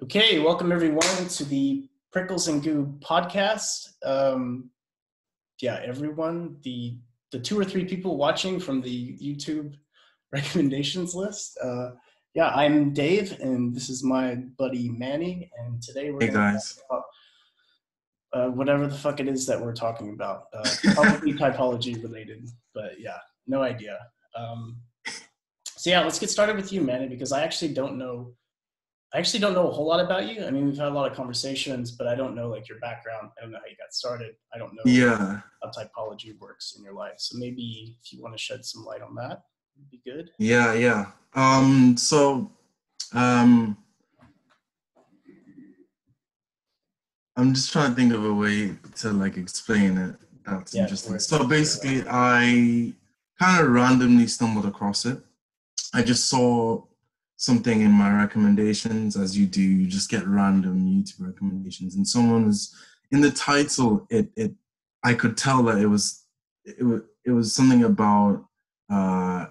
Okay, welcome everyone to the Prickles and Goo podcast. Everyone, the 2 or 3 people watching from the YouTube recommendations list. I'm Dave, and this is my buddy Manny, and today we're Hey going to guys. talk about whatever the fuck it is that we're talking about. Probably typology related, but yeah, no idea. Let's get started with you, Manny, because I actually don't know a whole lot about you. I mean, we've had a lot of conversations, but I don't know like your background. I don't know how you got started. I don't know Yeah, how typology works in your life. So maybe if you want to shed some light on that, it'd be good. yeah. Um, I'm just trying to think of a way to like explain it. That's interesting. So basically, I kind of randomly stumbled across it. I just saw something in my recommendations, as you do. You just get random YouTube recommendations, and someone was in the title. I could tell that it was something about a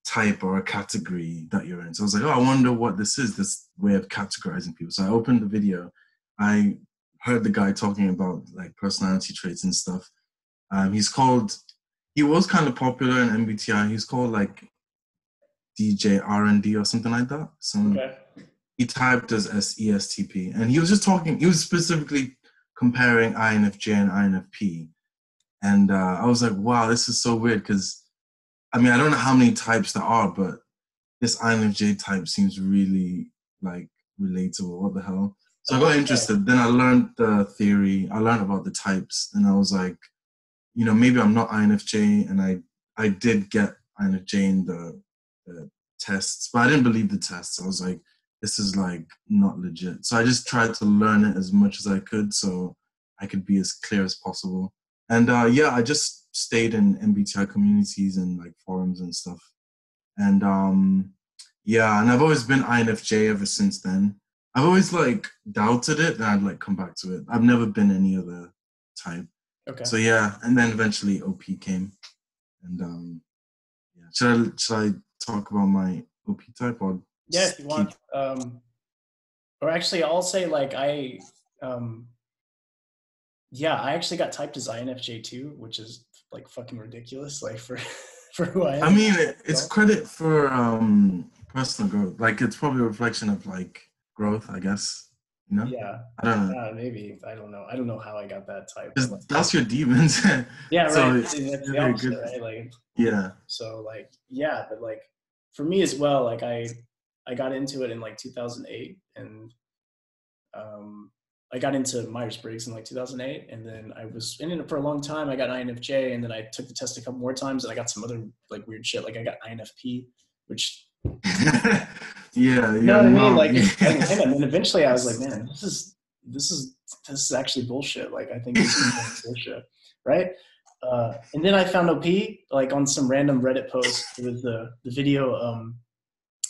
type or a category that you're in. So I was like, oh, I wonder what this is, this way of categorizing people. So I opened the video. I heard the guy talking about like personality traits and stuff. He was kind of popular in MBTI. He's called like DJ R&D or something like that. He typed as SESTP, and he was just talking. He was specifically comparing INFJ and INFP, and I was like, wow, this is so weird because, I mean, I don't know how many types there are, but this INFJ type seems really like relatable. What the hell? So I got interested. Then I learned the theory. I learned about the types, and I was like, maybe I'm not INFJ, and I did get INFJ in the tests, but I didn't believe the tests. I was like, this is like not legit. So I just tried to learn it as much as I could so I could be as clear as possible. And I just stayed in MBTI communities and like forums and stuff. And and I've always been INFJ ever since then. I've always like doubted it, and I'd like come back to it. I've never been any other type. Okay. So and then eventually OP came. And should I talk about my OP type or if you want? Or actually, I'll say like I actually got typed as INFJ too, which is like fucking ridiculous. Like for who I am. I mean, it's credit for personal growth. Like it's probably a reflection of like growth, I guess. Yeah. I don't know. Maybe. I don't know. I don't know how I got that type. That's your demons. Yeah, so right. That's the opposite, right? Like, yeah. So like, yeah, but like for me as well, like I got into it in like 2008, and I got into Myers-Briggs in like 2008, and then I was in it for a long time. I got INFJ, and then I took the test a couple more times, and I got some other like weird shit. Like I got INFP, which yeah, you know what I mean? Like, and then eventually I was like, man, this is actually bullshit. Like, I think this is bullshit, right? And then I found OP like on some random Reddit post with the video.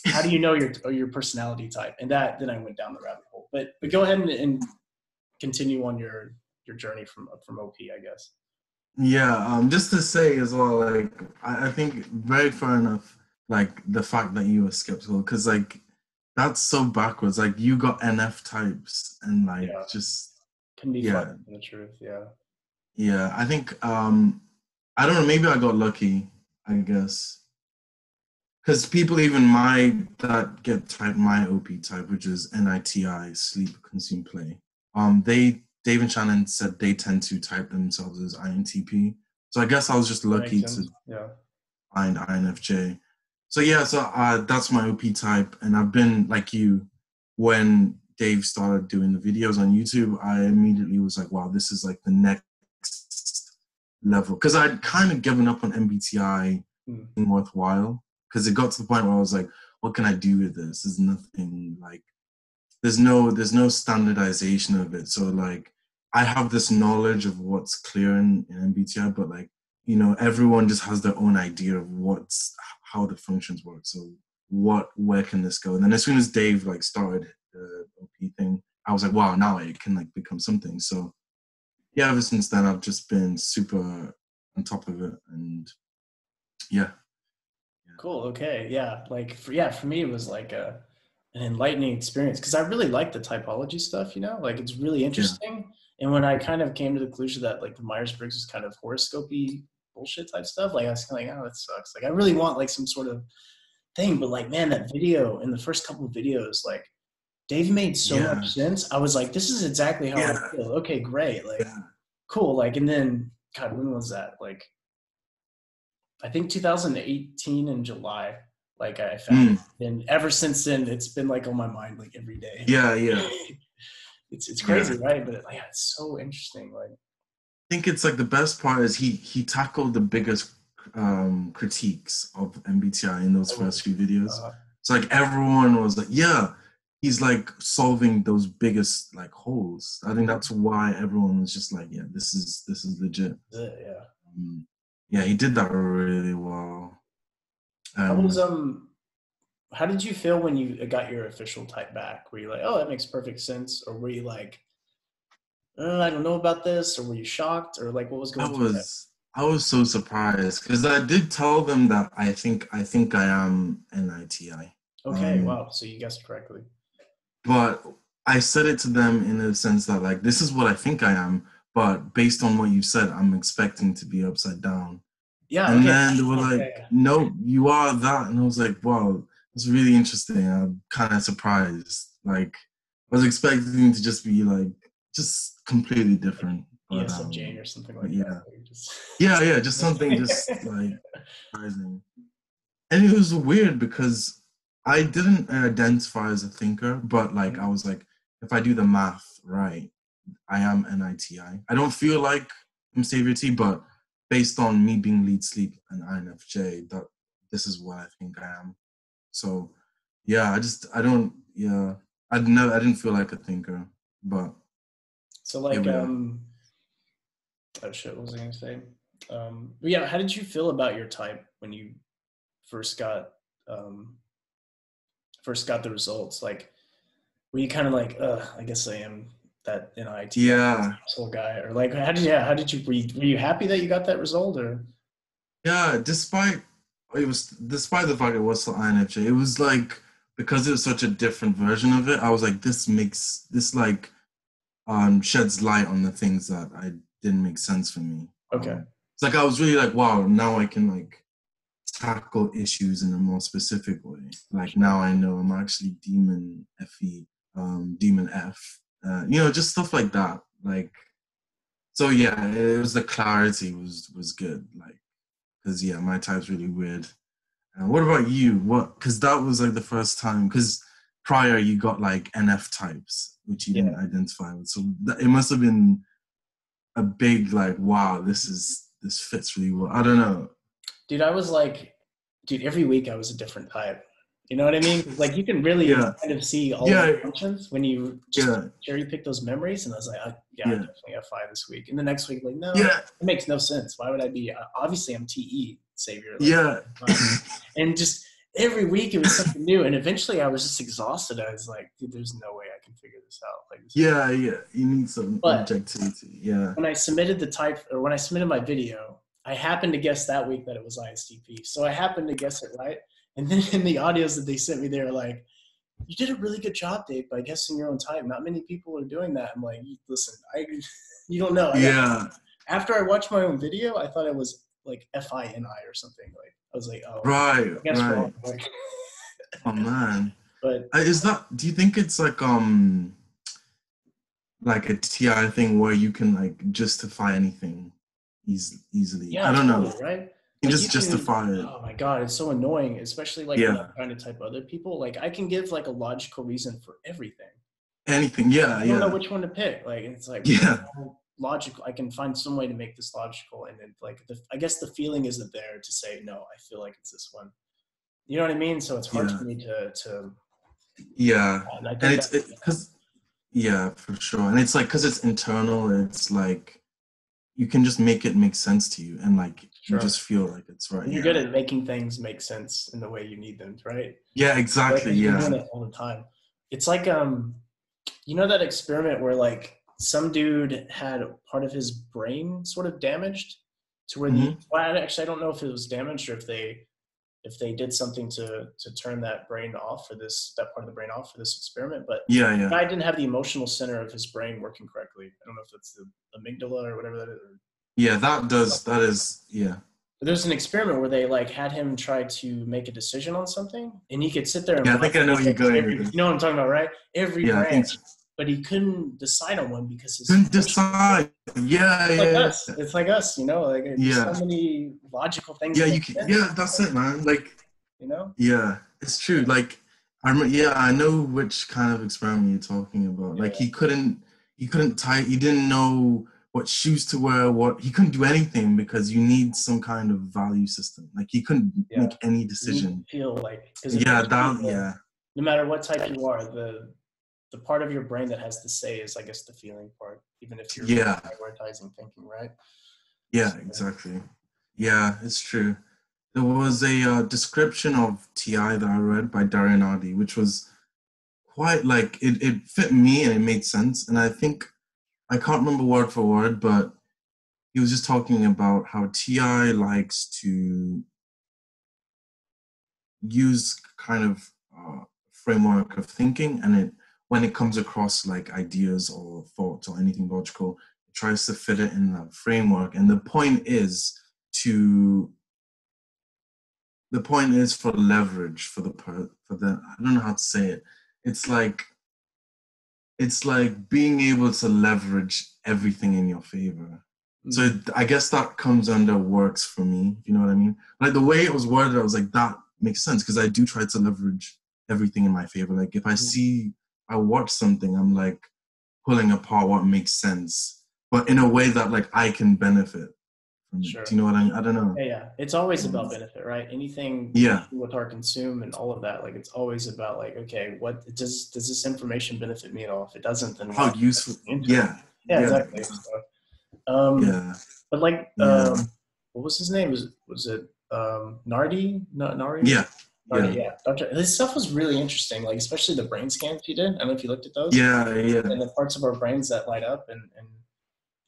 How do you know your personality type? And then I went down the rabbit hole. But go ahead and continue on your journey from OP, I guess. Yeah, just to say as well, like I think very fair enough. Like the fact that you were skeptical, because like that's so backwards. Like you got NF types and like just can be fun in the truth. Yeah, I think I don't know. Maybe I got lucky, I guess, because people even that get type my OP type, which is NITI, sleep, consume, play. Dave and Shannon said they tend to type themselves as INTP. So I guess I was just lucky to find INFJ. So that's my OP type. And I've been like you, when Dave started doing the videos on YouTube, I immediately was like, wow, this is like the next level. Because I'd kind of given up on MBTI being worthwhile. Because it got to the point where I was like, what can I do with this? There's nothing like, there's no standardization of it. So like, I have this knowledge of what's clear in MBTI, but like, everyone just has their own idea of how the functions work. So where can this go? And then as soon as Dave like started the OP thing, I was like, wow, now it can like become something. So yeah, ever since then, I've just been super on top of it. And yeah. Cool. Okay. Yeah. Like for me, it was like enlightening experience, because I really like the typology stuff, you know, like it's really interesting. And when I kind of came to the conclusion that like the Myers-Briggs is kind of horoscopy bullshit type stuff, like I was kind of like, oh, that sucks. Like I really want like some sort of thing, but like, man, that video in the first couple of videos, like Dave made so much sense. I was like, this is exactly how I feel. Okay, great. Like, cool. Like, and then, God, when was that? Like, I think 2018 in July. Like I found it. And ever since then, it's been like on my mind like every day. Yeah. It's crazy, right? But yeah, it's so interesting. Like, I think it's like the best part is he tackled the biggest critiques of MBTI in those first few videos. It's like everyone was like, yeah, he's like solving those biggest like holes. I think that's why everyone was just like, yeah, this is legit. Yeah, he did that really well. How did you feel when you got your official type back? Were you like, oh, that makes perfect sense? Or were you like, I don't know about this? Or were you shocked? Or like, what was going on? I was so surprised because I did tell them that I think I am NITI. Okay, wow. So you guessed correctly. But I said it to them in a sense that like, this is what I think I am, but based on what you said, I'm expecting to be upside down. Yeah. And then they were like, no, you are that. And I was like, wow, it's really interesting. I'm kind of surprised. Like, I was expecting to just be like, just completely different. But, Jane or something like that. Yeah, just something just like surprising. And it was weird because I didn't identify as a thinker, but like I was like, if I do the math right, I am NITI. I don't feel like I'm Savior T, but based on me being lead sleep and INFJ, that this is what I think I am. So yeah, I didn't feel like a thinker, but so like oh shit, what was I gonna say? Yeah, how did you feel about your type when you first got the results? Like, were you kind of like, I guess I am that NITI asshole guy, or like, how did you were you happy that you got that result, or? Yeah, despite the fact it was so INFJ, it was like, because it was such a different version of it, I was like, this like sheds light on the things that I didn't make sense for me. Okay. It's like I was really like, wow, now I can like tackle issues in a more specific way. Like now I know I'm actually demon FE, demon F, just stuff like that. Like, so yeah, it was the clarity was good. Like, because yeah, my type's really weird. What about you? Because that was like the first time, because prior you got like NF types, which you didn't identify with. So it must have been a big like, wow, this fits really well. I don't know. Dude, I was like, every week I was a different type. You know what I mean? Like you can really kind of see all the functions when you just cherry pick those memories. And I was like, I definitely have 5 this week. And the next week, like, no, it makes no sense. Why would I be? Obviously, I'm TE Savior. Like, and just every week it was something new. And eventually I was just exhausted. I was like, dude, there's no way I can figure this out. Like, you need some objectivity. Yeah. When I submitted when I submitted my video, I happened to guess that week that it was ISTP. So I happened to guess it right. And then in the audios that they sent me, they were like, you did a really good job, Dave, by guessing your own type. Not many people are doing that. I'm like, listen, you don't know. After I watched my own video, I thought it was like FINI or something. Like I was like, oh, right. Oh man. But do you think it's like a TI thing where you can like justify anything easily? Yeah, I don't know. Right? You just justify it. Oh my God, it's so annoying, especially like when I'm trying to type other people. Like I can give like a logical reason for everything. Anything, I don't know which one to pick. Like it's like logical. I can find some way to make this logical, and then like I guess the feeling isn't there to say no. I feel like it's this one. You know what I mean? So it's hard for me to. Yeah, and it's because for sure, and it's like because it's internal. It's like you can just make it make sense to you, and like you just feel like it's right. You're good at making things make sense in the way you need them, right? Yeah, exactly. Like, you're doing it all the time. It's like you know that experiment where like some dude had part of his brain sort of damaged to where actually I don't know if it was damaged or if if they did something to turn that brain off for that part of the brain off for this experiment. But yeah. the guy didn't have the emotional center of his brain working correctly. I don't know if that's the amygdala or whatever that is. Yeah, that is, yeah. But there's an experiment where they like had him try to make a decision on something, and he could sit there and Yeah, I think I know where you're going with this. you know what I'm talking about, right? Every Yeah, branch, I think so. but he couldn't decide on one because his Couldn't decide. Yeah, it's like yeah. us. It's like us, you know, like there's so many logical things. Yeah, you can, yeah, that's it, man. Like, you know? Yeah, it's true. Like, I remember, yeah, I know which kind of experiment you're talking about. Like, he couldn't tie, he didn't know what shoes to wear, he couldn't do anything because you need some kind of value system. Like, he couldn't make any decision. Feel like, no matter what type you are, the part of your brain that has to say is, I guess, the feeling part, even if you're prioritizing thinking, right? Yeah, exactly. Yeah, it's true. There was a description of TI that I read by Darian Hardy, which was quite like, it fit me and it made sense. And I think, I can't remember word for word, but he was just talking about how TI likes to use kind of framework of thinking, and when it comes across like ideas or thoughts or anything logical, it tries to fit it in that framework. And the point is for leverage for the I don't know how to say it. It's like being able to leverage everything in your favor. So I guess that comes under works for me. You know what I mean? Like the way it was worded, I was like, that makes sense, because I do try to leverage everything in my favor. Like if I watch something, I'm like pulling apart what makes sense, but in a way that like I can benefit. Sure. Do you know what I mean? I don't know. Yeah. It's always about benefit, right? Anything with our consume and all of that, like it's always about like, okay, what does this information benefit me at all? If it doesn't, then how useful? Yeah, exactly. So, but like, what was his name? Was it Nardi? Nardi? Yeah. Nardi, yeah. This stuff was really interesting, like especially the brain scans he did. I don't know if you looked at those. Yeah. And the parts of our brains that light up, and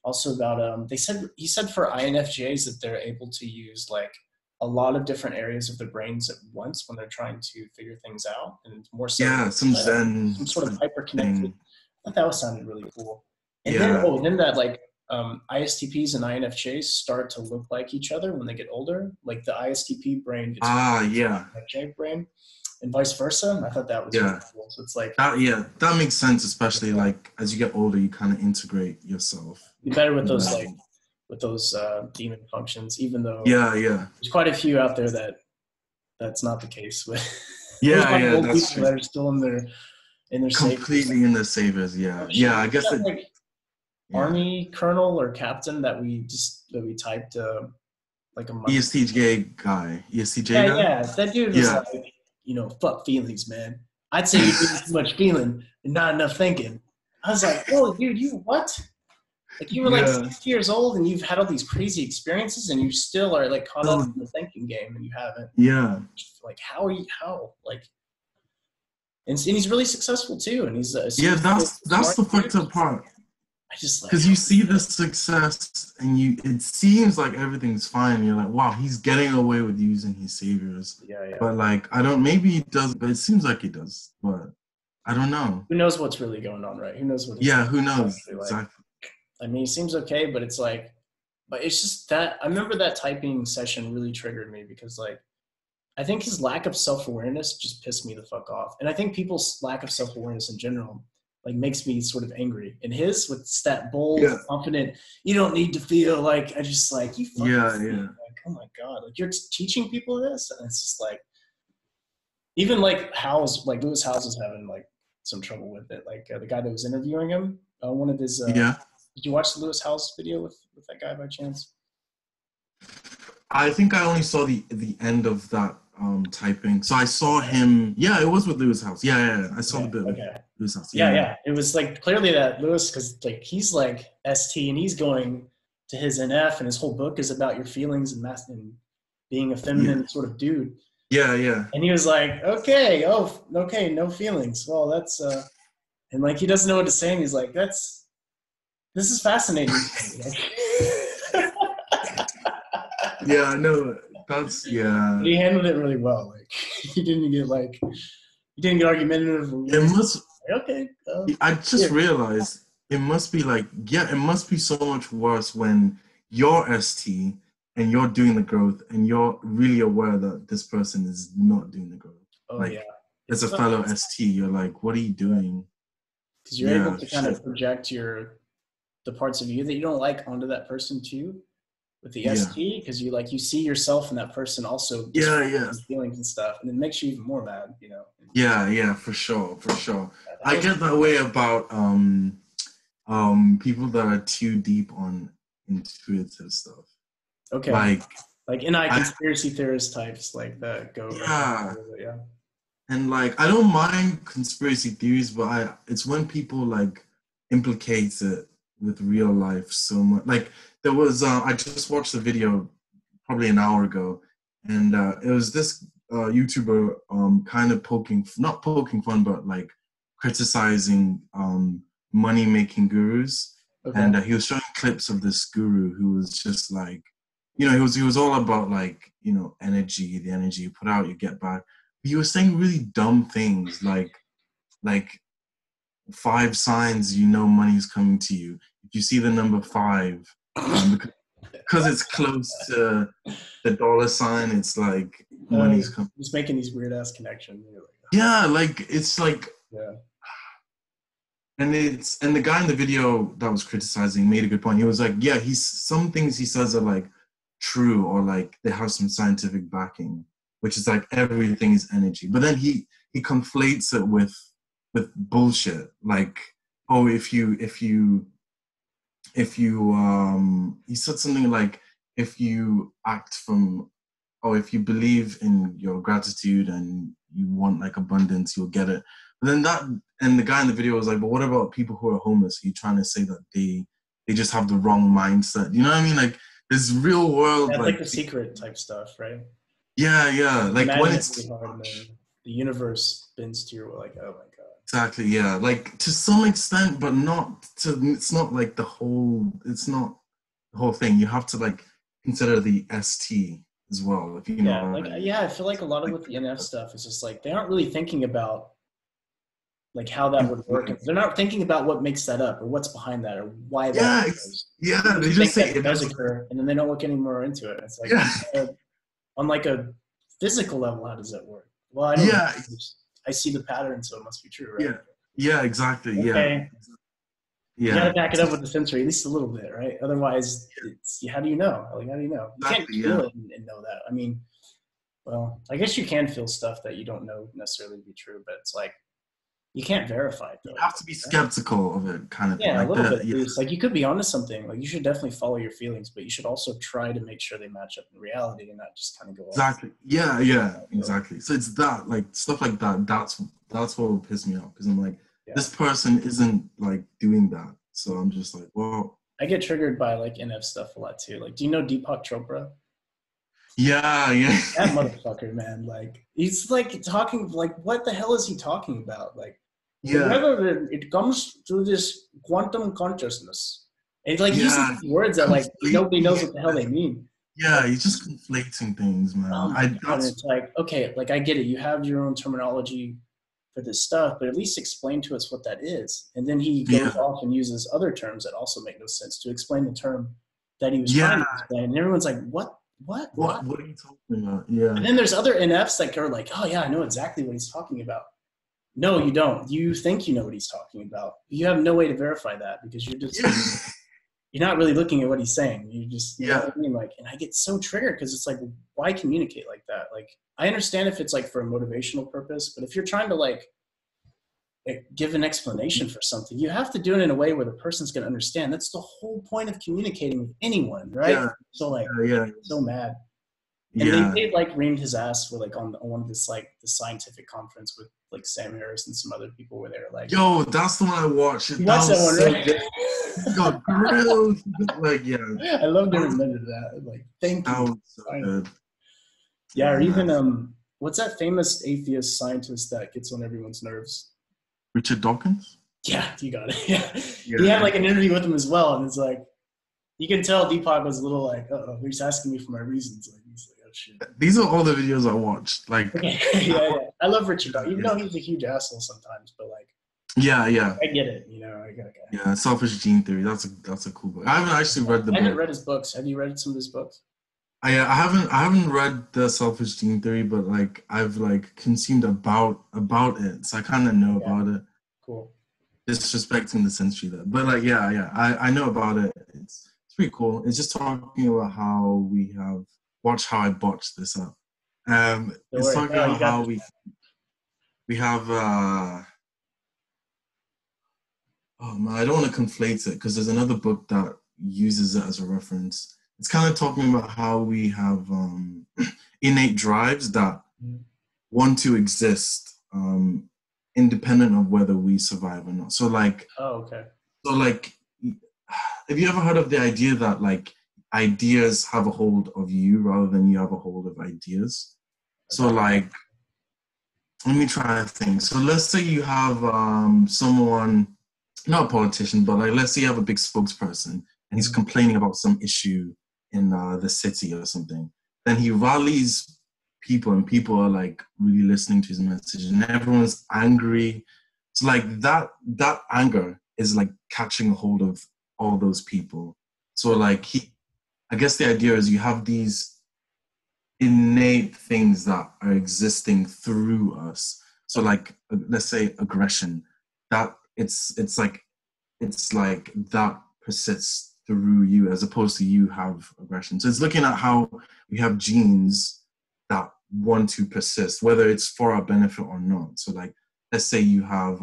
also about he said for INFJs that they're able to use like a lot of different areas of their brains at once when they're trying to figure things out, and it's more so some zen, some sort of hyper connected. I thought that sounded really cool. And then that like ISTPs and INFJs start to look like each other when they get older. Like the ISTP brain gets INFJ brain, and vice versa. I thought that was really cool. So it's like that makes sense, especially like as you get older, you kind of integrate yourself. You're better with those demon functions, even though there's quite a few out there that's not the case with. That's true. That are still in their completely savers. in their savers. I guess that like Army colonel or captain that we typed like a month. ESTJ guy. Yeah, that dude was like, fuck feelings, man. I'd say you're doing too much feeling and not enough thinking. I was like, oh, dude, you what? Like you were like 60 years old and you've had all these crazy experiences and you still are like caught up in the thinking game and you haven't. Yeah. Like how? Like, and he's really successful too. And he's that's the fucked up part. I just like because you see the success and it seems like everything's fine. You're like, wow, he's getting away with using his saviors. Yeah. But like, maybe he does, but it seems like he does. But I don't know. Who knows what's really going on, right? Who knows what? Who knows? Exactly. I mean, it seems okay, but it's like, but it's just that I remember that typing session really triggered me because like, I think his lack of self-awareness just pissed me the fuck off. And I think people's lack of self-awareness in general, like makes me sort of angry. And his with that bold, confident, you don't need to feel like, I just like, you fucking like, oh my God, like you're teaching people this? And it's just like, even like Lewis Howes is having like some trouble with it. Like the guy that was interviewing him, one of his, did you watch the Lewis Howes video with that guy by chance? I think I only saw the end of that typing. So I saw him. Yeah, it was with Lewis Howes. Yeah. I saw the bit with Lewis Howes. Yeah. It was like clearly that Lewis, because like he's like ST and he's going to his NF and his whole book is about your feelings and being a feminine sort of dude. Yeah. And he was like, okay, no feelings. Well, that's and like he doesn't know what to say. And he's like, this is fascinating. Yeah, no, That's yeah. But he handled it really well. Like he didn't get argumentative. It must. Okay. I just realized it must be like, it must be so much worse when you're ST and you're doing the growth and you're really aware that this person is not doing the growth. Oh, like, yeah. As a fellow ST, you're like, what are you doing? Because you're able to kind of project the parts of you that you don't like onto that person too, with the ST, because you see yourself in that person also. Feelings and stuff, and it makes you even more mad, you know. Yeah, for sure. I get that way about people that are too deep on intuitive stuff. Okay. Like conspiracy theorist types like that go. Yeah. And like, I don't mind conspiracy theories, but it's when people like implicate it with real life so much. Like there was, I just watched a video probably an hour ago, and it was this YouTuber kind of not poking fun, but like criticizing money-making gurus. Okay. And he was showing clips of this guru who was just like, you know, he was all about like, you know, energy, the energy you put out, you get back. He was saying really dumb things like 5 signs you know money's coming to you. If you see the number 5, because it's close to the dollar sign, it's like money's coming. Just making these weird ass connections. Yeah, like it's like And the guy in the video that was criticizing made a good point. He was like, yeah, some things he says are like true or like they have some scientific backing, which is like everything is energy. But then he conflates it with bullshit. Like, oh, he said something like, if you believe in your gratitude and you want like abundance, you'll get it. But then and the guy in the video was like, but what about people who are homeless? Are you trying to say that they just have the wrong mindset? You know what I mean? Like this real world, like the secret type stuff, right? Yeah. Like when it's really hard, and then the universe bends to your like, oh my god. Exactly. Yeah. Like to some extent, but not to. It's not like the whole. It's not the whole thing. You have to like consider the ST as well. If you know. Like I feel like a lot of with the NF stuff is just like they aren't really thinking about like how that would work. They're not thinking about what makes that up or what's behind that or why that occurs. Yeah, they just say it does occur, and then they don't look any more into it. It's like on like a physical level, how does that work? Well, I don't know. I see the pattern, so it must be true, right? Yeah, exactly. Okay. You gotta back it up with the sensory, at least a little bit, right? Otherwise, how do you know? Like, how do you know? You can't feel it and know that. I mean, well, I guess you can feel stuff that you don't know necessarily to be true, but it's like you can't verify it. Though, you have to be skeptical of it, kind of thing. Yeah, a little bit. Yeah. Like you could be onto something. Like you should definitely follow your feelings, but you should also try to make sure they match up in reality and not just kind of go. Exactly. Yeah, exactly. So it's that, like stuff like that. That's what will piss me off because I'm like, this person isn't like doing that. So I'm just like, well. I get triggered by like NF stuff a lot too. Like, do you know Deepak Chopra? Yeah. That motherfucker, man. Like, he's like talking, like, what the hell is he talking about? Like, whether it comes to this quantum consciousness. And like, he uses words that like nobody knows what the hell they mean. Yeah, he's just conflating things, man. And it's like, okay, like I get it. You have your own terminology for this stuff, but at least explain to us what that is. And then he goes off and uses other terms that also make no sense to explain the term that he was trying to explain. And everyone's like, what are you talking about? Yeah. And then there's other NFs that are like, oh yeah, I know exactly what he's talking about. No, you don't. You think you know what he's talking about. You have no way to verify that because you're just you're not really looking at what he's saying. You just, you know what I mean? Like, and I get so triggered because it's like, why communicate like that? Like, I understand if it's like for a motivational purpose, but if you're trying to like give an explanation for something, you have to do it in a way where the person's going to understand. That's the whole point of communicating with anyone, right? Yeah. So like, so mad. And they like reamed his ass with like on one of this like the scientific conference with like Sam Harris and some other people where they were like, yo, that's the one I watched. That's that one, right? Got grilled. Like, I love to remember that. Like, thank you. That was so good. Yeah, or even what's that famous atheist scientist that gets on everyone's nerves? Richard Dawkins? Yeah, you got it. Yeah. He had like an interview with him as well, and it's like you can tell Deepak was a little like, he's asking me for my reasons. Like he's like, shit. These are all the videos I watched. Like, Yeah. I love Richard Dawkins, even though he's a huge asshole sometimes, but like, yeah. I get it, you know. Yeah, Selfish Gene Theory. That's a cool book. I haven't actually read the book. I haven't read his books. Have you read some of his books? I haven't read the Selfish Gene Theory, but like I've like consumed about it, so I kind of know about it. Cool. Disrespecting the century there, but like I know about it. It's pretty cool. It's just talking about how we have watch how I botched this up. It's talking about how we have oh man, I don't want to conflate it because there's another book that uses it as a reference. It's kind of talking about how we have innate drives that want to exist independent of whether we survive or not. So like, So like, have you ever heard of the idea that like ideas have a hold of you rather than you have a hold of ideas? So like, let me try to think. So let's say you have someone, not a politician, but like let's say you have a big spokesperson and he's complaining about some issue in the city or something. Then he rallies people and people are like really listening to his message and everyone's angry. So like that anger is like catching a hold of all those people. So like I guess the idea is you have these innate things that are existing through us. So like let's say aggression, that it's like that persists through you as opposed to you have aggression. So it's looking at how we have genes that want to persist, whether it's for our benefit or not. So like let's say you have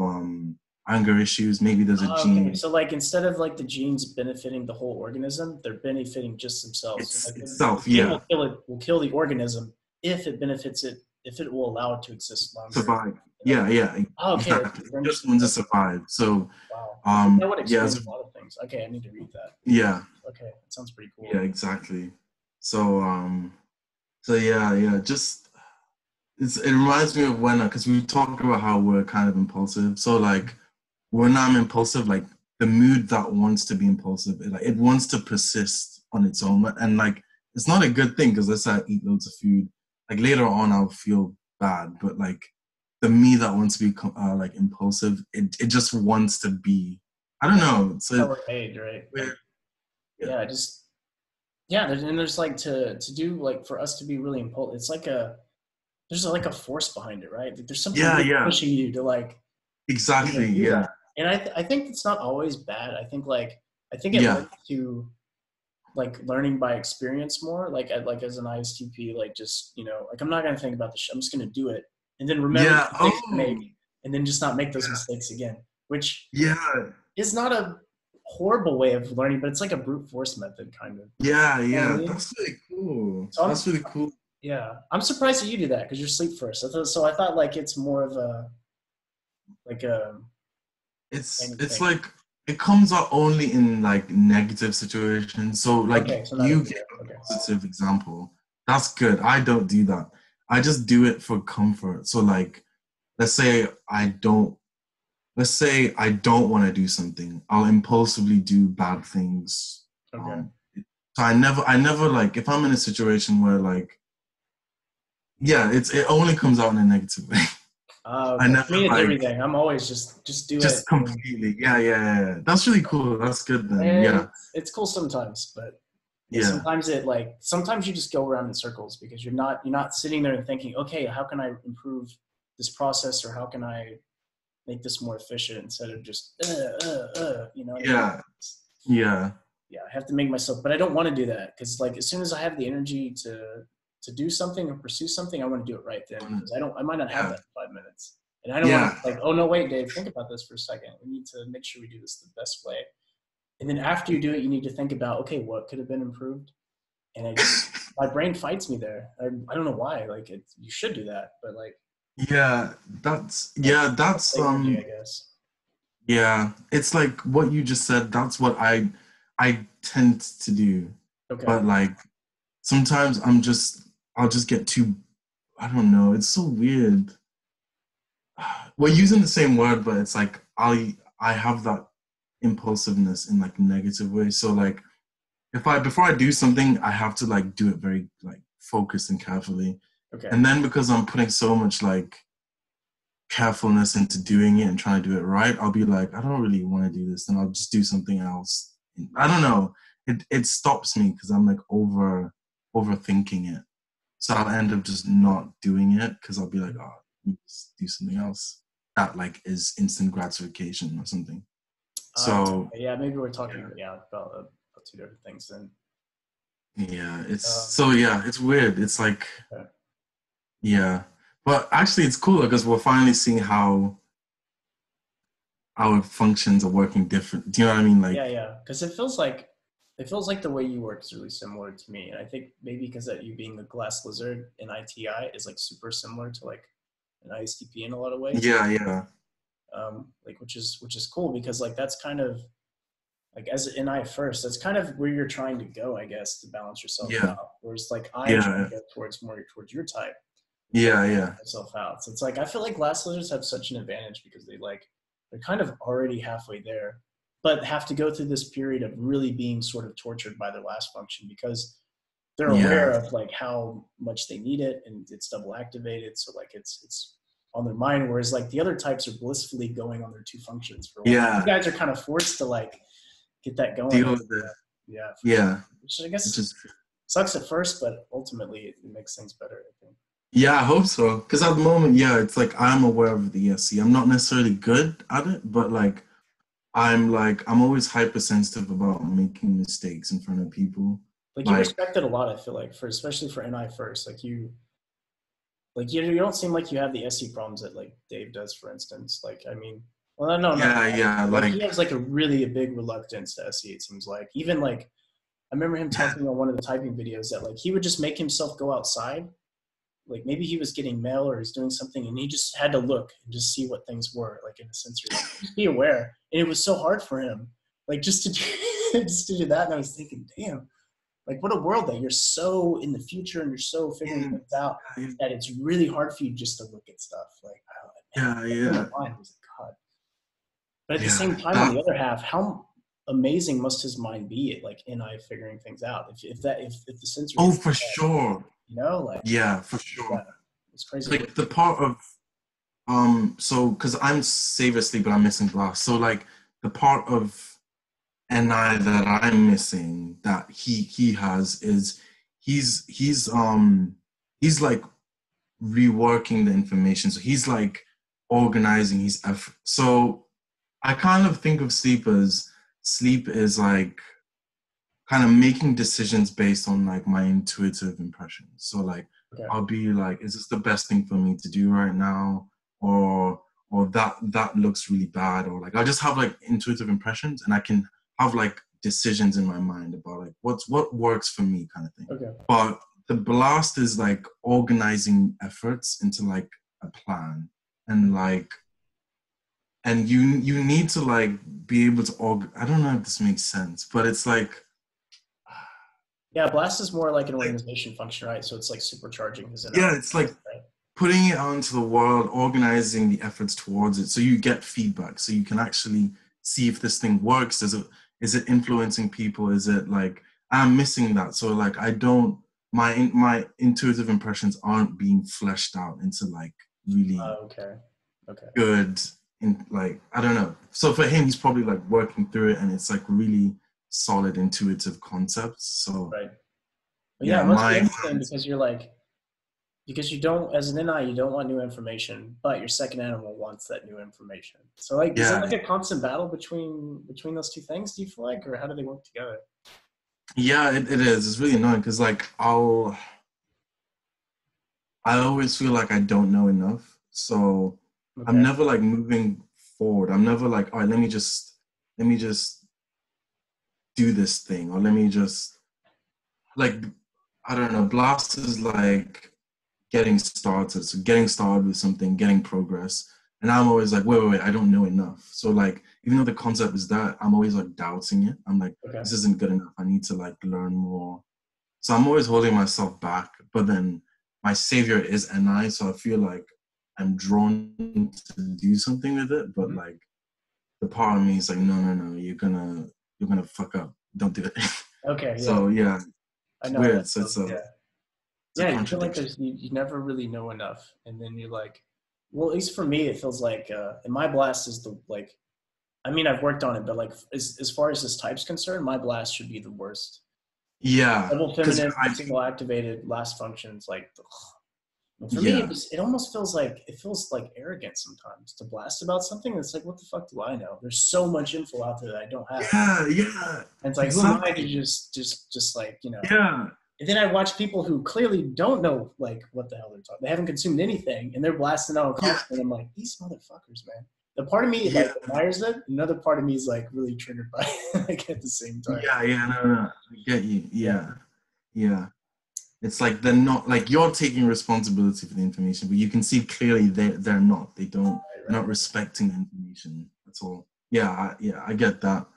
anger issues, maybe there's a gene. Okay. So like instead of like the genes benefiting the whole organism, they're benefiting just themselves. It's so like itself, the will kill the organism if it benefits it, if it will allow it to exist longer. Survive. Yeah. Oh, okay. Exactly. Just want to survive. So wow. That would explain a lot of things. Okay, I need to read that. Yeah. Okay, that sounds pretty cool. Yeah, exactly. So just it reminds me of when because we talked about how we're kind of impulsive. So like when I'm impulsive, like the mood that wants to be impulsive, it wants to persist on its own, and like it's not a good thing because let's say I eat loads of food, like later on I'll feel bad, but like the me that wants to be like impulsive, it just wants to be. I don't know. So we're made, right? And there's like to do like for us to be really impulsive. It's like there's like a force behind it, right? Like there's something pushing you to like exactly that. And I think it's not always bad. I think it leads to like learning by experience more. Like as an ISTP, like just like I'm not gonna think about I'm just gonna do it and then remember the mistakes to make, and then just not make those mistakes again. Which is not a horrible way of learning, but it's like a brute force method, kind of. Yeah, that's really cool. So that's really cool. Yeah, I'm surprised that you do that because you're sleep first. So I thought like it's more of a It's like it comes out only in like negative situations. So like you get a positive example. That's good. I don't do that. I just do it for comfort. So like, let's say I don't want to do something. I'll impulsively do bad things. So I never like if I'm in a situation where like, it only comes out in a negative way. I never me like, everything. I'm always just do it. Completely. Yeah. That's really cool. That's good then. And it's cool sometimes, but sometimes you just go around in circles because you're not sitting there and thinking, okay, how can I improve this process or how can I make this more efficient instead of just I have to make myself, but I don't want to do that because like as soon as I have the energy to do something or pursue something, I want to do it right then because I might not have that in 5 minutes, and I don't want to like, oh no, wait, Dave, think about this for a second. We need to make sure we do this the best way, and then after you do it, you need to think about, okay, what could have been improved, and my brain fights me there. I don't know why. Like you should do that, but like that's energy, I guess. Yeah, it's like what you just said. That's what I tend to do. Okay. But like sometimes I'll just get too, I don't know. It's so weird. We're using the same word, but it's like I have that impulsiveness in like negative ways. So like before I do something, I have to like do it very like focused and carefully. Okay. And then because I'm putting so much like carefulness into doing it and trying to do it right, I'll be like, I don't really want to do this, then I'll just do something else. I don't know. It stops me because I'm like overthinking it. So I'll end up just not doing it because I'll be like, oh, let's do something else that like is instant gratification or something. So yeah, maybe we're talking about two different things then. Yeah, it's weird. It's like, Okay. yeah, but actually it's cool because we're finally seeing how our functions are working different. Do you know what I mean? Like, Yeah, because it feels like the way you work is really similar to me, and I think maybe because that you being a glass lizard in ITI is like super similar to like an istp in a lot of ways. yeah. Like which is cool because like that's kind of like as an I first, that's kind of where you're trying to go, I guess, to balance yourself Yeah. out. Whereas like I try Yeah. to go towards your type. Yeah. Myself out. So it's like I feel like glass lizards have such an advantage because they're kind of already halfway there, but have to go through this period of really being sort of tortured by their last function because they're aware of like how much they need it and it's double activated. So like it's on their mind. Whereas like the other types are blissfully going on their two functions for a while. Yeah. You guys are kind of forced to like get that going. Deal with it. Yeah. Yeah. Which I guess sucks at first, but ultimately it makes things better, I think. Yeah, I hope so. Because at the moment, yeah, it's like I'm aware of the ESC. I'm not necessarily good at it, but like I'm always hypersensitive about making mistakes in front of people. Like you respect it a lot, I feel like, especially for NI first. Like you don't seem like you have the SE problems that like Dave does, for instance. Like, I mean, well, no. Yeah. Like he has like a really big reluctance to SE, it seems like. Even like, I remember him talking on one of the typing videos that like he would just make himself go outside. Like maybe he was getting mail or he's doing something and he just had to look and just see what things were like in the sensory, like, just be aware. And it was so hard for him, like just to do that. And I was thinking, damn, like what a world that you're so in the future and you're so figuring things out that it's really hard for you just to look at stuff. Like, yeah. God. But at the same time, on the other half, how amazing must his mind be at like NI figuring things out? If the sensory. Oh, for sure. You know, like yeah, for sure. Yeah, it's crazy. Like the part of so because I'm save asleep but I'm missing glass. So like the part of NI that I'm missing that he has is he's like reworking the information. So he's like organizing his effort. So I kind of think of sleep is like kind of making decisions based on like my intuitive impressions. So like I'll be like, is this the best thing for me to do right now? Or that looks really bad. Or like I'll just have like intuitive impressions and I can have like decisions in my mind about like what works for me kind of thing. Okay. But the blast is like organizing efforts into like a plan and like and you need to like be able to I don't know if this makes sense, but it's like blast is more like an organization function, right? So it's like supercharging his it's like putting it out into the world, organizing the efforts towards it so you get feedback, so you can actually see if this thing works. Is it influencing people? Is it like I'm missing that? So like my intuitive impressions aren't being fleshed out into like really good in like I don't know. So for him, he's probably like working through it and it's like really solid intuitive concepts. So but it must be interesting because you're like because you don't as an NI you don't want new information, but your second animal wants that new information. So like is it like a constant battle between those two things, do you feel like, or how do they work together? Yeah, it is. It's really annoying because like I always feel like I don't know enough. So I'm never like moving forward. I'm never like, all right, let me just do this thing, or let me just like I don't know. Blast is like getting started. So getting started with something, getting progress. And I'm always like, wait, I don't know enough. So like, even though the concept is that, I'm always like doubting it. I'm like, this isn't good enough. I need to like learn more. So I'm always holding myself back. But then my savior is NI. So I feel like I'm drawn to do something with it. But like, the part of me is like, no, you're gonna fuck up. Don't do it. Okay. So yeah, I know. weird. So it's It's a Yeah, you feel like contradiction. you never really know enough, and then you're like, well, at least for me, it feels like, and my blast is the like. I mean, I've worked on it, but like as far as this type's concerned, my blast should be the worst. Yeah, Double because feminine, I think single activated, last functions, like and for me, yeah, it almost feels like arrogant sometimes to blast about something. That's like, what the fuck do I know? There's so much info out there that I don't have, yeah, and it's like, who am I to exactly. just like Yeah, And then I watch people who clearly don't know like what the hell they're talking. They haven't consumed anything, and they're blasting out yeah, content. I'm like, these motherfuckers, man. The part of me like yeah, admires it. Another part of me is like really triggered by it, like at the same time. yeah. No, I get you. Yeah. Yeah. It's like they're not like you're taking responsibility for the information, but you can see clearly they're not. They don't. They're not respecting the information at all. Yeah, I get that.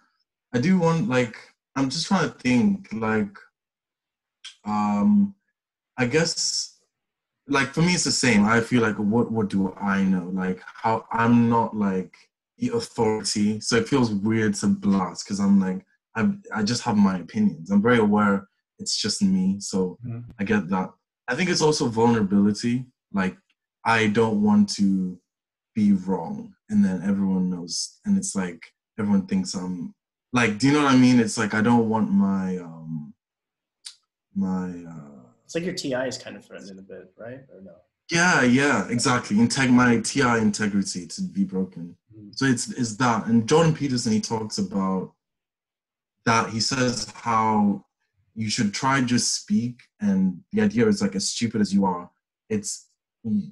I do want like I'm just trying to think like um I guess like for me it's the same. I feel like what do I know? Like how I'm not like the authority, so it feels weird to blast because I'm like I just have my opinions. I'm very aware it's just me, so Mhm. I get that. I think it's also vulnerability. Like I don't want to be wrong, and then everyone knows, and it's like everyone thinks I'm like, do you know what I mean? It's like I don't want my It's like your TI is kind of threatened in a bit, right? Or no? yeah, exactly. My TI integrity to be broken. Mhm. So it's that. And Jordan Peterson, he talks about that. He says how you should try just speak, and the idea is like as stupid as you are, it's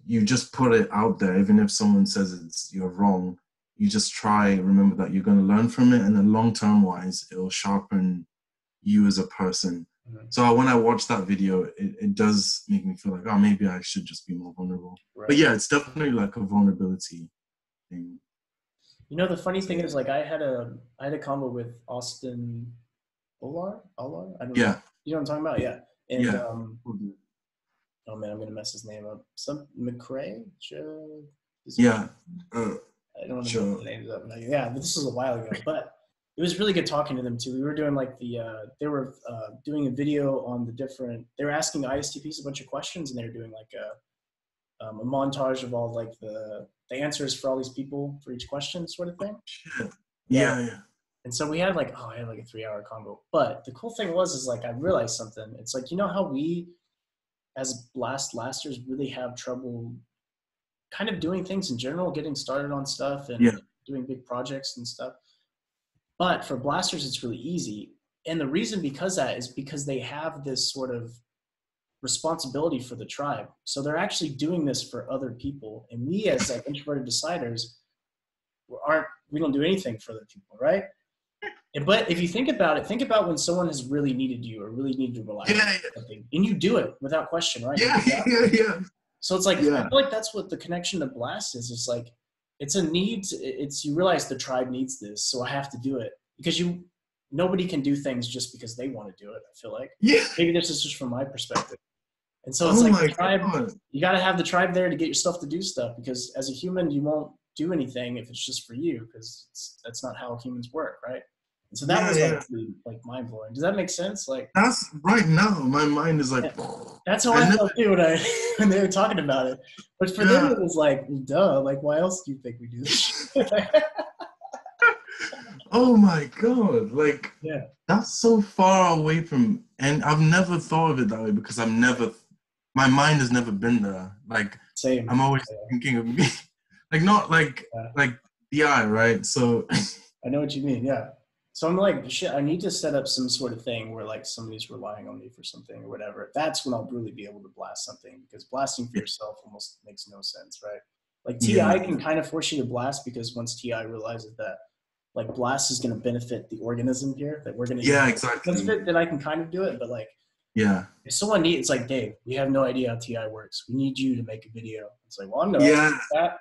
you just put it out there, even if someone says you're wrong. You just try remember that you're going to learn from it, and then long term wise, it'll sharpen you as a person. Mhm. So when I watch that video, it does make me feel like, oh, maybe I should just be more vulnerable. But Right. yeah, it's definitely like a vulnerability thing. The funny So thing is, like, I had a combo with Austin Olar. I don't know. yeah, You know what I'm talking about? Yeah. And yeah, oh man, I'm gonna mess his name up. Some McCrae. yeah, I don't want to mess sure. the names up. Yeah, but this was a while ago. But it was really good talking to them too. We were doing like they were doing a video on the different. They were asking ISTPs a bunch of questions, and they were doing like a montage of all like the answers for all these people for each question, sort of thing. Shit. Yeah. Yeah. And so we had like I had like a 3 hour combo. But the cool thing was is like I realized something. It's like how we as blasters really have trouble kind of doing things in general, getting started on stuff and Yeah. doing big projects and stuff. But for blasters, it's really easy. And the reason because that is because they have this sort of responsibility for the tribe. So they're actually doing this for other people. And we as like introverted deciders we don't do anything for other people, right? But if you think about it, think about when someone has really needed you or really needed to rely on Yeah. something, and you do it without question, right? Yeah. Yeah. So it's like I Yeah. feel like that's what the connection to blast is. It's like it's a need. It's you realize the tribe needs this, so I have to do it because nobody can do things just because they want to do it. I feel like Yeah. maybe this is just from my perspective, and so it's Oh like the my tribe. god. You got to have the tribe there to get yourself to do stuff because as a human, you won't do anything if it's just for you because that's not how humans work, right? And so that was like Yeah. really, like mind blowing. Does that make sense? Like That's right now. My mind is like, yeah. That's how I I never. felt too when they were talking about it. But for them, Yeah. it was like, well, duh. Like, why else do you think we do this? Oh my god. Like Yeah. that's so far away from, and I've never thought of it that way because my mind has never been there. Like Same. I'm always thinking of me, like not Yeah. like the eye, right? So I know what you mean. Yeah. So I'm like, shit, I need to set up some sort of thing where like somebody's relying on me for something or whatever. That's when I'll really be able to blast something because blasting for yourself almost makes no sense, right? Like TI yeah, can kind of force you to blast because once TI realizes that like blast is going to benefit the organism here, that we're going to yeah, get exactly. benefit, then I can kind of do it. But like, Yeah, if someone needs, it's like, Dave, we have no idea how TI works. We need you to make a video. It's like, well, I'm no expert yeah, at that.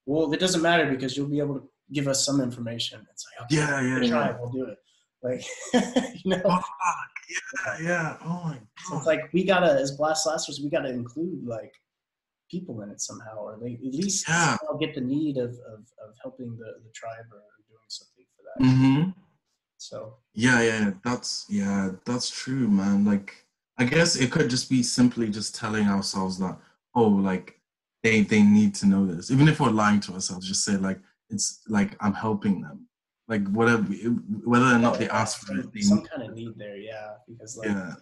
Well, it doesn't matter because you'll be able to give us some information. It's like, okay, we'll try yeah. it. We'll do it. Like, Fuck, yeah. Oh my So it's god. like we gotta, as blast blasters, we gotta include like people in it somehow, or they at least Yeah. somehow get the need of helping the tribe or doing something for that. Mm-hmm. So Yeah. That's true, man. Like I guess it could just be simply just telling ourselves that, oh, like they need to know this. Even if we're lying to ourselves, just say like it's like I'm helping them. Like whatever, whether or not they ask for it, they some need. kind of need there, yeah. Yeah,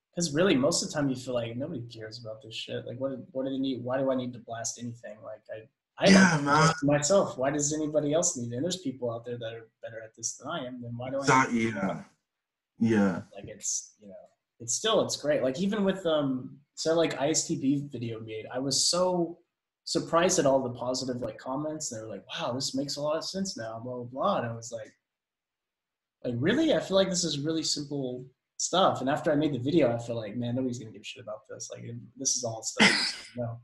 Because really, most of the time you feel like nobody cares about this shit. Like, what do they need? Why do I need to blast anything? Like, I like yeah, man. just myself. Why does anybody else need it? And there's people out there that are better at this than I am. Then why do I need? Exactly. Yeah, yeah, Like, it's it's great. Like even with so like istp video made, I was so surprised at all the positive like comments. They were like, wow, this makes a lot of sense now. Blah blah blah. And I was like really, I feel like this is really simple stuff. And after I made the video, I feel like, man, nobody's gonna give a shit about this. Like, this is all stuff, you know.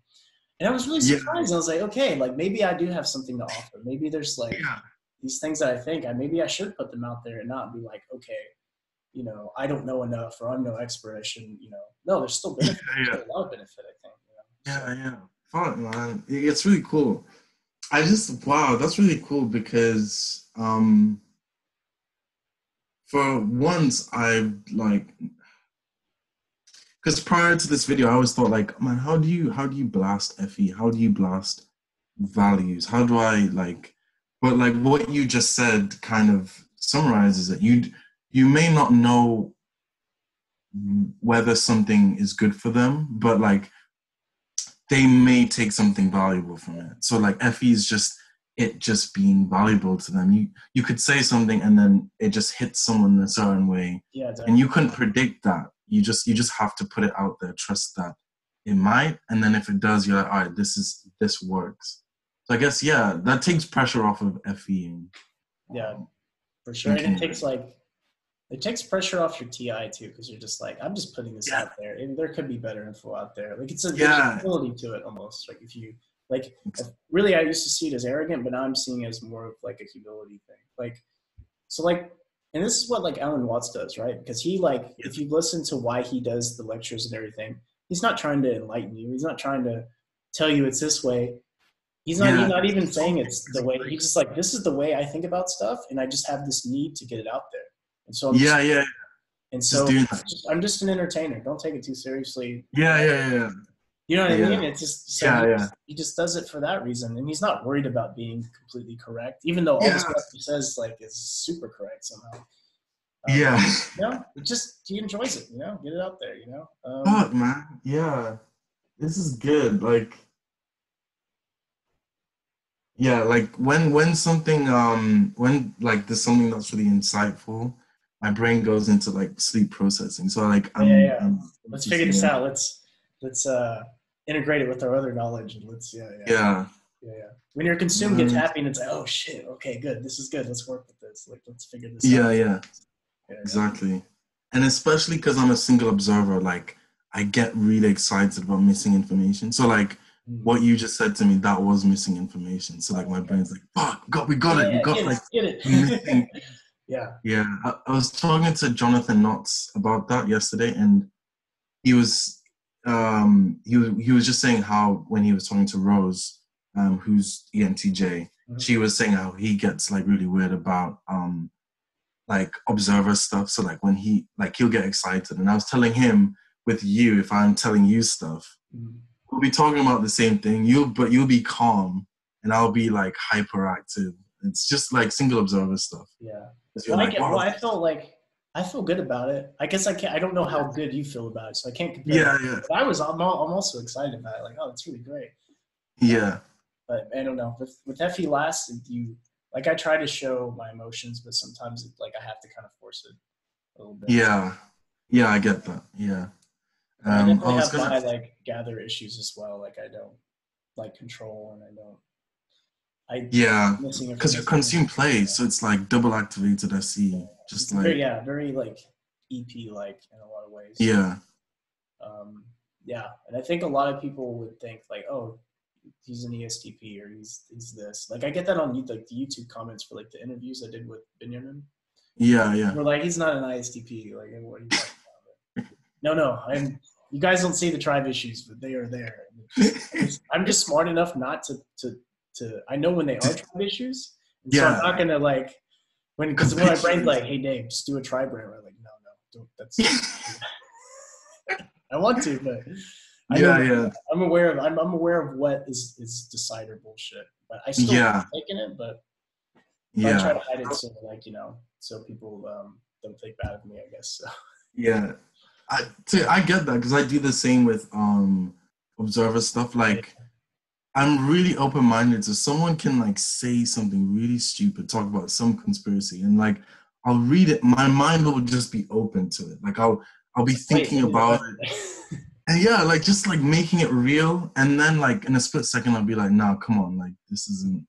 And I was really yeah, surprised. I was like, okay, like maybe I do have something to offer. Maybe there's like yeah, these things that I think maybe I should put them out there and not be like, okay, I don't know enough or I'm no expert. I shouldn't, no, there's still benefit. yeah, There's still a lot of benefit, I think. yeah, yeah. Fuck, man, it's really cool. Wow, that's really cool because for once I like, because prior to this video I always thought like, man, how do you blast FE, how do you blast values, how do I like, but like what you just said kind of summarizes it. You may not know whether something is good for them, but like they may take something valuable from it. So like FE is just it just being valuable to them. You could say something and then it just hits someone in a certain way. Yeah, exactly. And you couldn't predict that. You just have to put it out there, trust that it might, and then if it does, you're like, all right, this works. So I guess that takes pressure off of FE. And, yeah, for sure. And it takes pressure off your TI too, because you're just like, I'm just putting this out there, and there could be better info out there. Like there's humility to it almost. Like if you really, I used to see it as arrogant, but now I'm seeing it as more of like a humility thing. Like, so like, and this is what like Alan Watts does, right? Because he if you listen to why he does the lectures and everything, he's not trying to enlighten you. He's not trying to tell you it's this way. He's not even saying it's the way. He's just like, this is the way I think about stuff, and I just have this need to get it out there. And so I'm just an entertainer. Don't take it too seriously. Yeah. You know what I mean? It's just he just does it for that reason, and he's not worried about being completely correct, even though all the stuff he says like is super correct somehow. He enjoys it. Get it out there. Fuck, man. Yeah, this is good. Like, like when something when like there's something that's really insightful, my brain goes into like sleep processing. So like let's figure this out. Let's integrate it with our other knowledge, and yeah. When your consume gets happy and it's like, oh shit, okay, good, this is good, let's work with this, like let's figure this out. Exactly. And especially because I'm a single observer, like I get really excited about missing information. So like what you just said to me, that was missing information. So like my brain's like, fuck, we got it. Get it. Yeah. I was talking to Jonathan Knotts about that yesterday, and he was just saying how when he was talking to Rose, who's ENTJ, she was saying how he gets like really weird about like observer stuff. So like when he'll get excited, and I was telling him, with you, if I'm telling you stuff, we'll be talking about the same thing. You'll be calm, and I'll be like hyperactive. It's just like single observer stuff. Yeah. Well, I feel good about it. I guess I don't know how good you feel about it, so I can't compare. Yeah. But I'm also excited about it. Like, oh, it's really great. Yeah. But I don't know. With FE Last, I try to show my emotions, but sometimes I have to kind of force it a little bit. Yeah, I get that. Yeah. I definitely have my gather issues as well. Like I don't like control, and I don't. Because you consume play, so it's like double activated SE. Just like very like EP like in a lot of ways. Yeah. And I think a lot of people would think like, oh, he's an ESTP or he's this. Like I get that on the YouTube comments for like the interviews I did with Benjamin. Yeah. We're like, he's not an ISTP. Like, what are you talking about? No. You guys don't see the tribe issues, but they are there. I'm just smart enough not to. I know when they are tribe issues, and so I'm not gonna because when my brain's like, "Hey Dave, just do a tribe rant," I'm like, "No, don't." That's I want to, but I know Yeah. I'm aware of what is decider bullshit. But I still taking it, but I try to hide it so like, so people don't think bad of me, I guess. So. Yeah. I get that because I do the same with observer stuff. Like I'm really open-minded, so someone can like say something really stupid, talk about some conspiracy, and like I'll read it. My mind will just be open to it. Like I'll be thinking about it. And yeah, like just like making it real, and then like in a split second I'll be like, nah, come on, like this isn't.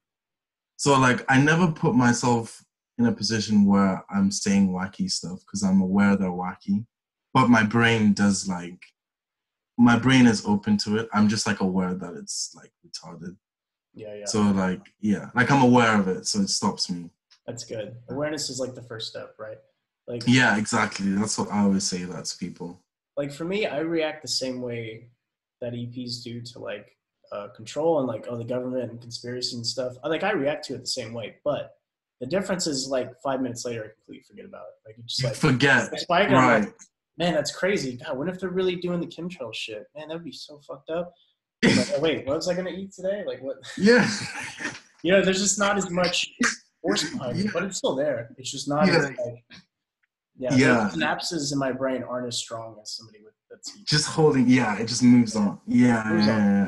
So like I never put myself in a position where I'm saying wacky stuff because I'm aware they're wacky, but my brain is open to it. I'm just like aware that it's like retarded. Yeah. So like like I'm aware of it, so it stops me. That's good. Awareness is like the first step, right? Like yeah, exactly. That's what I always say that to people. Like for me, I react the same way that EPs do to like control and like the government and conspiracy and stuff. I react to it the same way, but the difference is like 5 minutes later, I completely forget about it. Like you just like forget. Spike, right? Like, man, that's crazy. God, what if they're really doing the chemtrail shit? Man, that'd be so fucked up. Like, oh, wait, what was I gonna eat today? Like what? Yeah. There's just not as much force behind it, but it's still there. It's just not as like. The synapses in my brain aren't as strong as somebody that's just holding. Yeah, it just moves on. Yeah,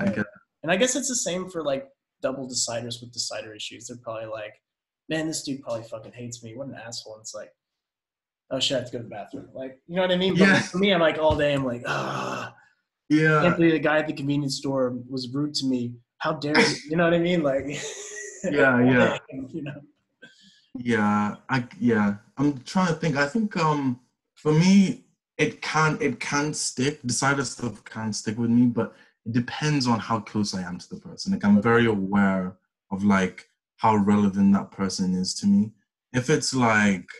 I get it. And I guess it's the same for like double deciders with decider issues. They're probably like, man, this dude probably fucking hates me. What an asshole. And it's like, oh shit, I have to go to the bathroom. Like, you know what I mean? But for me, I'm like all day, I'm like, I can't believe the guy at the convenience store was rude to me. How dare you? You know what I mean? Like, yeah. Yeah, I'm trying to think. I think for me it can stick. Decider stuff can stick with me, but it depends on how close I am to the person. Like I'm very aware of like how relevant that person is to me. If it's like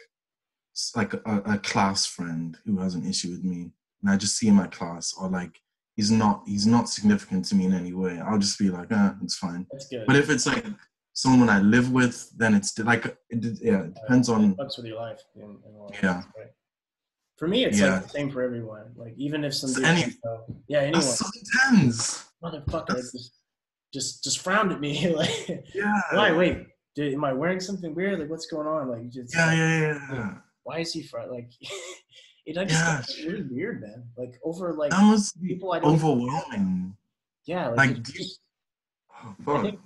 a class friend who has an issue with me and I just see in my class, or like he's not significant to me in any way, I'll just be like, it's fine. That's good. But if it's like someone I live with, then it's like it depends on. It fucks with your life. Yeah. Right? For me, it's like the same for everyone. Like even if some anyone. That's so intense. Motherfucker just frowned at me. Like, why? Wait, am I wearing something weird? Like, what's going on? Like, just yeah. Why is he frowned? Like, it's really weird, man. Like over like that must be people I don't overwhelming. Yeah, like I think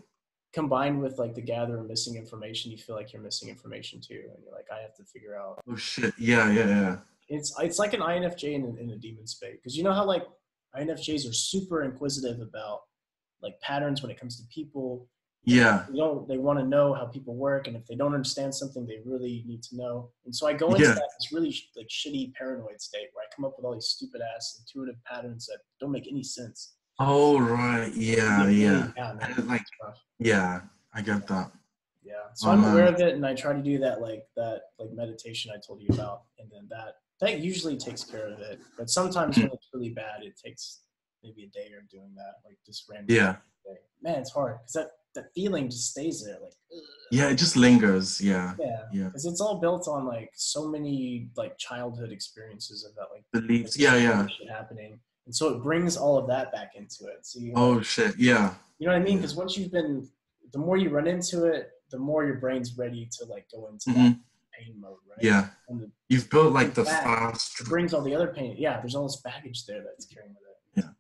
combined with like the gather of missing information, you feel like you're missing information too, and you're like, I have to figure out. Oh shit! Yeah. It's like an INFJ in a demon space, because you know how like INFJs are super inquisitive about like patterns when it comes to people. Yeah. They want to know how people work, and if they don't understand something, they really need to know. And so I go into this really like shitty paranoid state where I come up with all these stupid ass intuitive patterns that don't make any sense. Oh right, yeah. Man, like, I get that. Yeah, so I'm aware of it, and I try to do that like meditation I told you about, and then that usually takes care of it. But sometimes when it's really bad, it takes maybe a day of doing that, like just random. Yeah. Man, it's hard because that feeling just stays there, like. Ugh. Yeah, it just lingers. Yeah. Because it's all built on like so many like childhood experiences of that like beliefs. Like, shit happening, and so it brings all of that back into it. So shit, yeah. You know what I mean? Because once the more you run into it, the more your brain's ready to like go into that pain mode, right? Yeah. You've built like the fast. It brings all the other pain. Yeah, there's all this baggage there that's carrying with it. Yeah.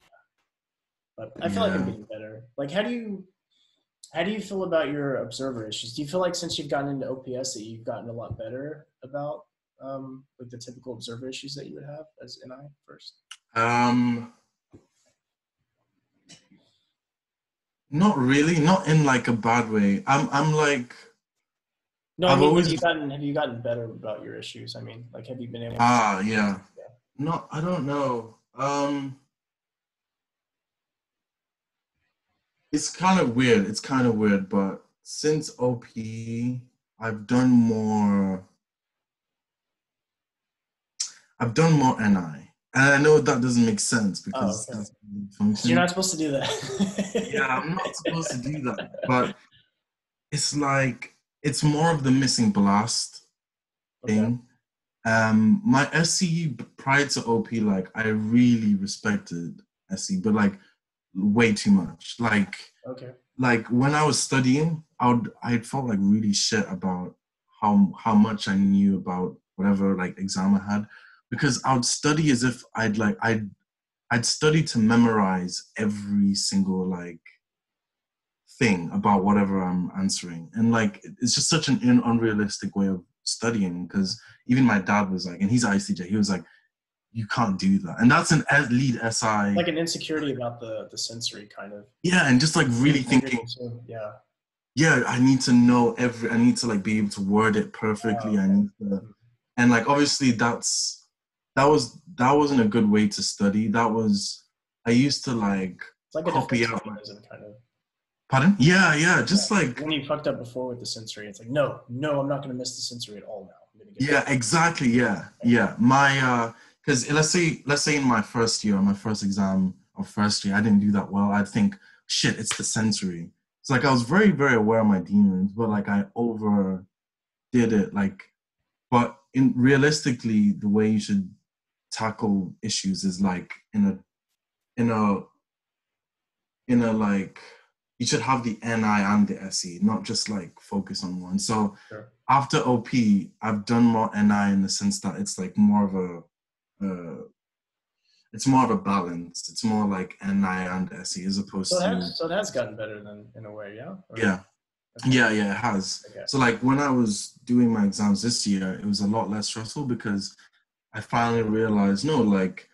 But I feel like I'm getting better. Like, how do you feel about your observer issues? Do you feel like since you've gotten into OPS that you've gotten a lot better about like the typical observer issues that you would have as NI first? Not really, not in like a bad way. I'm like. No, I mean, have you gotten better about your issues? I mean, like, have you been able to? Yeah. No, I don't know. It's kind of weird, but since OP, I've done more NI. And I know that doesn't make sense because that's function. You're not supposed to do that. Yeah, I'm not supposed to do that. But it's like, it's more of the missing blast thing. My SE prior to OP, like I really respected SE, but like way too much. Okay. Like when I was studying, I felt like really shit about how much I knew about whatever like exam I had, because I would study as if I'd study to memorize every single like thing about whatever I'm answering, and like it's just such an unrealistic way of studying. Because even my dad was like, and he's ICJ, he was like, you can't do that, and that's an lead SI. Like an insecurity about the sensory kind of. Yeah, and just like really thinking, Yeah. yeah, I need to know I need to like be able to word it perfectly. I need to, and like obviously that wasn't a good way to study. I used to like It's like a copy defense out mechanism kind of. pardon? Yeah, just like when you fucked up before with the sensory, it's like no, I'm not going to miss the sensory at all now. I'm going to get yeah, exactly. Yeah. My because let's say in my first year, my first exam of first year, I didn't do that well. I'd think, shit, it's the sensory. It's like I was very, very aware of my demons, but like I overdid it. Like, but realistically, the way you should tackle issues is like in a like you should have the NI and the SE, not just like focus on one. So Sure. after OP, I've done more NI in the sense that it's like more of a balance. It's more like NI and SE as opposed to. So it has gotten better than in a way, yeah. Yeah. Okay. Yeah, it has. Okay. So like when I was doing my exams this year, it was a lot less stressful because I finally realized, no, like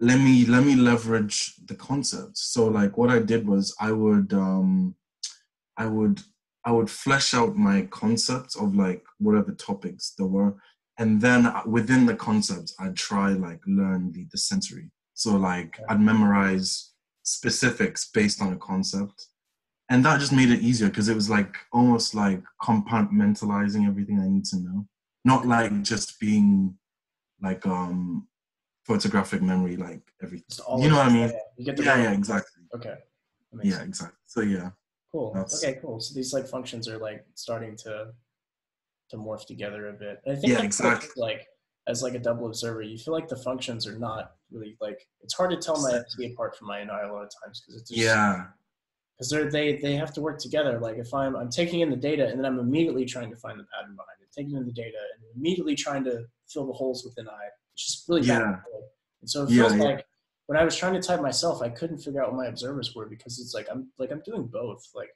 let me leverage the concepts. So like what I did was I would flesh out my concepts of like whatever topics there were, and then within the concepts I'd try like learn the sensory. So like I'd memorize specifics based on a concept, and that just made it easier because it was like almost like compartmentalizing everything I need to know, not like just being like photographic memory, like everything. You know what I mean? Yeah, exactly. Okay. Yeah, exactly. So yeah. Cool. Okay, cool. So these like functions are like starting to morph together a bit. And I think exactly. Like as like a double observer, you feel like the functions are not really like, it's hard to tell my FT apart from my NI a lot of times because it's just, because they have to work together. Like if I'm taking in the data and then I'm immediately trying to find the pattern behind it, taking in the data and immediately trying to fill the holes within I. It's just really bad. And so it feels like when I was trying to type myself, I couldn't figure out what my observers were because it's like I'm doing both. Like,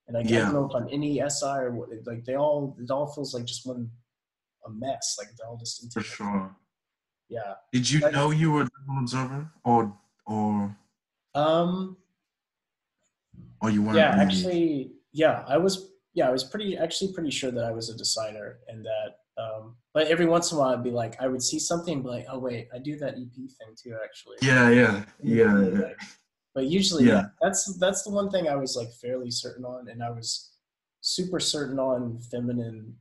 and I don't know if I'm any SI or what. Like it all feels like just a mess. Like they're all just for sure. Yeah. Did you know you were a double observer or you weren't? Yeah, really? Actually, yeah, I was pretty sure that I was a decider, and that but every once in a while I'd be like, I would see something and be like, oh wait, I do that EP thing too, actually. Yeah. But usually, that's the one thing I was like fairly certain on, and I was super certain on feminine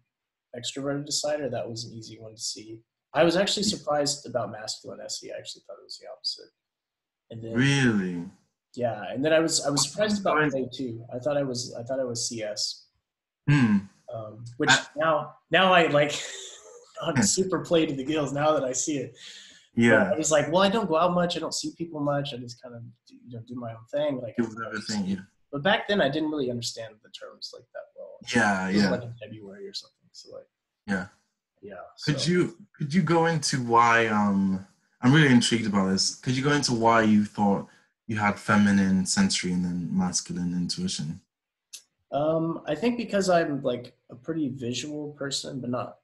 extroverted decider. That was an easy one to see. I was actually surprised about masculine SE. I actually thought it was the opposite. And then really? Yeah, and then I was surprised about play too. I thought I was CS. Which now I like I'm super play to the gills now that I see it. Yeah. But I was like, well, I don't go out much. I don't see people much. I just kind of do my own thing. Like everything. Yeah. But back then I didn't really understand the terms like that well. Yeah. Like in February or something. So like. Yeah. Yeah. So. Could you go into why I'm really intrigued about this. Could you go into why you thought you had feminine sensory and then masculine intuition? I think because I'm like a pretty visual person, but not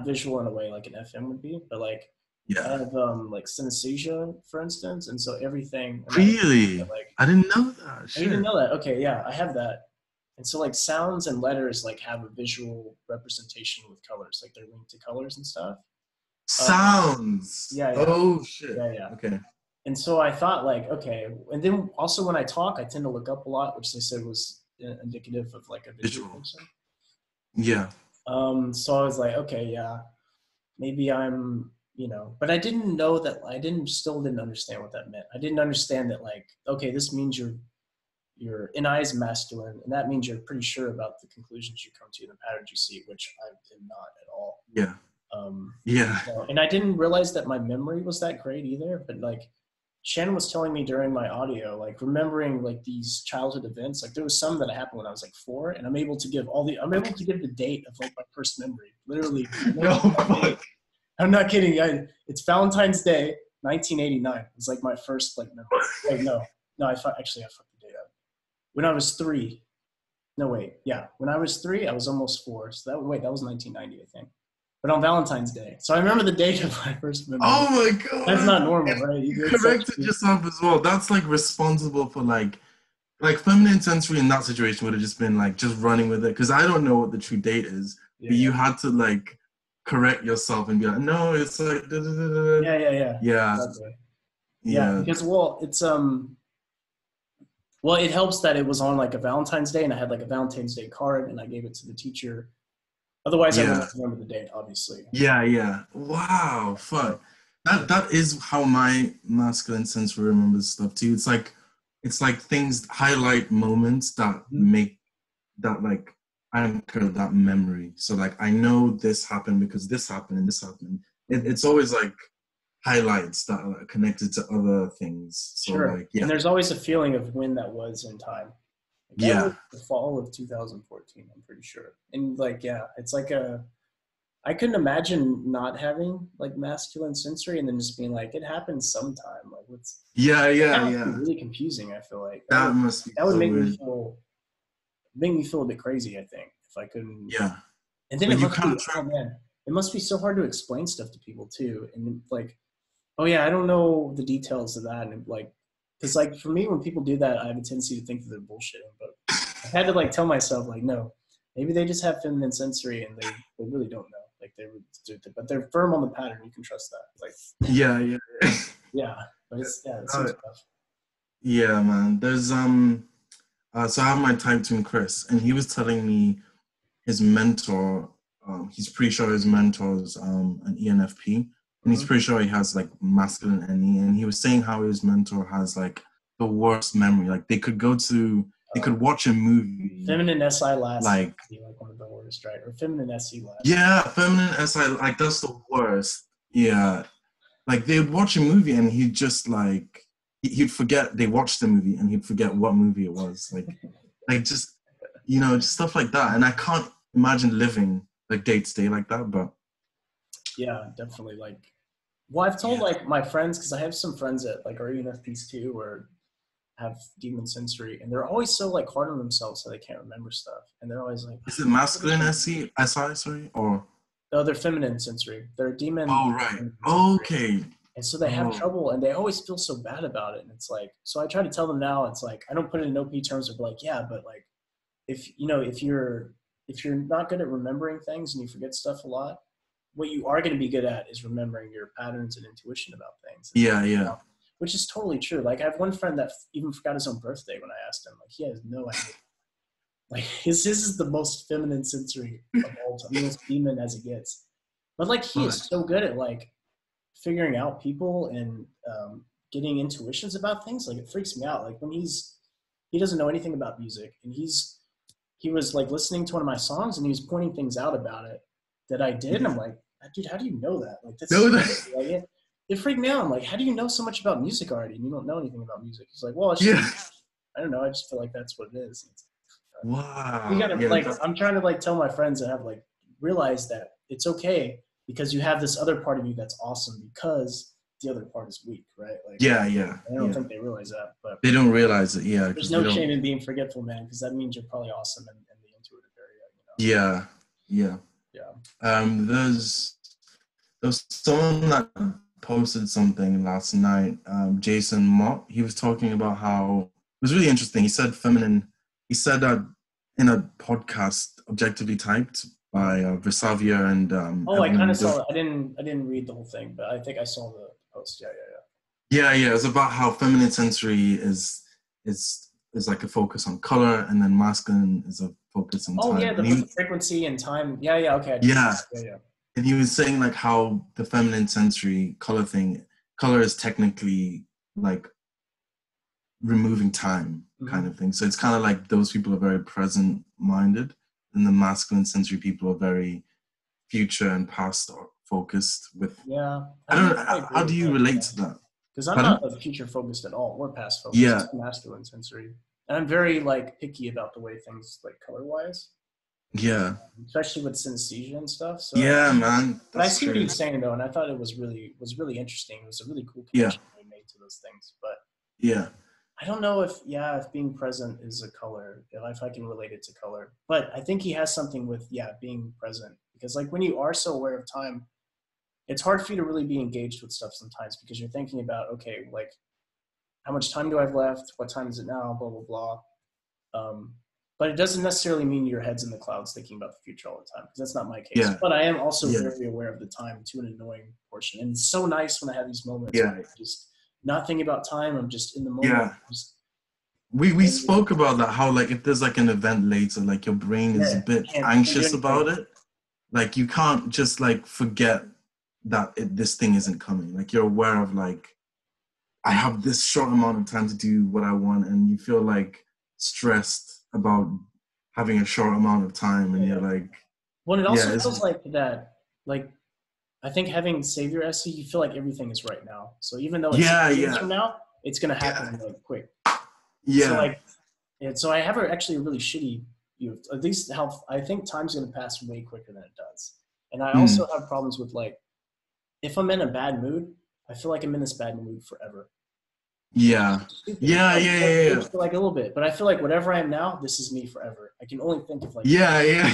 visual in a way like an FM would be, but like I have like synesthesia, for instance, and so everything. Really? I didn't know that. Shit. I didn't know that. Okay, yeah, I have that. And so like sounds and letters like have a visual representation with colors, like they're linked to colors and stuff. Sounds. Yeah. Oh shit. Yeah. Okay. And so I thought like, okay, and then also when I talk, I tend to look up a lot, which they said was indicative of like a visual person. Yeah. So I was like, okay, yeah, maybe I'm, but I didn't know that. Still didn't understand what that meant. I didn't understand that like, okay, this means your NI is masculine, and that means you're pretty sure about the conclusions you come to and the patterns you see, which I am not at all. Yeah. Yeah. And I didn't realize that my memory was that great either. But like Shannon was telling me during my audio, like remembering like these childhood events, like there was some that happened when I was like 4, and I'm able to give the date of like my first memory. Literally, No, fuck. I'm not kidding. It's Valentine's Day, 1989. It's like my first like memory. Wait, no, I fucked the date up. When I was 3. No, wait, yeah. When I was 3, I was almost 4. So that was 1990, I think. But on Valentine's Day. So I remember the date of my first memory. Oh my god. That's not normal, right? You corrected yourself as well. That's like responsible for like feminine sensory in that situation would have just been like just running with it, because I don't know what the true date is. Yeah. But you had to like correct yourself and be like, no, it's like da, da, da, da. Yeah. Exactly. Yeah, because it helps that it was on like a Valentine's Day, and I had like a Valentine's Day card, and I gave it to the teacher. Otherwise, I wouldn't remember the date, obviously. Yeah. Wow, fuck. That is how my masculine sensory remembers stuff too. It's like things highlight moments that make that like anchor that memory. So like I know this happened because this happened and this happened. It's always like highlights that are connected to other things. So like, yeah. And there's always a feeling of when that was in time. That was the fall of 2014, I'm pretty sure. And like, it's like I couldn't imagine not having like masculine sensory and then just being like, it happens sometime. Like what's that would be really confusing, I feel like. That would make me feel a bit crazy, I think, if I couldn't. Yeah. And then it must be so hard to explain stuff to people too. And like, oh yeah, I don't know the details of that. And like, because like for me, when people do that, I have a tendency to think that they're bullshitting. But I had to like tell myself like, no, maybe they just have feminine sensory and they really don't know. Like but they're firm on the pattern. You can trust that. Like yeah, but it's tough. Yeah, man. There's so I have my type twin Chris, and he was telling me his mentor. He's pretty sure his mentor's an ENFP. And he's pretty sure he has like masculine NE, and he was saying how his mentor has like the worst memory. Like they could watch a movie. Feminine SI last like one of the worst, right? Or feminine SE last. Yeah, feminine SI, like that's the worst. Yeah. Like they'd watch a movie and he'd just like he'd forget they watched the movie and he'd forget what movie it was. Like just just stuff like that. And I can't imagine living like day to day like that, but yeah, definitely. Like, well, I've told like my friends, because I have some friends that like are ENFPs too, or have demon sensory, and they're always so like hard on themselves so they can't remember stuff, and they're always like, is it masculine SI, sorry, or no, they're feminine sensory. They're demon. Oh right. Okay. And so they have trouble, and they always feel so bad about it. And it's like, so I try to tell them now. It's like I don't put it in OP terms of like, yeah, but like if you're not good at remembering things and you forget stuff a lot, what you are going to be good at is remembering your patterns and intuition about things. Yeah. Which is totally true. Like I have one friend that even forgot his own birthday when I asked him. Like he has no idea. Like his is the most feminine sensory of all time, the most demon as it gets. But like he is so good at like figuring out people and getting intuitions about things. Like it freaks me out. Like when he doesn't know anything about music, and he was like listening to one of my songs and he was pointing things out about it that I did. And I'm like, dude, how do you know that? Like that's like, it freaked me out. I'm like, how do you know so much about music already and you don't know anything about music? He's like, well, I don't know. I just feel like that's what it is. Wow. You gotta I'm trying to like tell my friends that have like realized that it's okay because you have this other part of you that's awesome because the other part is weak, right? Like, yeah. I don't think they realize that, but they don't realize it. Yeah. There's no shame in being forgetful, man, because that means you're probably awesome in the intuitive area. Yeah. There's someone that posted something last night. Jason Mott. He was talking about how it was really interesting. He said that in a podcast, Objectively Typed by Versavia and I kind of saw it. I didn't read the whole thing, but I think I saw the post. Yeah. It's about how feminine sensory is like a focus on color, and then masculine is a focus on time. The frequency and time. Yeah. Okay. Yeah. And he was saying like how the feminine sensory color is technically like removing time kind of thing. So it's kind of like those people are very present minded, and the masculine sensory people are very future and past focused with. Yeah. I don't know. How do you relate to that? Because I'm Pardon? not like future focused at all or past focused. Yeah. It's masculine sensory. And I'm very like picky about the way things like color wise. Yeah. Especially with synesthesia and stuff. So Yeah, man. but I That's see what true. you're saying though, and I thought it was really interesting. It was a really cool Yeah. connection we made to those things. But Yeah. I don't know if being present is a color, if I can relate it to color. But I think he has something with being present. Because like when you are so aware of time, it's hard for you to really be engaged with stuff sometimes because you're thinking about, okay, like how much time do I have left? What time is it now? Blah, blah, blah. But it doesn't necessarily mean your head's in the clouds thinking about the future all the time, because that's not my case. Yeah. But I am also very aware of the time to an annoying portion. And it's so nice when I have these moments where I'm just not thinking about time. I'm just in the moment. Yeah. We spoke about that, how like if there's like an event later, like your brain is a bit anxious about it. Like you can't just like forget that this thing isn't coming. Like you're aware of like, I have this short amount of time to do what I want, and you feel like stressed about having a short amount of time, and you're like, well, it also feels like that, like I think having Savior SE, you feel like everything is right now. So even though it's years from now, it's gonna happen like quick. Yeah. So like, so I have actually a really shitty view. At least how I think time's gonna pass way quicker than it does. And I also have problems with like, if I'm in a bad mood, I feel like I'm in this bad mood forever. Yeah. Yeah. Like a little bit, but I feel like whatever I am now, this is me forever. I can only think of like. Yeah.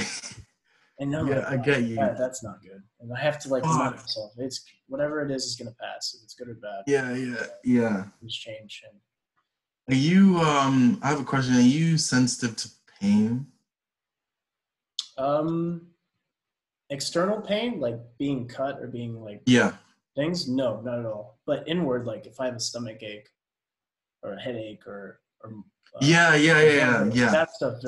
And I'm like, I get you. That's not good. And I have to like remind myself, it's whatever it is going to pass. If it's good or bad. Yeah. Things change. And are you? I have a question. Are you sensitive to pain? External pain, like being cut or being like things, no, not at all. But inward, like if I have a stomach ache or a headache or that stuff,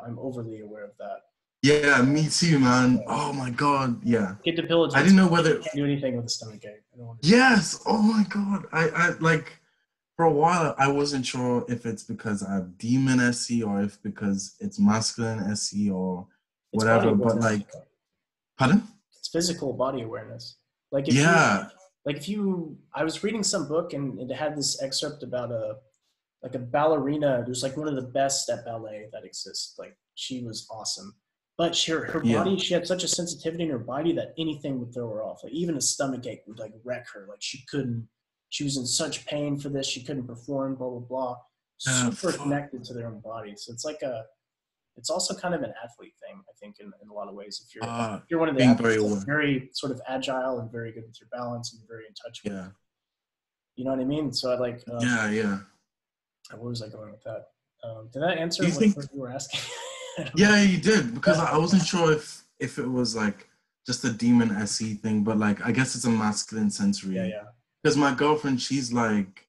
I'm overly aware of that. Yeah, me too, man. Oh my god, yeah. Get debilitated. I didn't know whether can't do anything with a stomach ache. Yes. Oh my god. I like for a while I wasn't sure if it's because I have demon SE or if because it's masculine SE or whatever. But like, pardon? It's physical body awareness. Like if I was reading some book and it had this excerpt about a ballerina who's like one of the best at ballet that exists. Like she was awesome. But her body, she had such a sensitivity in her body that anything would throw her off. Like even a stomach ache would like wreck her. Like she was in such pain for this. She couldn't perform, blah, blah, blah. Super connected to their own body. So it's like it's also kind of an athlete thing, I think, in a lot of ways. If you're one of the athletes that's very sort of agile and very good with your balance and very in touch with, you know what I mean? So I like, where was I going with that? Did that answer what you were asking? Yeah, you did, because I wasn't sure if it was like just a demon SE thing, but like I guess it's a masculine sensory. Yeah. Because my girlfriend, she's like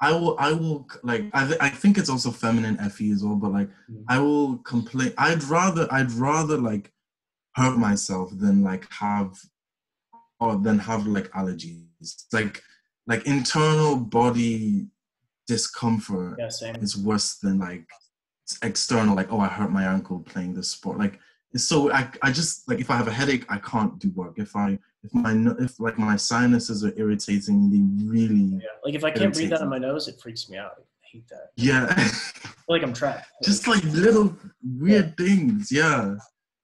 I will like I think it's also feminine FE as well, but like I will complain. I'd rather like hurt myself than have like allergies. Like internal body discomfort is worse than like external, like, oh, I hurt my ankle playing this sport. Like it's so I just like, if I have a headache, I can't do work. If my sinuses are irritating me, they really like if I can't breathe out of my nose, it freaks me out. I hate that. I feel like I'm trapped. Just like little weird things. I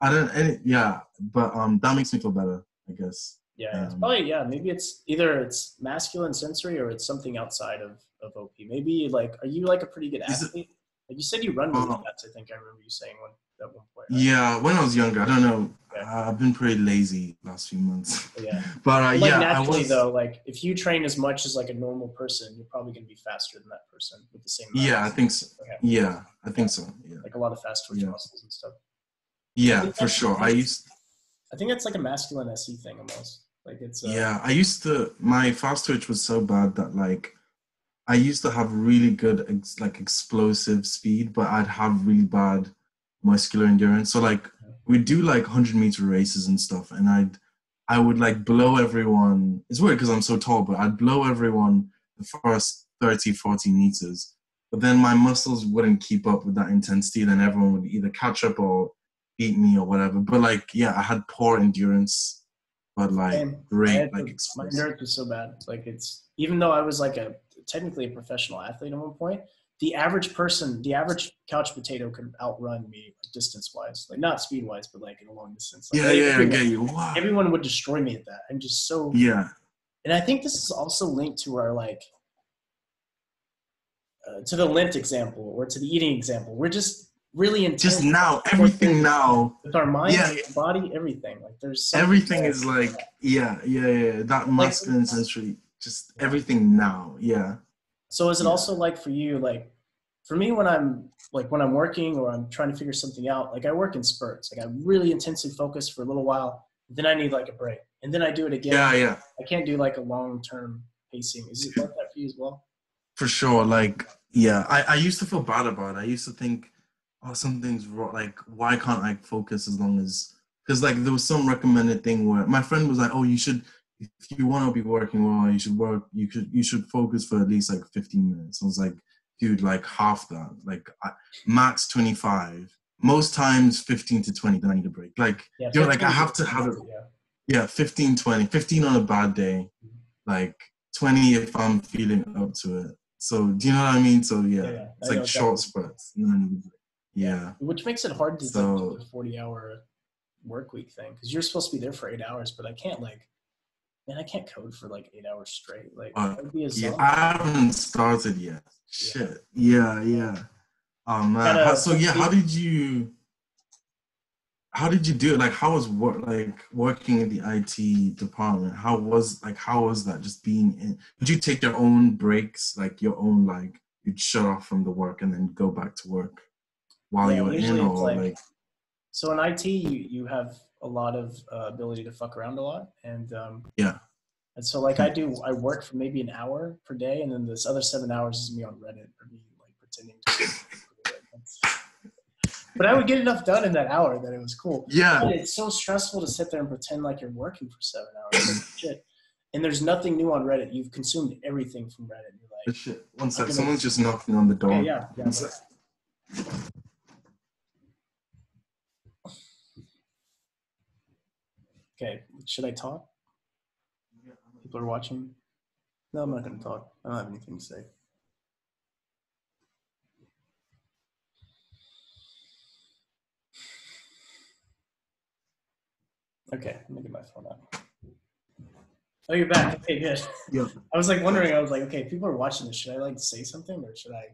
don't but that makes me feel better, I guess. It's probably maybe it's either it's masculine sensory or it's something outside of OP. Maybe like, are you like a pretty good athlete? Like you said you run really fast, I think I remember you saying at one point. Right? Yeah, when I was younger, I don't know. I've been pretty lazy last few months. But naturally though, like if you train as much as like a normal person, you're probably going to be faster than that person with the same. I think so. Okay. Yeah, I think so. Yeah. Like a lot of fast twitch muscles and stuff. Yeah, for sure. I think it's like a masculine SE thing almost. Like it's. My fast twitch was so bad that like I used to have really good like explosive speed, but I'd have really bad muscular endurance. So like we'd do like 100-meter races and stuff, and I would like blow everyone. It's weird because I'm so tall, but I'd blow everyone the first 30, 40 meters. But then my muscles wouldn't keep up with that intensity. Then everyone would either catch up or beat me or whatever. But like, yeah, I had poor endurance, but like great, like my explosive. endurance was so bad. Like it's, even though I was like technically a professional athlete at one point, the average person, the average couch potato could outrun me distance wise, like not speed wise, but like in a long distance. Like, Yeah, I get you. Wow. Everyone would destroy me at that. I'm just so, Yeah. And I think this is also linked to our like, to the lint example or to the eating example. We're just really intense. Just now, everything now. With our mind, our body, everything. Like there's everything is like, that masculine sensory, just everything now. Yeah. So is it also like for you, like for me, when I'm working or I'm trying to figure something out, like I work in spurts, like I really intensely focus for a little while, then I need like a break and then I do it again. Yeah. I can't do like a long-term pacing. Is it like that for you as well? For sure. Like, yeah, I used to feel bad about it. I used to think, oh, something's wrong. Like, why can't I focus as long as, because like there was some recommended thing where my friend was like, oh, you should, if you want to be working well, you should focus for at least like 15 minutes. I was like, dude, like half that, like max 25, most times 15 to 20, then I need a break. Like, like I have to have it. 15, 20, 15 on a bad day, like 20 if I'm feeling up to it. So do you know what I mean? So yeah. It's like short spurts. Yeah. Which makes it hard to do the 40-hour work week thing, because you're supposed to be there for 8 hours, but I can't I can't code for like 8 hours straight. Like I haven't started yet. Shit. Yeah. Oh man. How did you do it? Like, how was working in the IT department? How was that, just being in? Did you take your own breaks, like your own, like you'd shut off from the work and then go back to work while you were in, or like? So in IT, you have a lot of ability to fuck around a lot, and and so like I work for maybe an hour per day, and then this other 7 hours is me on Reddit or me like pretending to. But I would get enough done in that hour that it was cool. Yeah. But it's so stressful to sit there and pretend like you're working for 7 hours. Like, shit. And there's nothing new on Reddit. You've consumed everything from Reddit. You're like, shit. One sec. Someone's just knocking on the door. Okay, yeah. One sec. Okay. Should I talk? People are watching. No, I'm not going to talk. I don't have anything to say. Okay, let me get my phone out. Oh, you're back. Okay, good. Yeah. I was like wondering, I was like, okay, people are watching this. Should I like say something or should I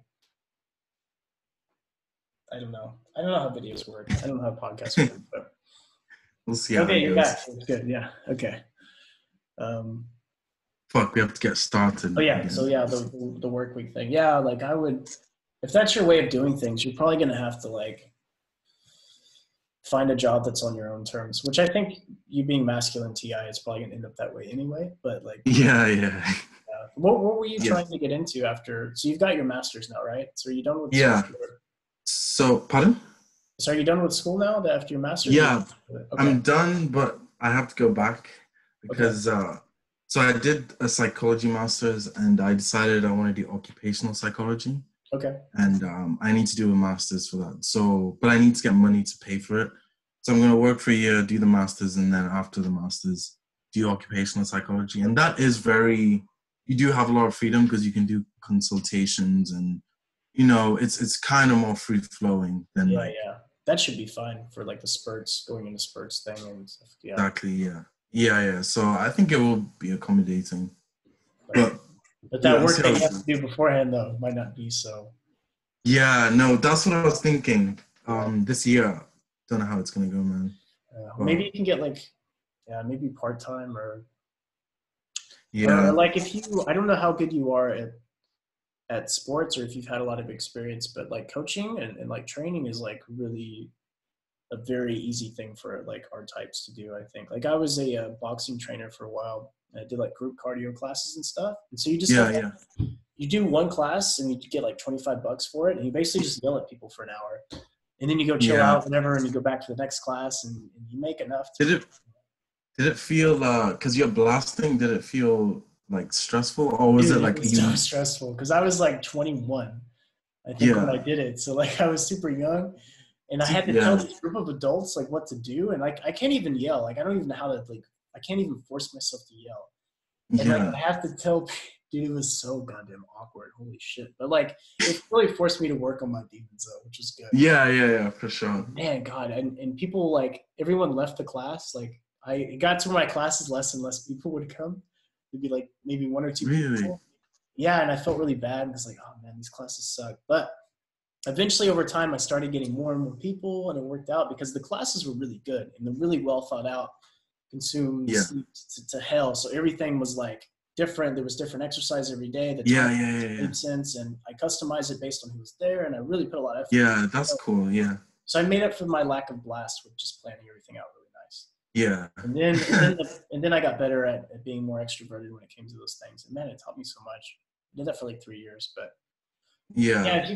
don't know. I don't know how videos work. I don't know how podcasts work, but we'll see how it goes. You're back. It's good. Yeah. Okay. Fuck, we have to get started. Oh yeah. Again. So yeah, the work week thing. Yeah, like I would, if that's your way of doing things, you're probably gonna have to like find a job that's on your own terms, which I think you being masculine TI is probably gonna end up that way anyway. But like, yeah. What were you trying to get into after? So you've got your master's now, right? So are you done with school? So pardon? So are you done with school now after your master's? Yeah, okay. I'm done, but I have to go back because so I did a psychology master's and I decided I want to do occupational psychology. Okay. And I need to do a master's for that. So, but I need to get money to pay for it. So I'm going to work for a year, do the master's, and then after the master's, do occupational psychology. And that is you do have a lot of freedom because you can do consultations and, you know, it's kind of more free flowing than yeah. That should be fine for like the spurts, going into spurts thing and stuff. Yeah. Exactly. Yeah. So I think it will be accommodating. But that work that you have to do beforehand, though, might not be so. Yeah, no, that's what I was thinking. This year, don't know how it's gonna go, man. Maybe you can get maybe part-time or. Yeah. Or like I don't know how good you are at sports or if you've had a lot of experience, but like coaching and like training is like really a very easy thing for like our types to do. I think like I was a boxing trainer for a while. I did like group cardio classes and stuff. And so you just you do one class and you get like $25 for it. And you basically just yell at people for an hour and then you go chill out, whatever. And you go back to the next class and you make enough. Did it feel, cause you're blasting, did it feel like stressful or was it like? It was so stressful. Cause I was like 21, I think when I did it. So like I was super young And I had to tell this group of adults like what to do. And like, I can't even yell. Like, I don't even know how to like, I can't even force myself to yell. And like, I have to tell, dude, it was so goddamn awkward. Holy shit. But like, it really forced me to work on my demons though, which was good. Yeah, for sure. Man, God. And people like, everyone left the class. Like it got to where my classes less and less people would come. It'd be like maybe 1 or 2 people. Yeah. And I felt really bad because like, oh man, these classes suck. But eventually over time, I started getting more and more people and it worked out because the classes were really good and they're really well thought out, consumed to hell. So everything was like different. There was different exercise every day. The time made sense, and I customized it based on who was there, and I really put a lot of effort. Yeah, that's cool. Yeah. So I made up for my lack of blast with just planning everything out really nice. Yeah. And then I got better at being more extroverted when it came to those things. And man, it taught me so much. I did that for like 3 years, but yeah, if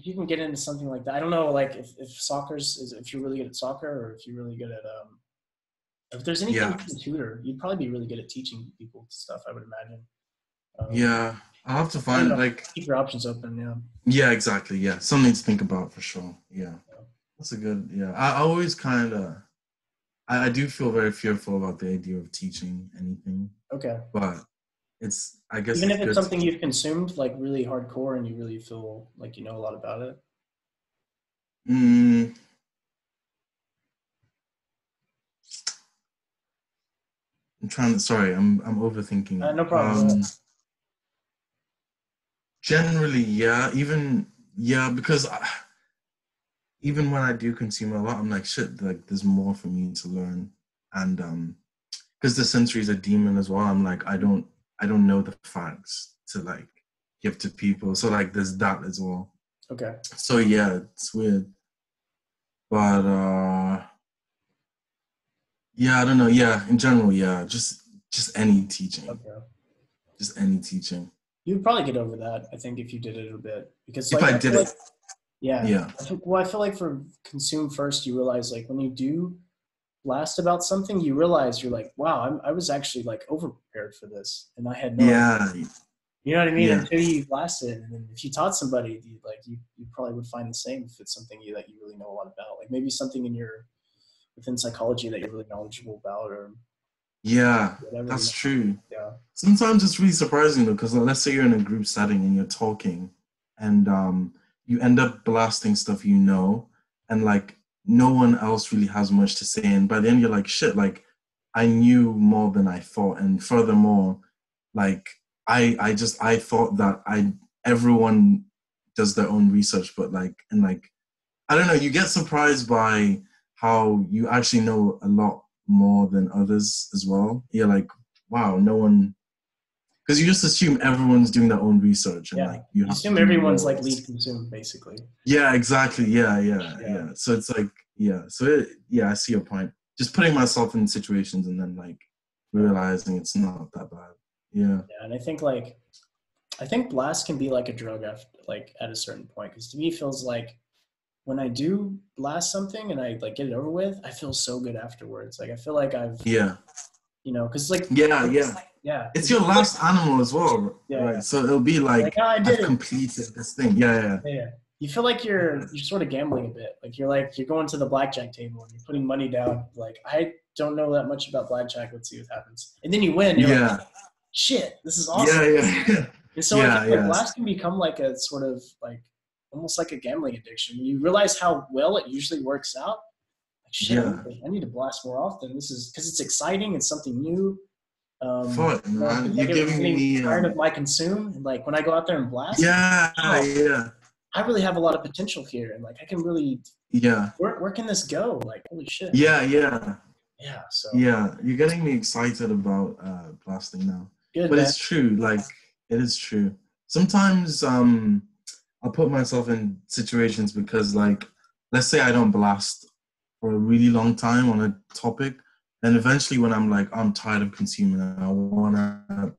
you can get into something like that, I don't know, like if if you're really good at soccer or if you're really good at if there's anything you can tutor, you'd probably be really good at teaching people stuff, I would imagine. I'll have to find keep your options open. Yeah, exactly. Yeah, something to think about for sure. Yeah, that's a good. Yeah, I always kind of. I do feel very fearful about the idea of teaching anything. Okay. But it's, I guess, even if it's something you've consumed like really hardcore and you really feel like you know a lot about it. I'm trying to. Sorry, I'm overthinking. No problem. Generally, because even when I do consume a lot, I'm like, shit, like there's more for me to learn, and because the sensory is a demon as well. I'm like, I don't know the facts to like give to people, so like there's that as well. Okay. So yeah, it's weird, but yeah, I don't know. Yeah, in general, yeah, just any teaching. Okay. Just any teaching. You'd probably get over that, I think, if you did it a bit. Because if I did it. Yeah. I feel like for consume first, you realize like when you do blast about something, you realize you're like, wow, I was actually like over prepared for this, and I had no idea. You know what I mean? Yeah. Until you blast it, and then if you taught somebody, you probably would find the same if it's something that you really know a lot about, like maybe something within psychology that you're really knowledgeable about, or whatever, that's true. Yeah. Sometimes it's really surprising though, because let's say you're in a group setting and you're talking, and you end up blasting stuff and like no one else really has much to say, and by the end you're like, shit, like I knew more than I thought, and furthermore, like I thought that everyone does their own research, but like I don't know, you get surprised by how you actually know a lot more than others as well. You're like, wow, no one, because you just assume everyone's doing their own research, and like you assume everyone's like lead consumed, basically. Yeah, exactly. Yeah. So it's like, I see your point. Just putting myself in situations and then like realizing it's not that bad. Yeah, and I think blast can be like a drug at a certain point, because to me it feels like when I do blast something and I like get it over with, I feel so good afterwards. Like I feel like I've because like it's your last animal as well, right? So it'll be like I've completed this thing. Yeah. You feel like you're sort of gambling a bit. Like you're going to the blackjack table and you're putting money down. Like, I don't know that much about blackjack. Let's see what happens. And then you win. You're like, shit, this is awesome. Yeah. And so like blast can become like a sort of like almost like a gambling addiction. When you realize how well it usually works out, like, shit, I need to blast more often. This is because it's exciting and something new. Fuck, man. You're giving me tired of my consume. And like when I go out there and blast, I really have a lot of potential here, and like I can really where can this go? Like, holy shit. So you're getting me excited about blasting now. Good, but man. It's true. Like, it is true. Sometimes I'll put myself in situations because, like, let's say I don't blast for a really long time on a topic, and eventually when I'm like, I'm tired of consuming it, I want to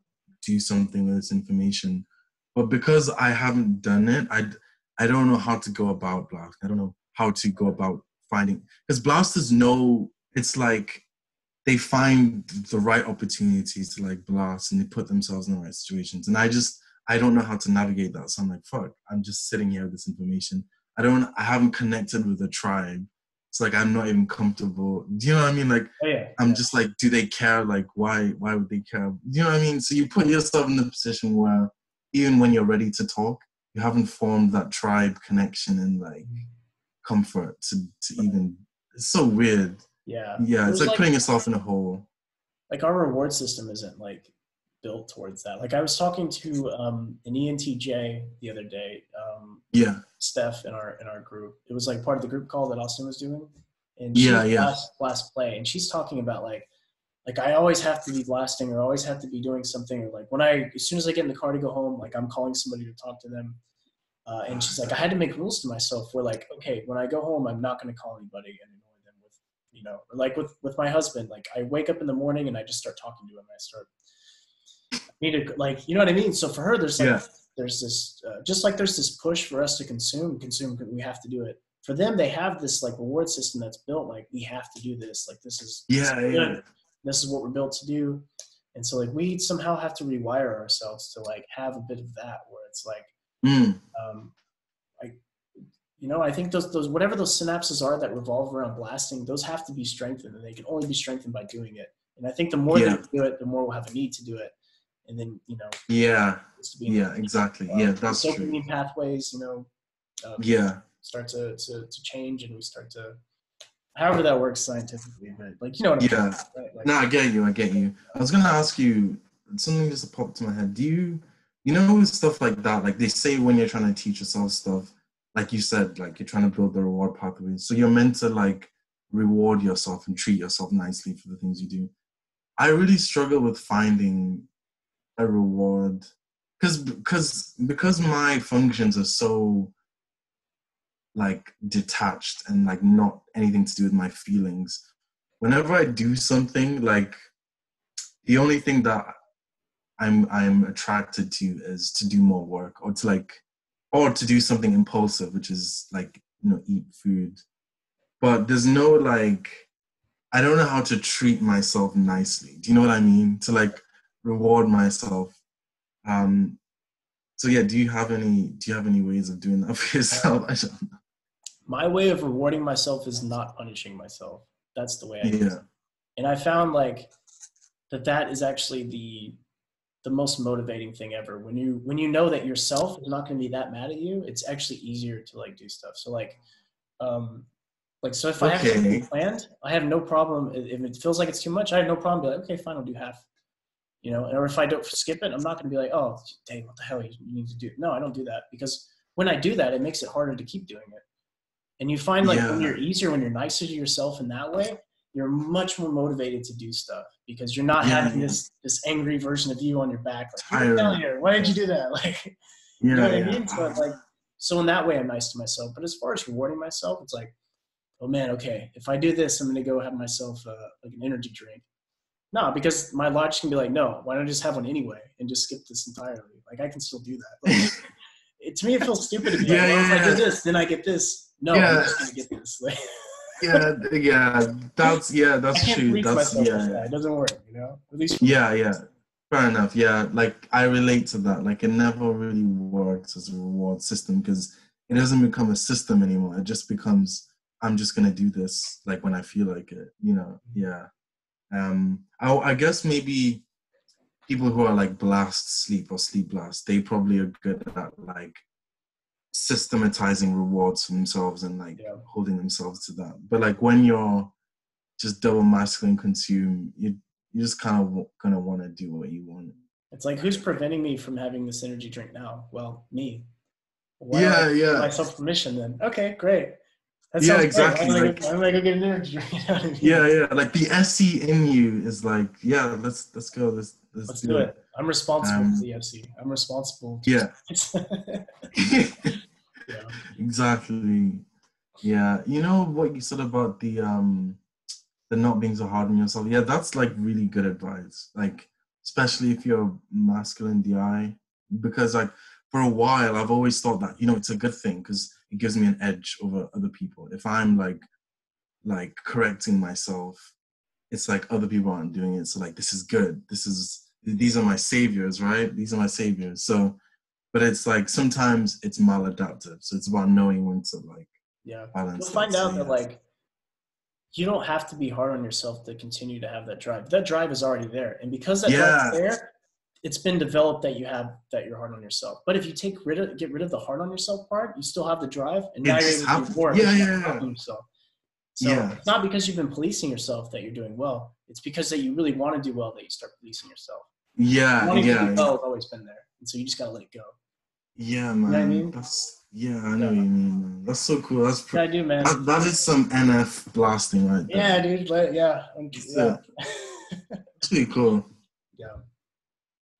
do something with this information, but because I haven't done it, I don't know how to go about blast. I don't know how to go about finding, because blasters know, it's like they find the right opportunities to like blast, and they put themselves in the right situations. And I don't know how to navigate that. So I'm like, fuck, I'm just sitting here with this information. I haven't connected with the tribe. It's like I'm not even comfortable. Do you know what I mean? Like I'm just like, do they care? Like why would they care? Do you know what I mean? So you put yourself in the position where even when you're ready to talk, you haven't formed that tribe connection and like comfort to even. It's so weird. Yeah. It's like putting yourself in a hole. Like our reward system isn't like built towards that. Like I was talking to an ENTJ the other day, Steph in our group. It was like part of the group call that Austin was doing, and she last play, and she's talking about like I always have to be blasting or always have to be doing something, or like as soon as I get in the car to go home, like I'm calling somebody to talk to them. And she's like, I had to make rules to myself where like, okay, when I go home, I'm not going to call anybody and annoy them with, you know, like with my husband, like I wake up in the morning and I just start talking to him. I need to, like, you know what I mean? So for her, there's like, there's this, just like there's this push for us to consume, we have to do it. For them, they have this like reward system that's built, like we have to do this. Like this is this is what we're built to do. And so like we somehow have to rewire ourselves to like have a bit of that where it's like, I think those whatever those synapses are that revolve around blasting, those have to be strengthened, and they can only be strengthened by doing it. And I think the more that we do it, the more we'll have a need to do it. And then exactly. That's true. Dopamine pathways, start to change, and we start to, however that works scientifically, but like, you know what I'm saying, right? Like, no, I get you. I was gonna ask you something just popped to my head. Do you know stuff like that? Like they say when you're trying to teach yourself stuff, like you said, like you're trying to build the reward pathway. So you're meant to like reward yourself and treat yourself nicely for the things you do. I really struggle with finding a reward because my functions are so like detached and like not anything to do with my feelings. Whenever I do something, like the only thing that I'm attracted to is to do more work or to do something impulsive, which is like, eat food. But there's no like, I don't know how to treat myself nicely. Do you know what I mean? To like reward myself. So yeah, do you have any ways of doing that for yourself? I don't know. My way of rewarding myself is not punishing myself. That's the way I do it. And I found like that is actually the most motivating thing ever. When you know that yourself is not going to be that mad at you, it's actually easier to like do stuff. So like so if I have something planned, I have no problem. If it feels like it's too much, I have no problem being like, okay, fine, I'll do half. Or if I don't skip it, I'm not going to be like, oh, dang, what the hell you need to do? No, I don't do that, because when I do that, it makes it harder to keep doing it. And you find like when you're nicer to yourself in that way, you're much more motivated to do stuff, because you're not having this angry version of you on your back. Like, you're failure. Why did you do that? Like, you know what I mean? So in that way, I'm nice to myself. But as far as rewarding myself, it's like, oh man, okay, if I do this, I'm going to go have myself like an energy drink. No, because my logic can be like, no, why don't I just have one anyway and just skip this entirely? Like, I can still do that. Like, to me, it feels stupid to be like, well, if I do this, then I get this. No, I'm just going to get this. Like, that's true. It doesn't work, At least fair enough. Like I relate to that. Like it never really works as a reward system, because it doesn't become a system anymore. It just becomes, I'm just gonna do this like when I feel like it, I guess maybe people who are like blast sleep or sleep blast, they probably are good at like systematizing rewards for themselves and like holding themselves to that. But like when you're just double masculine consume, you just kind of gonna want to do what you want. It's like, who's preventing me from having this energy drink now? Well, me. Why give myself permission then? Okay, great. Exactly. Why am I go get an energy drink? You know what I mean? Like the SC in you is like, let's go. Let's do it. I'm responsible for the SC. I'm responsible. Exactly. Yeah. You know what you said about the not being so hard on yourself. Yeah, that's like really good advice. Like, especially if you're masculine DI, because like for a while I've always thought that, it's a good thing because it gives me an edge over other people. If I'm like correcting myself, it's like other people aren't doing it. So like, this is good. These are my saviors, right? These are my saviors. So but it's like sometimes it's maladaptive. So it's about knowing when to like balance. You'll find out that like you don't have to be hard on yourself to continue to have that drive. That drive is already there, and because that drive is there, it's been developed that you're hard on yourself. But if you get rid of the hard on yourself part, you still have the drive, and now you're able to do more on yourself. So it's not because you've been policing yourself that you're doing well. It's because that you really want to do well that you start policing yourself. Wanting to do well has always been there, and so you just gotta let it go. Yeah, man. You know what I mean? I know what you mean, man. That's so cool. That's I do, man. That is some NF blasting right there. Yeah, dude. It's pretty cool.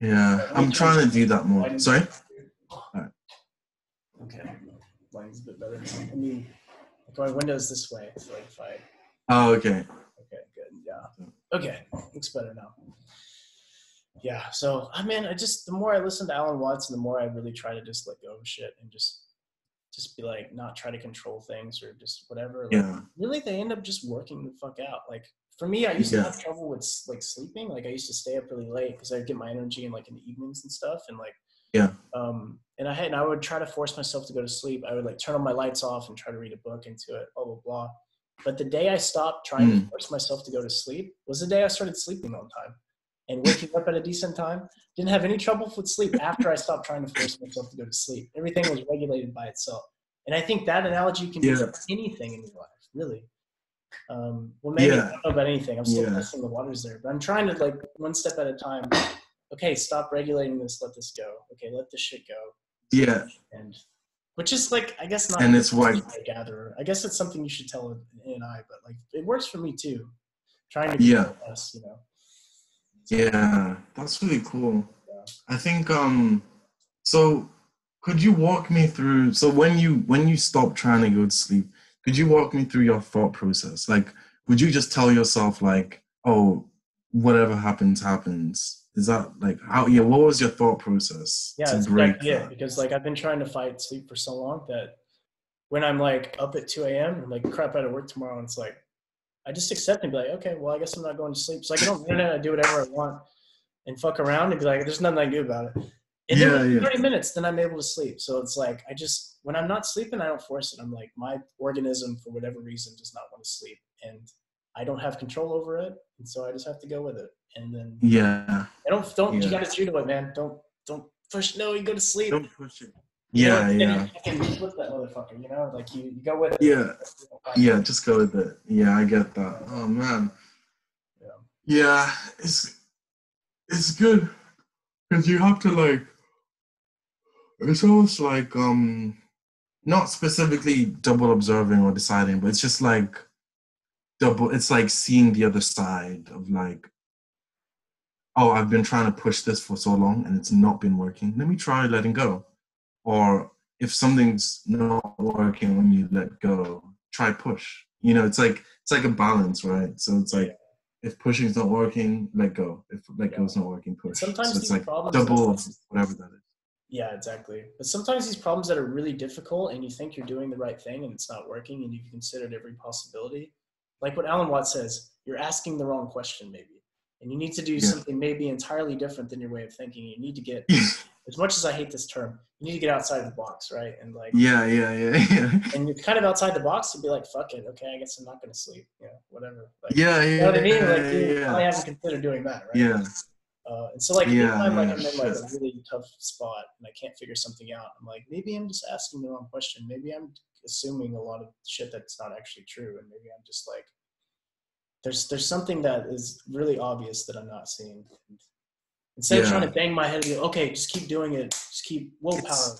Yeah. I'm trying to do that more. Sorry? All right. Okay. Lighting's a bit better. I mean, my window's this way, so like if I... Oh, okay. Okay, good. Yeah. Okay. Looks better now. Yeah. So, I mean, the more I listen to Alan Watts, the more I really try to just let go of shit and just be like, not try to control things or just whatever. Like, really, they end up just working the fuck out. Like, for me, I used to have trouble with like sleeping. Like, I used to stay up really late because I'd get my energy in like in the evenings and stuff. And like, and I would try to force myself to go to sleep. I would like turn on my lights off and try to read a book into it, blah, blah, blah. But the day I stopped trying to force myself to go to sleep was the day I started sleeping on time and waking up at a decent time. Didn't have any trouble with sleep after I stopped trying to force myself to go to sleep. Everything was regulated by itself. And I think that analogy can be for anything in your life, really. Well, maybe I don't know about anything. I'm still testing the waters there, but I'm trying to like one step at a time. Okay, stop regulating this. Let this go. Okay, let this shit go. Yeah. And which is like, I guess not. And it's why I gather. I guess it's something you should tell an AI, but like it works for me too. Trying to control us, you know. Yeah, that's really cool. Yeah. I think so could you walk me through, so when you stop trying to go to sleep, could you walk me through your thought process? Like, would you just tell yourself like, oh, whatever happens, happens? Is that like how, what was your thought process? Yeah, it's exactly it. Because like I've been trying to fight sleep for so long that when I'm like up at 2 a.m. I'm like, crap, I gotta work tomorrow. And it's like, I just accept and be like, okay, well, I guess I'm not going to sleep. So I get on the internet, I do whatever I want and fuck around and be like, there's nothing I can do about it. And then 30 minutes, then I'm able to sleep. So it's like, when I'm not sleeping, I don't force it. I'm like, my organism, for whatever reason, does not want to sleep. And I don't have control over it. And so I just have to go with it. And then, you got to judo it, man. Don't push. No, you go to sleep. Don't push it. You can flip that motherfucker, you know? Like you go with it. Yeah, just go with it. Yeah, I get that. Oh, man. Yeah, it's good. Because you have to like, it's almost like, not specifically double observing or deciding, but it's just like it's like seeing the other side of like, oh, I've been trying to push this for so long and it's not been working. Let me try letting go. Or if something's not working when you let go, try push. You know, it's like a balance, right? So it's like, if pushing's not working, let go. If let go's not working, push. Sometimes so it's like double whatever that is. Yeah, exactly. But sometimes these problems that are really difficult and you think you're doing the right thing and it's not working and you've considered every possibility, like what Alan Watts says, you're asking the wrong question maybe. And you need to do something maybe entirely different than your way of thinking. You need to get, as much as I hate this term, you need to get outside the box, right? And like, and you're kind of outside the box to be like, fuck it, okay, I guess I'm not going to sleep, whatever. Like, you know what I mean? Like, you probably haven't considered doing that, right? Yeah. And so like anytime like I'm in like a really tough spot and I can't figure something out, I'm like, maybe I'm just asking the wrong question. Maybe I'm assuming a lot of shit that's not actually true. And maybe I'm just like, there's something that is really obvious that I'm not seeing. And instead of trying to bang my head and go, okay, just keep doing it. Just keep willpower.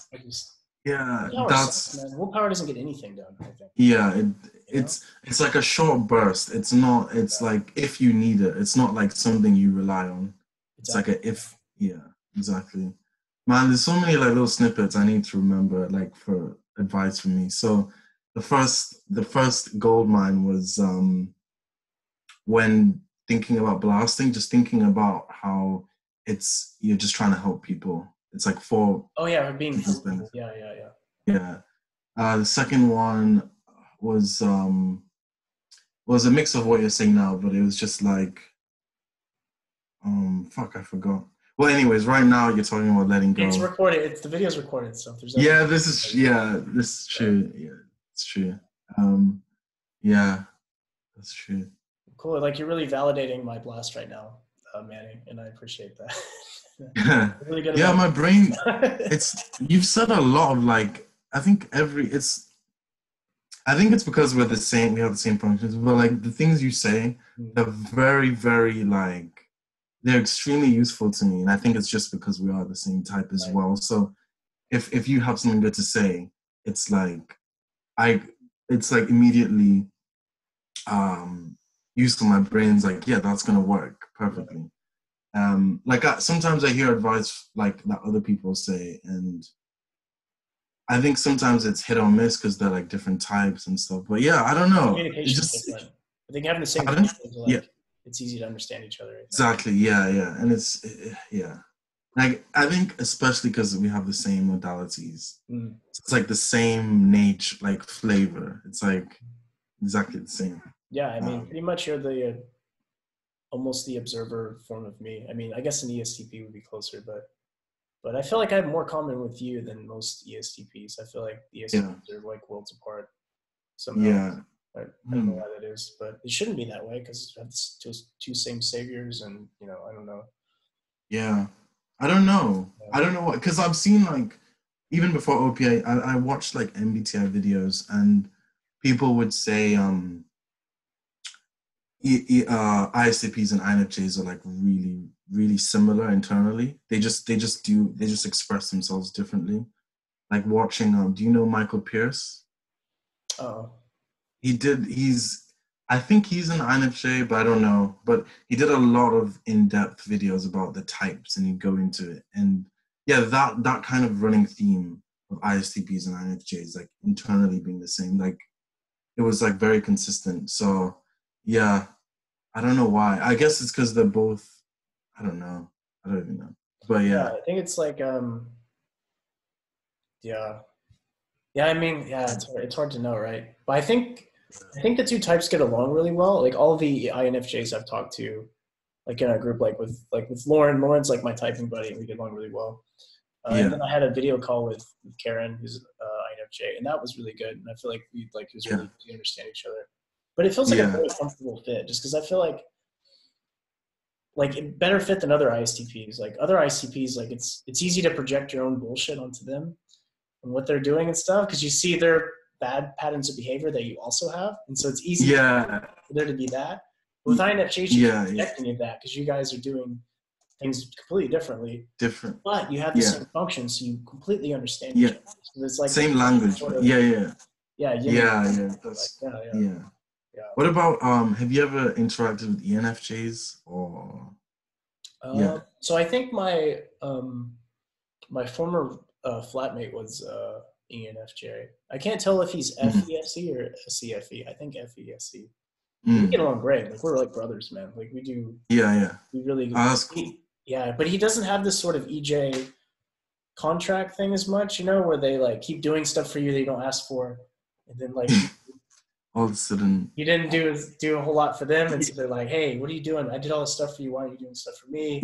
Willpower doesn't get anything done, I think. Yeah, it's like a short burst. It's not, it's like if you need it. It's not like something you rely on. It's like exactly. Man, there's so many like little snippets I need to remember like for advice from me. So the first gold mine was when thinking about blasting, just thinking about how you're just trying to help people. It's like being benefit. Yeah. The second one was a mix of what you're saying now, but it was just like I forgot. Well, anyways, right now you're talking about letting go. It's recorded. The video's recorded, so if there's this is true. Yeah, it's true. Yeah, that's true. Cool. Like, you're really validating my blast right now, Manny, and I appreciate that. Really good. Yeah, my brain. You've said a lot of like. I think it's because we're the same. We have the same functions, but like the things you say, they're very, very like. They're extremely useful to me, and I think it's just because we are the same type as well. So, if you have something good to say, it's like immediately useful. My brain's like, yeah, that's gonna work perfectly. Sometimes I hear advice like that other people say, and I think sometimes it's hit or miss because they're like different types and stuff. But yeah, I don't know. Communication is different. I think having the same it's easy to understand each other. Exactly. Yeah. And it's Like, I think especially because we have the same modalities. It's like the same nature, like flavor. It's like exactly the same. Yeah, I mean, pretty much you're the almost the observer form of me. I mean, I guess an ESTP would be closer, but I feel like I have more common with you than most ESTPs. I feel like the ESTPs are like worlds apart somehow. Yeah. I don't know why that is, but it shouldn't be that way because we have two same saviors, and I don't know. Yeah, I don't know. I don't know what, because I've seen like even before OPA, I watched like MBTI videos, and people would say ISTPs and INFJs are like really, really similar internally. They just express themselves differently. Like watching do you know Michael Pierce? Oh. I think he's an INFJ, but I don't know. But he did a lot of in-depth videos about the types, and he'd go into it. And yeah, that kind of running theme of ISTPs and INFJs, like internally being the same, like it was like very consistent. So yeah, I don't know why. I guess it's because they're both, I don't know. I don't even know. But yeah. I think it's like yeah, I mean, yeah, it's hard to know, right? But I think the two types get along really well. Like all the INFJs I've talked to, like in our group, like with Lauren. Lauren's like my typing buddy, and we get along really well. And then I had a video call with Karen, who's INFJ, and that was really good. And I feel like we really understand each other. But it feels like a very comfortable fit, just because I feel like it better fit than other ISTPs. Like other ISTPs, like it's easy to project your own bullshit onto them and what they're doing and stuff, because you see their bad patterns of behavior that you also have, and so it's easy for there to be that. But with INFJs, you can't project any of that because you guys are doing things completely different, but you have the same function, so you completely understand each other. So it's like same language. Sort of, yeah. What about have you ever interacted with ENFJs or so I think my my former flatmate was ENFJ. I can't tell if he's FESE or CFE. I think FESE. We get along great. Like we're like brothers, man. Like we do. We really. But he doesn't have this sort of EJ contract thing as much, where they like keep doing stuff for you they don't ask for, and then like all of a sudden you didn't do a whole lot for them, and so they're like, "Hey, what are you doing? I did all this stuff for you. Why aren't you doing stuff for me?"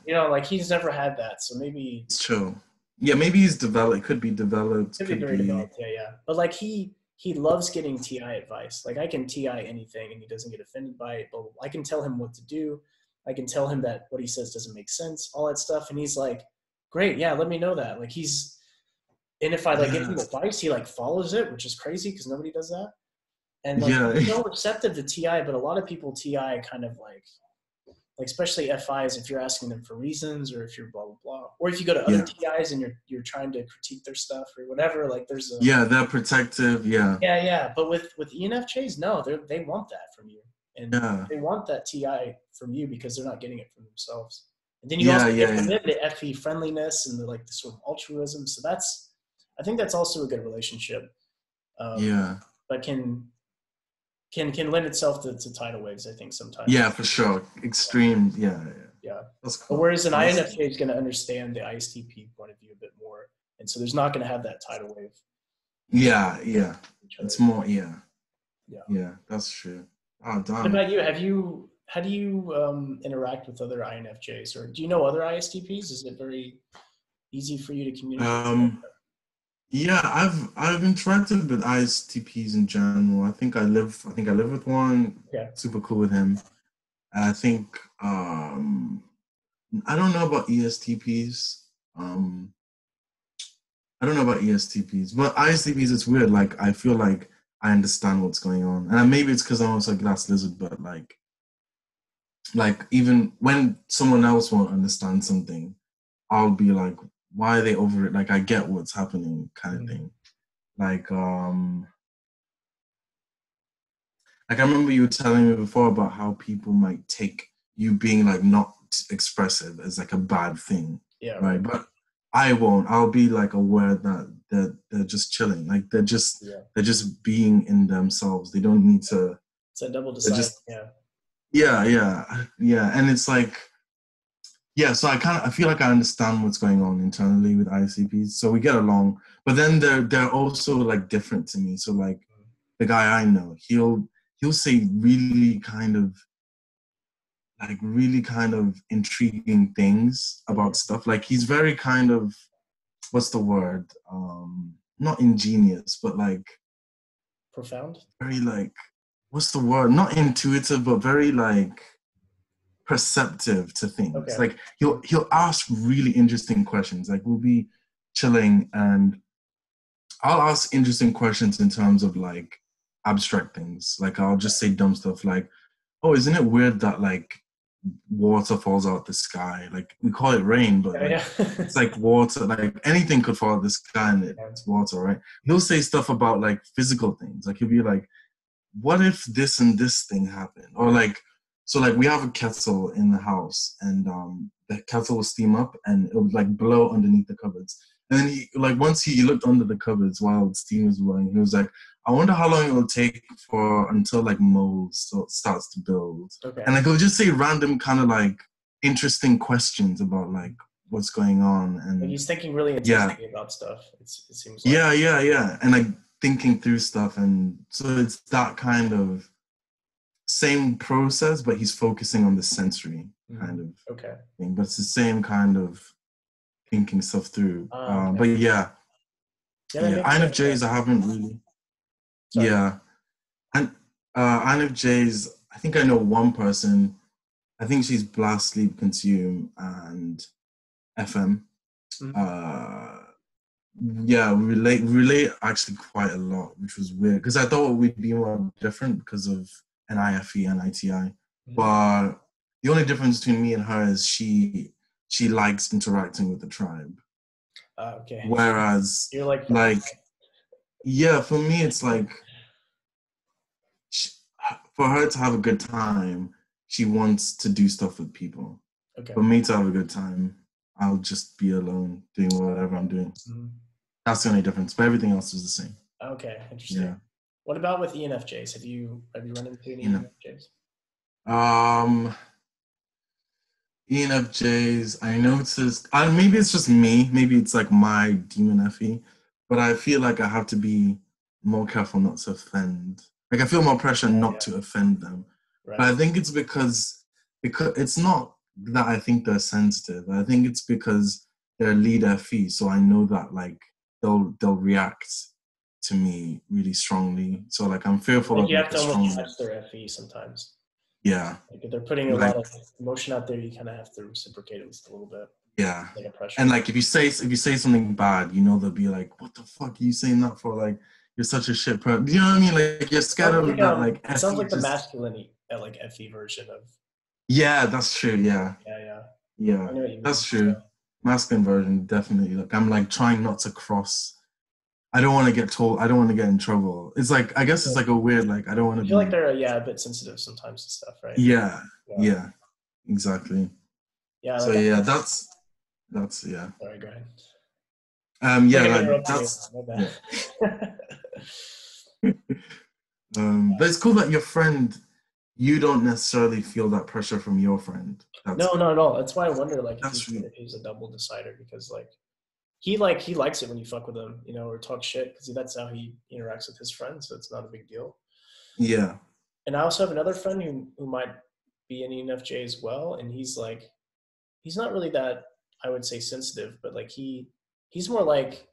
Like he's never had that, so maybe it's true. Yeah, maybe he's developed. Could be developed. Could be very developed. Yeah. But like he loves getting TI advice. Like I can TI anything, and he doesn't get offended by it. But I can tell him what to do. I can tell him that what he says doesn't make sense, all that stuff, and he's like, "Great, yeah, let me know that." Like and if I like give him advice, he like follows it, which is crazy because nobody does that. And like he's so receptive to TI, but a lot of people TI kind of like especially FIs, if you're asking them for reasons, or if you're blah blah blah, or if you go to other TIs and you're trying to critique their stuff or whatever, like there's they're protective. But with ENFJs, no, they want that from you, and they want that TI from you because they're not getting it from themselves. And then you also get from them the FE friendliness and the sort of altruism. So I think that's also a good relationship. But can lend itself to tidal waves, I think, sometimes. Yeah, for sure. Extreme. Yeah. That's cool. But whereas an INFJ is going to understand the ISTP point of view a bit more, and so there's not going to have that tidal wave. Yeah. It's more. Yeah, that's true. Oh, damn. What about you? how do you interact with other INFJs, or do you know other ISTPs? Is it very easy for you to communicate? Yeah, I've interacted with ISTPs in general. I think I live with one. Yeah. Super cool with him. I think I don't know about ESTPs. Um, I don't know about ESTPs, but ISTPs, it's weird. Like, I feel like I understand what's going on, and maybe it's because I'm also a glass lizard. But like even when someone else won't understand something, I'll be like, why are they over it? Like, I get what's happening, kind of thing. Like I remember you were telling me before about how people might take you being like not expressive as like a bad thing. Yeah. Right. But I won't. I'll be like aware that they're just chilling. Like they're just being in themselves. They don't need to. It's a double decided. Yeah. And it's like, yeah, so I feel like I understand what's going on internally with ICPs. So we get along. But then they're also like different to me. So like the guy I know, he'll say really kind of intriguing things about stuff. Like he's very kind of, what's the word? Not ingenious, but like profound. Very like, what's the word? Not intuitive, but very like perceptive to things. Okay. Like he'll ask really interesting questions. Like we'll be chilling and I'll ask interesting questions in terms of like abstract things. Like I'll just say dumb stuff like, oh, isn't it weird that like water falls out the sky? Like we call it rain, but it's like water. Like anything could fall out the sky and it's water, right? He'll say stuff about like physical things. Like he'll be like, what if this and this thing happened? Or like, so like we have a kettle in the house and the kettle will steam up and it would like blow underneath the cupboards. And then once he looked under the cupboards while the steam was blowing, he was like, I wonder how long it will take until like mold starts to build. Okay. And like he'll just say random kind of like interesting questions about like what's going on. And he's thinking really intensely about stuff. It seems like. Yeah. And like thinking through stuff. And so it's that kind of same process, but he's focusing on the sensory kind of thing. But it's the same kind of thinking stuff through. But INFJs I haven't really. Sorry. Yeah. And INFJs, I think I know one person. I think she's Blast, Sleep, Consume, and FM. We relate actually quite a lot, which was weird because I thought we'd be more different because of NIFE and ITI. But the only difference between me and her is she likes interacting with the tribe. Okay. Whereas you're like for me it's like for her to have a good time, she wants to do stuff with people. Okay. For me to have a good time, I'll just be alone doing whatever I'm doing. That's the only difference, but everything else is the same. Okay, interesting. Yeah. What about with ENFJs? Have you run into any ENFJs? ENFJs, I noticed, maybe it's just me, maybe it's like my demon FE, but I feel like I have to be more careful not to offend. Like I feel more pressure not to offend them. Right. But I think it's because it's not that I think they're sensitive. I think it's because they're lead FE, so I know that like they'll react to me really strongly. So like I'm fearful of you have to almost touch their FE sometimes. Yeah. Like if they're putting a lot of emotion out there, you kind of have to reciprocate at least a little bit. Yeah. Like and like if you say something bad, they'll be like, "What the fuck are you saying that for? Like you're such a shit person." You know what I mean? Like you're scared of that. Like it sounds like the masculinity, like FE version of. Yeah, that's true. Yeah. Yeah, that's true. Masculine version, definitely. Like I'm like trying not to cross. I don't want to get told. I don't want to get in trouble. It's like I guess it's like a weird like I don't want to. I feel like they're a bit sensitive sometimes and stuff, right? Yeah, exactly. Yeah. So that's yeah. Sorry, go ahead. That's. But it's cool that your friend. You don't necessarily feel that pressure from your friend. No, not at all. That's why I wonder, like, if he's a double decider, because like he likes it when you fuck with him, or talk shit, because that's how he interacts with his friends. So it's not a big deal. Yeah. And I also have another friend who might be an ENFJ as well, and he's not really that, I would say, sensitive, but like he's more like,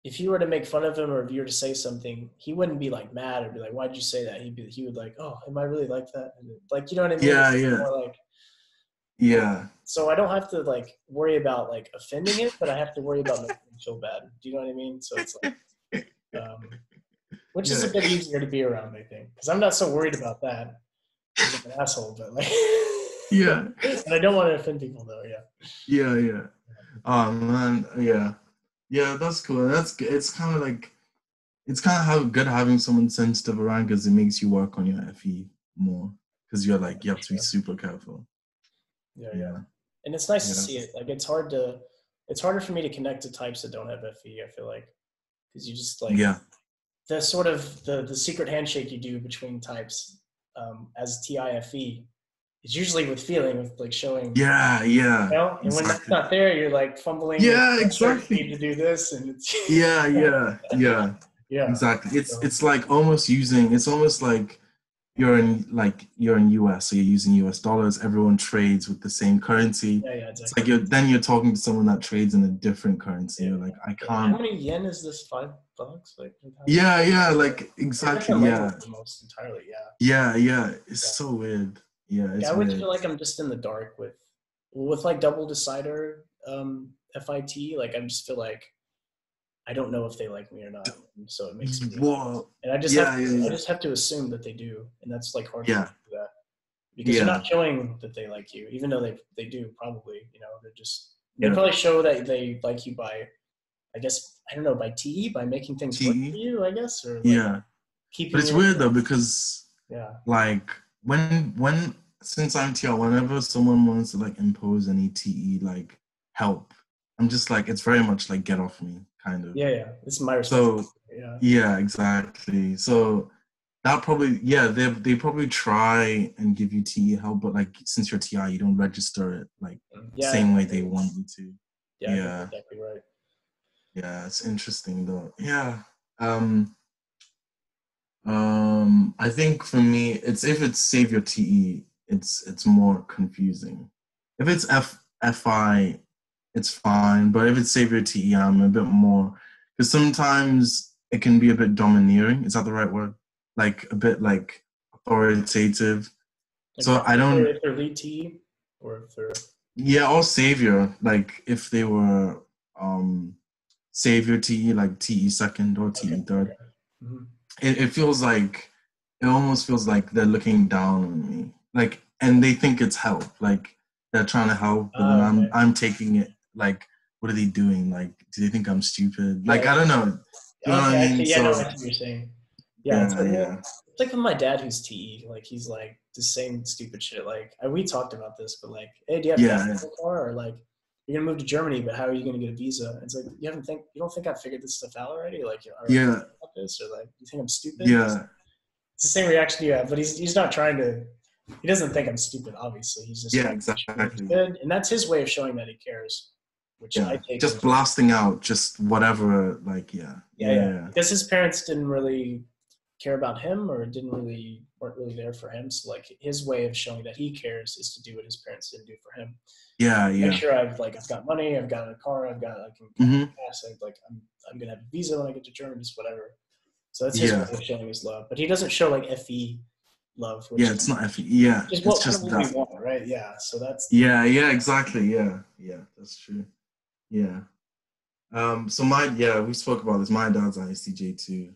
if you were to make fun of him or if you were to say something, he wouldn't be like mad or be like, why'd you say that? He would like, oh, am I really like that? And like, you know what I mean? Yeah, It's yeah, more like, yeah, so I don't have to like worry about like offending it, but I have to worry about making him feel bad. Do you know what I mean? So it's like, which is a yeah, bit easier to be around, I think, because I'm not so worried about that. I'm an asshole, but like, yeah, and I don't want to offend people though. Yeah. yeah, yeah. Oh man, yeah, yeah. That's cool. It's kind of like good having someone sensitive around because it makes you work on your FE more because you're like you have to be super careful. Yeah, yeah. Yeah, And it's nice to yeah, see it. Like it's harder for me to connect to types that don't have FE, I feel like. Because you just like yeah, the sort of the secret handshake you do between types as TIFE is usually with feeling, with like showing, yeah, yeah. you know, and when that's Exactly. not there, you're like fumbling with Yeah, need exactly. to do this and it's Yeah, yeah, yeah. yeah. Exactly. So, It's like almost using. It's almost like you're in US, so you're using US dollars. Everyone trades with the same currency. yeah, It's exactly. like you're talking to someone that trades in a different currency. Yeah. You're like, I How can't. many yen is this? $5? Like how, Yeah, yeah, like it's a exactly. different language Yeah, almost entirely. Yeah. yeah, yeah. It's Yeah. so weird. Yeah, Like I it's always weird. feel like I'm just in the dark with like double decider FIT. Like I just feel like I don't know if they like me or not, and so it makes me Whoa. and Yeah, yeah, I yeah, just have to assume that they do, and that's like hard for me yeah, to do that because you're yeah, not showing that they like you, even though they do probably. You know, they yeah. probably show that they like you by, I guess, I don't know, by TE, by making things work for TE. you, I guess, or like Yeah, but keeping it's you weird though in. because Yeah. like when since I'm TL, whenever someone wants to like impose any TE like help, I'm just like it's very much like get off me kind of. Yeah, yeah. This is my responsibility. So Yeah. yeah, exactly. So that probably yeah they probably try and give you TE help, but like since you're TI, you don't register it like the Yeah, same way exactly. they want you to. Yeah, I think you're Yeah, exactly right. yeah, it's interesting though. Yeah. I think for me, it's if it's Savior TE, it's more confusing. If it's FI, it's fine. But if it's Savior TE, I'm a bit more because sometimes it can be a bit domineering. Is that the right word? Like a bit like authoritative. Like So I don't. if they're lead TE or if they're Yeah, or Savior. Like if they were um Savior TE, like TE second or okay, TE third. okay. Mm-hmm. It feels like it almost feels like they're looking down on me like and they think it's help like they're trying to help but then Okay. I'm taking it like what are they doing like do they think I'm stupid Yeah, like I don't know you know what I okay, I mean see. Yeah, no, so I see what you're saying. Yeah, yeah yeah it's like with my dad who's TE. Like he's like the same stupid shit. Like we talked about this, but like, hey, do you have gas yeah in the car? Or like, you're gonna move to Germany, but how are you gonna get a visa? It's like you don't think I've figured this stuff out already? Like, are we yeah about this? Or like, you think I'm stupid? yeah It's the same reaction you have, but he's not trying to. He doesn't think I'm stupid. Obviously, he's just yeah trying to show me he's exactly good, and that's his way of showing that he cares, which I yeah take just as blasting out just whatever like yeah yeah, yeah. yeah Because his parents didn't really care about him or weren't really there for him. So like his way of showing that he cares is to do what his parents didn't do for him. yeah Make yeah sure I've got money, I've got a car, I can mm-hmm. pass. I'm gonna have a visa when I get to Germany, just whatever. So that's his way Yeah of showing his love. But he doesn't show like FE love, which yeah it's not yeah is it's what kind of just what we that want, right? Yeah. So that's yeah yeah exactly yeah yeah that's true yeah. So we spoke about this. My dad's ISTJ too.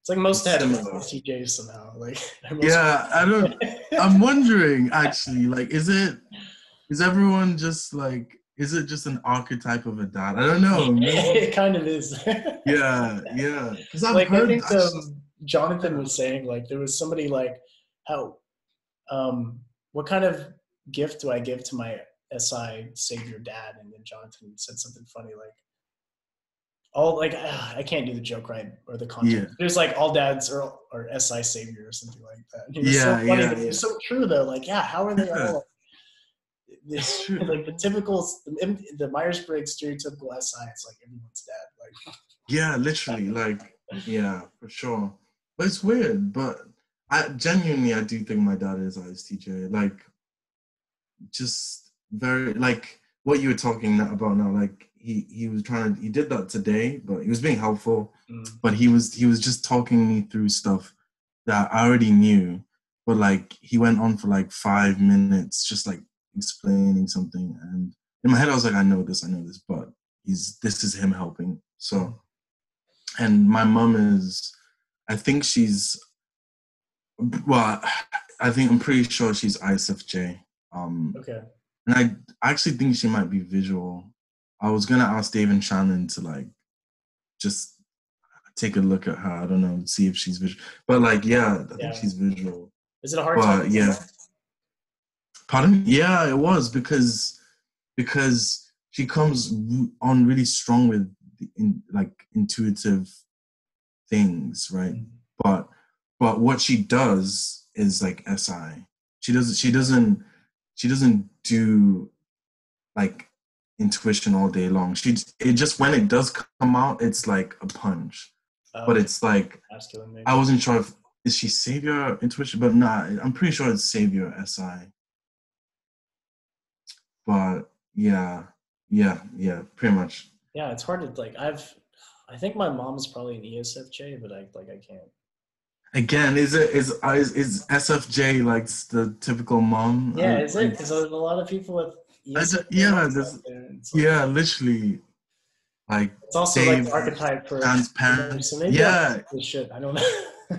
it's like most It's dads similar. are TJs somehow. Like most Yeah, I don't. I'm wondering actually, like, is everyone just like, is it just an archetype of a dad? I don't know. Maybe. it kind of is. Yeah, yeah. Because I've Like I heard think actually. Jonathan Yeah. was saying like there was somebody like how what kind of gift do I give to my SI savior dad? And then Jonathan said something funny like all like I can't do the joke right or the Yeah. context. It was like all dads are SI savior or something like that. And it was so Yeah. funny, Yeah. but it Yeah. was so true though. Like yeah, how are they Yeah. all It's true. like the typical the Myers-Briggs stereotypical SI? It's like everyone's dad. Like Yeah, literally. Like, yeah, for sure. But it's weird. But I genuinely, I do think my dad is ISTJ. Like, just very like what you were talking about now. Like he was trying to, he did that today, but he was being helpful. But he was just talking me through stuff that I already knew. But like he went on for like 5 minutes, just like explaining something, and in my head I was like, I know this, but this is him helping. So, and my mom is, I think she's, well, I'm pretty sure she's ISFJ. Okay. And I actually think she might be visual. I was gonna ask Dave and Shannon to like just take a look at her. I don't know, see if she's visual. But like, yeah, I think she's visual. Is it a hard time? Yeah. Pardon? Yeah, it was because she comes on really strong with like intuitive things, right? But what she does is like SI. She doesn't do like intuition all day long. It just, when it does come out, it's like a punch. But it's like, I wasn't sure if, is she savior intuition? But nah, I'm pretty sure it's savior SI. But yeah, pretty much. Yeah, it's hard to like. I think my mom is probably an ESFJ, but I can't. Again, is SFJ like the typical mom? Yeah, is it? Because there's a lot of people with ESFJ. Yeah, literally. Like it's also like the archetype for transparent. So maybe I don't know.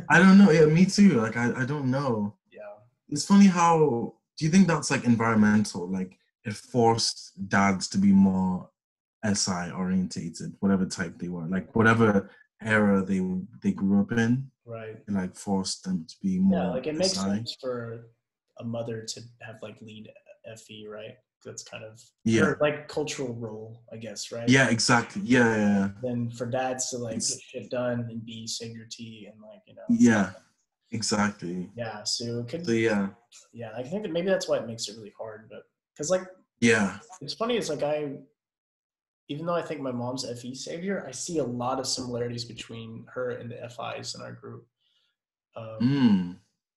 I don't know. Yeah, me too. Like I don't know. Yeah. It's funny how, do you think that's like environmental? Like it forced dads to be more SI orientated, whatever type they were, like whatever era they grew up in. Right. It like forced them to be more. Yeah, like it makes sense for a mother to have like lead FE, right? That's kind of her like cultural role, I guess, right? Yeah, exactly. Yeah. Then for dads to like get shit done and be savior T and like, you know. Yeah, exactly. Yeah, so it could. So yeah, I think that maybe that's why it makes it really hard, but because like it's funny. It's like even though I think my mom's FE savior, I see a lot of similarities between her and the FIs in our group.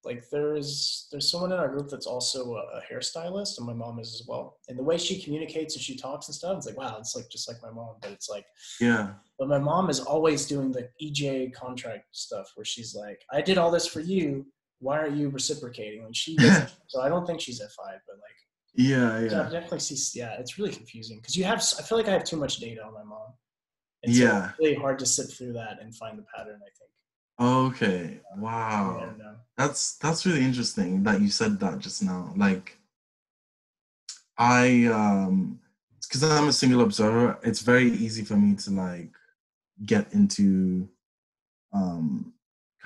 Like there's someone in our group that's also a hairstylist, and my mom is as well. And the way she communicates and she talks and stuff, it's like, wow, it's like just like my mom. But it's like, but my mom is always doing the EJ contract stuff where she's like, I did all this for you. Why aren't you reciprocating? And she doesn't. So I don't think she's FI, but like, so I definitely see. Yeah, it's really confusing because I feel like I have too much data on my mom. And so it's really hard to sit through that and find the pattern, I think. Okay. Wow. That's really interesting that you said that just now. Like because I'm a single observer, it's very easy for me to like get into kind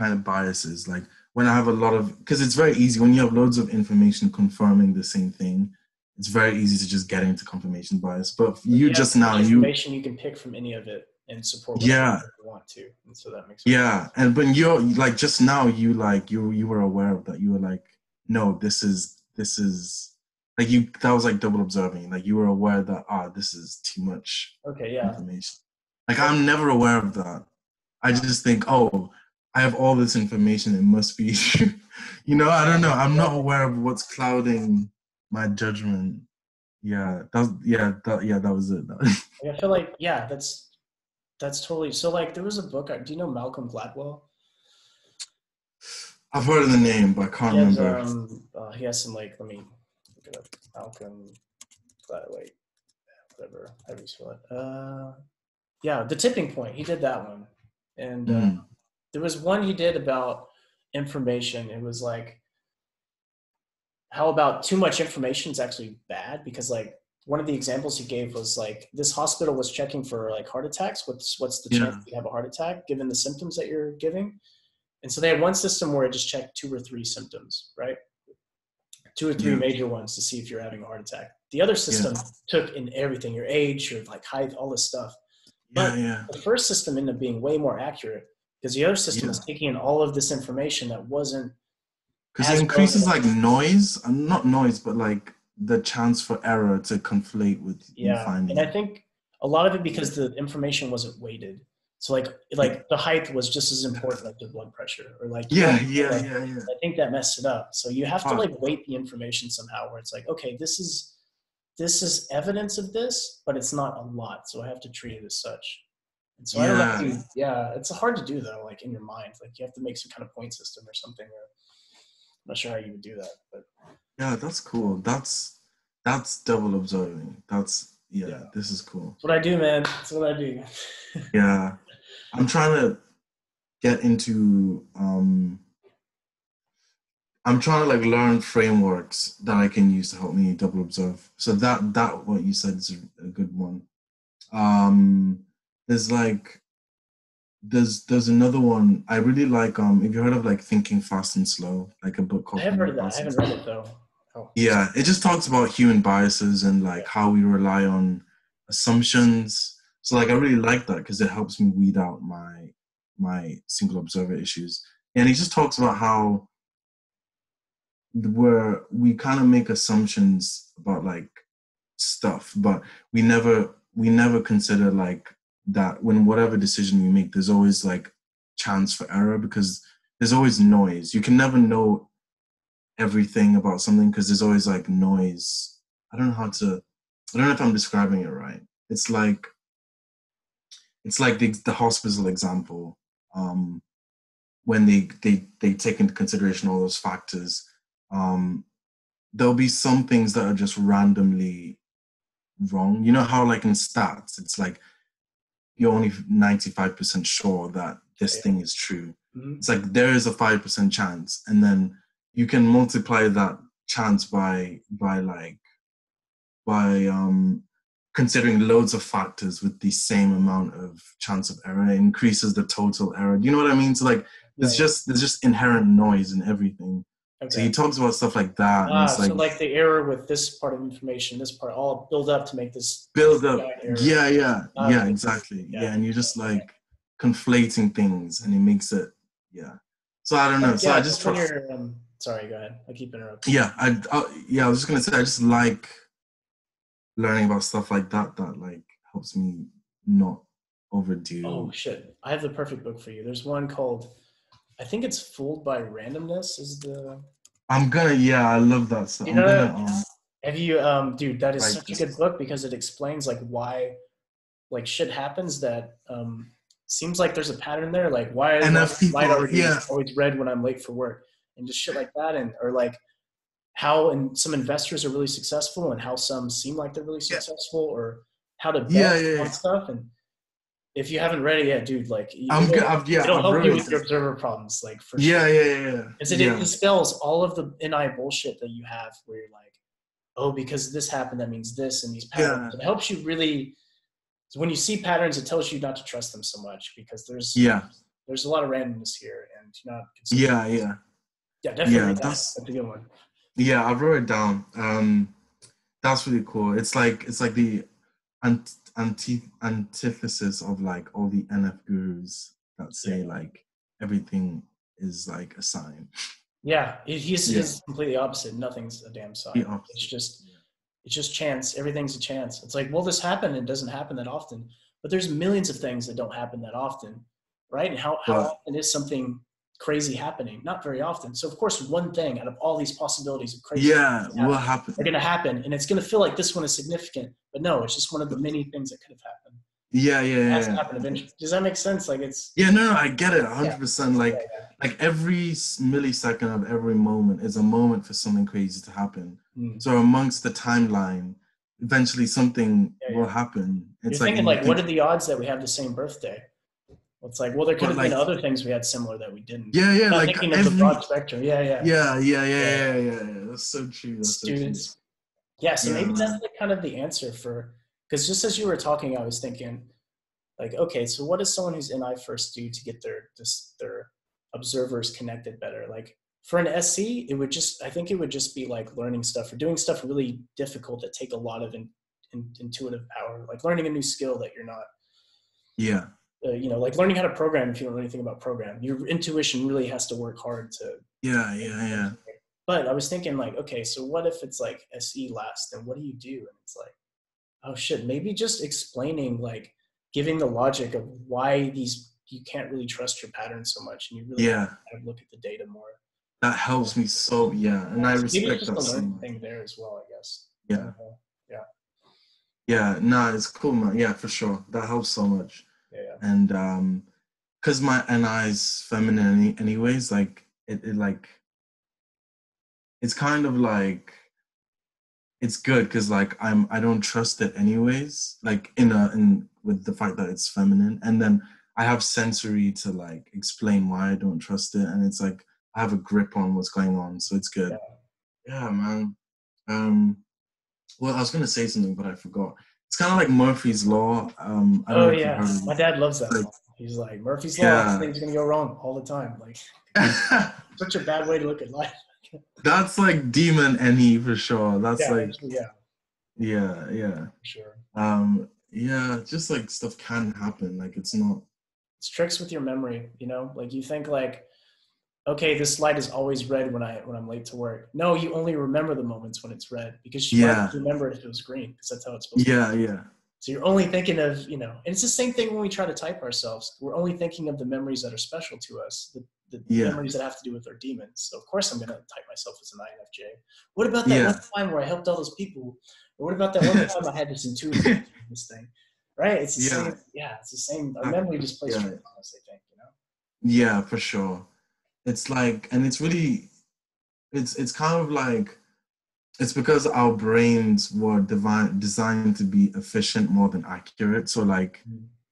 of biases. Like when I have a lot of, because it's very easy when you have loads of information confirming the same thing, it's very easy to just get into confirmation bias. But you just now, information you can pick from any of it and support whatever you want to, and so that makes sense. And when you're like just now, you were aware of that. You were like, no, this is like that was like double observing. Like you were aware that this is too much information. Like I'm never aware of that. I just think, oh, I have all this information. It must be, you know. I don't know. I'm not aware of what's clouding my judgment. That was it. I feel like that's totally. So like there was a book. Do you know Malcolm Gladwell? I've heard of the name, but I can't remember. He has some like, let me look it up. Malcolm Gladwell, whatever. How do you spell it? The Tipping Point. He did that one, and there was one he did about information. It was like, how about too much information is actually bad, because like one of the examples he gave was like this hospital was checking for like heart attacks. What's the chance you have a heart attack given the symptoms that you're giving? And so they had one system where it just checked 2 or 3 symptoms, right? 2 or 3 major ones to see if you're having a heart attack. The other system took in everything, your age, your like height, all this stuff. But the first system ended up being way more accurate because the other system was taking in all of this information that wasn't. Because it increases like noise, not noise, but like the chance for error to conflate with finding. And I think a lot of it because the information wasn't weighted. So like the height was just as important like the blood pressure, or like, Yeah, I think that messed it up. So you have to Ah, like weight the information somehow, where it's like, okay, this is evidence of this, but it's not a lot, so I have to treat it as such. And so I don't know if yeah, yeah, it's hard to do though, like in your mind, like you have to make some kind of point system or something. Or I'm not sure how you would do that, but yeah. That's cool. That's double observing. yeah, This is cool. that's what I do, man. That's what I do. Yeah, I'm trying to get into. I'm trying to like learn frameworks that I can use to help me double observe. So that what you said is a good one. Um, there's like there's another one I really like. Have you heard of like Thinking Fast and Slow? Like a book I called have heard Thinking of that. I Fast and haven't Slow. read it though. Oh, Yeah, it just talks about human biases and like how we rely on assumptions. So like I really like that because it helps me weed out my single observer issues. And he just talks about how where we kind of make assumptions about like stuff, but we never consider like that when whatever decision we make, there's always like chance for error because there's always noise. You can never know everything about something because there's always like noise. I don't know if I'm describing it right. It's like the hospital example. When they take into consideration all those factors, um, there'll be some things that are just randomly wrong. You know how like in stats, it's like you're only 95% sure that this yeah. thing is true. Mm-hmm. It's like there is a 5% chance, and then you can multiply that chance by considering loads of factors with the same amount of chance of error. It increases the total error. Do you know what I mean? So like Yeah, yeah. there's just inherent noise in everything. So he Okay. talks about stuff like that, and it's So like like the error with this part of information, this part, all build up to make this build up. giant error. Yeah, Okay. exactly. Yeah. Yeah, and you're just like conflating things, and it makes it yeah. So I don't know. So I Yeah. just When try. you're, sorry, go ahead. I keep interrupting. Yeah, I was just gonna say I just like learning about stuff like that that like helps me not Oh overdo. shit! I have the perfect book for you. There's one called, I think it's Fooled by Randomness. Is the Yeah, I love that stuff. you I'm gonna know? Have you dude? That is write such a good this. book because it explains like why like shit happens that seems like there's a pattern there. Like why NF is light people, already yeah, always red when I'm late for work, and just shit like that, and or like how and some investors are really successful and how some seem like they're really yeah, successful, or how to yeah, bet yeah, on yeah. stuff. And if you haven't read it yet, dude, like I'm good. Yeah, it'll I've help you wrote with your this. observer problems, like for sure. Yeah, yeah, yeah, yeah, Because it yeah, dispels all of the NI bullshit that you have, where you're like, oh, because this happened, that means this, and these patterns. yeah, It helps you really. So when you see patterns, it tells you not to trust them so much because yeah, there's a lot of randomness here, and you're not consistent. yeah, yeah, Yeah, definitely yeah. read that. That's a good one. Yeah, I wrote it down. That's really cool. It's like the antithesis of like all the NF gurus that Yeah. say like everything is like a sign. Yeah, he's Yeah, his completely opposite. Nothing's a damn the sign. opposite. Yeah, It's just chance. Everything's a chance. It's like, well, this happened and it doesn't happen that often, but there's millions of things that don't happen that often, right? And how but often is something crazy happening? Not very often. So of course, one thing out of all these possibilities of crazy yeah, things what are happened? going to happen, and it's going to feel like this one is significant, but no, it's just one of the many things that could have happened. Yeah, It has to yeah, happen yeah. eventually. Does that make sense? Like it's Yeah, no, I get it, yeah, 100%. yeah, Like every millisecond of every moment is a moment for something crazy to happen. yeah. So amongst the timeline, eventually something Yeah, will yeah. happen. You're It's like, thinking and you like, what think, are the odds that we have the same birthday? Well, it's like, well, there could but have been like, other things we had similar that we didn't. yeah, Not like thinking of the broad every, spectrum. Yeah, yeah, yeah. yeah. That's so true. That's so true. Students. Yeah, so Yeah, maybe that's man. like kind of the answer for, because just as you were talking, I was thinking like, okay, so what does someone who's NI first do to get their observers connected better? Like for an SC, I think it would just be like learning stuff or doing stuff really difficult that take a lot of intuitive power, like learning a new skill that you're not, Yeah, like learning how to program if you don't know anything about program. Your intuition really has to work hard to. yeah. But I was thinking like, okay, so what if it's like SE last, then what do you do? And it's like, oh shit, maybe just explaining like giving the logic of why you can't really trust your patterns so much, and you really have to kind of look at the data more. That helps me so, and I respect that so much. Thing there as well, I guess. Yeah. No, it's cool, man. Yeah, for sure. That helps so much. Yeah. And because my NI is feminine anyways, like it like it's kind of like it's good because like I don't trust it anyways, like in with the fact that it's feminine, and then I have sensory to like explain why I don't trust it, and it's like I have a grip on what's going on, so it's good. Yeah, man. Well, I was gonna say something, but I forgot. It's kind of like Murphy's Law. I don't know if you've heard of it. My dad loves that song. He's like, Murphy's Law, things are gonna go wrong all the time. Like, such a bad way to look at life. That's like demon NE for sure. That's like, yeah. For sure. Just like stuff can happen. Like it's tricks with your memory, you know? Like you think like, okay, this light is always red when I'm late to work. No, you only remember the moments when it's red because you might remember it if it was green because that's how it's supposed to be. Yeah. So you're only thinking of, and it's the same thing when we try to type ourselves. We're only thinking of the memories that are special to us, the memories that have to do with our demons. So of course I'm going to type myself as an INFJ. What about that one time where I helped all those people? Or what about that one time I had this intuitive this thing? Right? It's the same. Yeah, it's the same. Our memory just plays tricks on us, I think, Yeah, for sure. It's like, and it's really, it's kind of like, it's because our brains were designed to be efficient more than accurate. So like,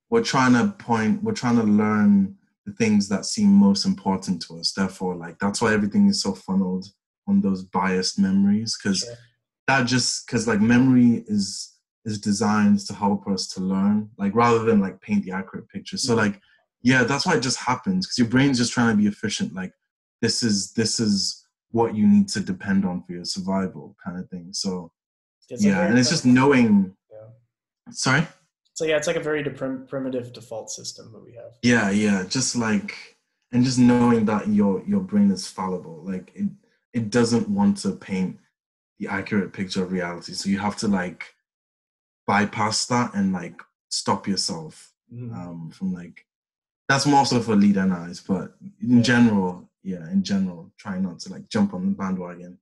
we're trying to learn the things that seem most important to us. Therefore, like, that's why everything is so funneled on those biased memories. Because like memory is designed to help us to learn, like rather than like paint the accurate picture. So like, that's why it just happens because your brain's just trying to be efficient. Like this is what you need to depend on for your survival kind of thing. So and it's just knowing. Sorry? So it's like a very primitive default system that we have. Yeah. Just like, and just knowing that your brain is fallible. Like it doesn't want to paint the accurate picture of reality. So you have to like bypass that and like stop yourself from like, that's more so for lead NIs, but in general, try not to like jump on the bandwagon.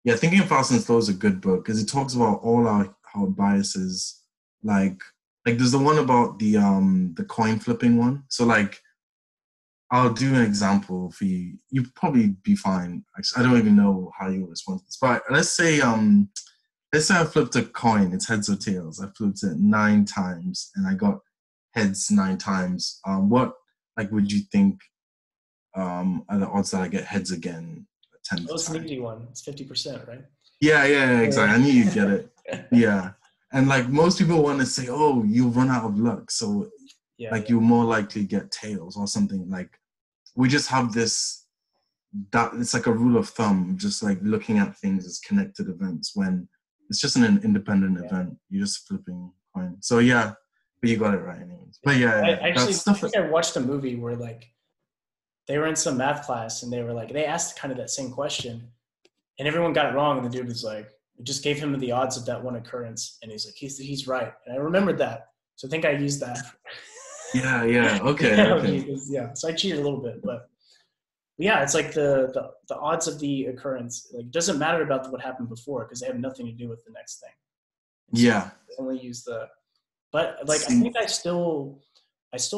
Thinking Fast and Slow is a good book because it talks about all our biases. Like there's the one about the coin flipping one. So like, I'll do an example for you. You'd probably be fine. I don't even know how you respond to this, but let's say I flipped a coin. It's heads or tails. I flipped it 9 times and I got heads 9 times. What like would you think are the odds that I get heads again 10 times? It's an easy one. It's 50%, right? Yeah, exactly. I knew you'd get it. Yeah. And like most people want to say, oh, you run out of luck. So you'll more likely get tails or something. Like we just have this, that it's like a rule of thumb, just like looking at things as connected events when it's just an independent event. You're just flipping coin. So but you got it right anyways. But I watched a movie where like they were in some math class and they asked kind of that same question and everyone got it wrong. And the dude was like, it just gave him the odds of that one occurrence. And he's like, he's right. And I remembered that. So I think I used that. Okay. So I cheated a little bit, but it's like the odds of the occurrence, like, doesn't matter about what happened before because they have nothing to do with the next thing. So only use but like, I think I still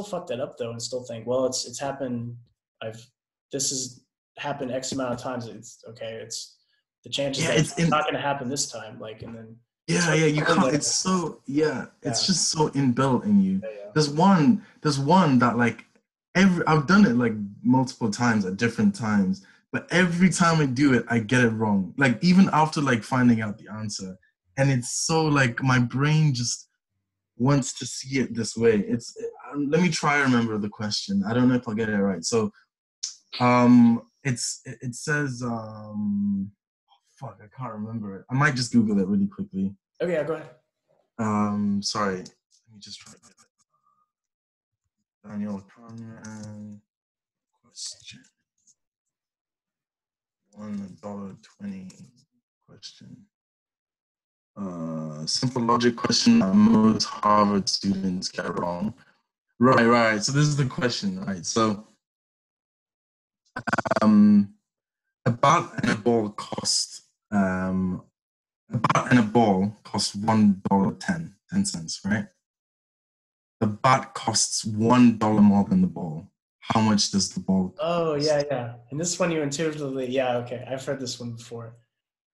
fucked that up though and still think, well, it's happened. This has happened X amount of times. It's okay. It's the chances that it's not going to happen this time. Like, and then you can't. It's so it's just so inbuilt in you. There's one that like I've done it like multiple times at different times, but every time I do it, I get it wrong. Like even after like finding out the answer, and it's so like my brain just wants to see it this way. Let me try to remember the question. I don't know if I'll get it right. So it says fuck, I can't remember it. I might just Google it really quickly. Okay, yeah, go ahead. Sorry. Let me just try to get it. Daniel Conran question. $1.20 question. Simple logic question that most Harvard students get wrong. Right. So this is the question, right? So a bat and a ball cost $1.10, right? The bat costs $1 more than the ball. How much does the ball cost? Oh, yeah. And this one you intuitively, yeah, okay. I've heard this one before.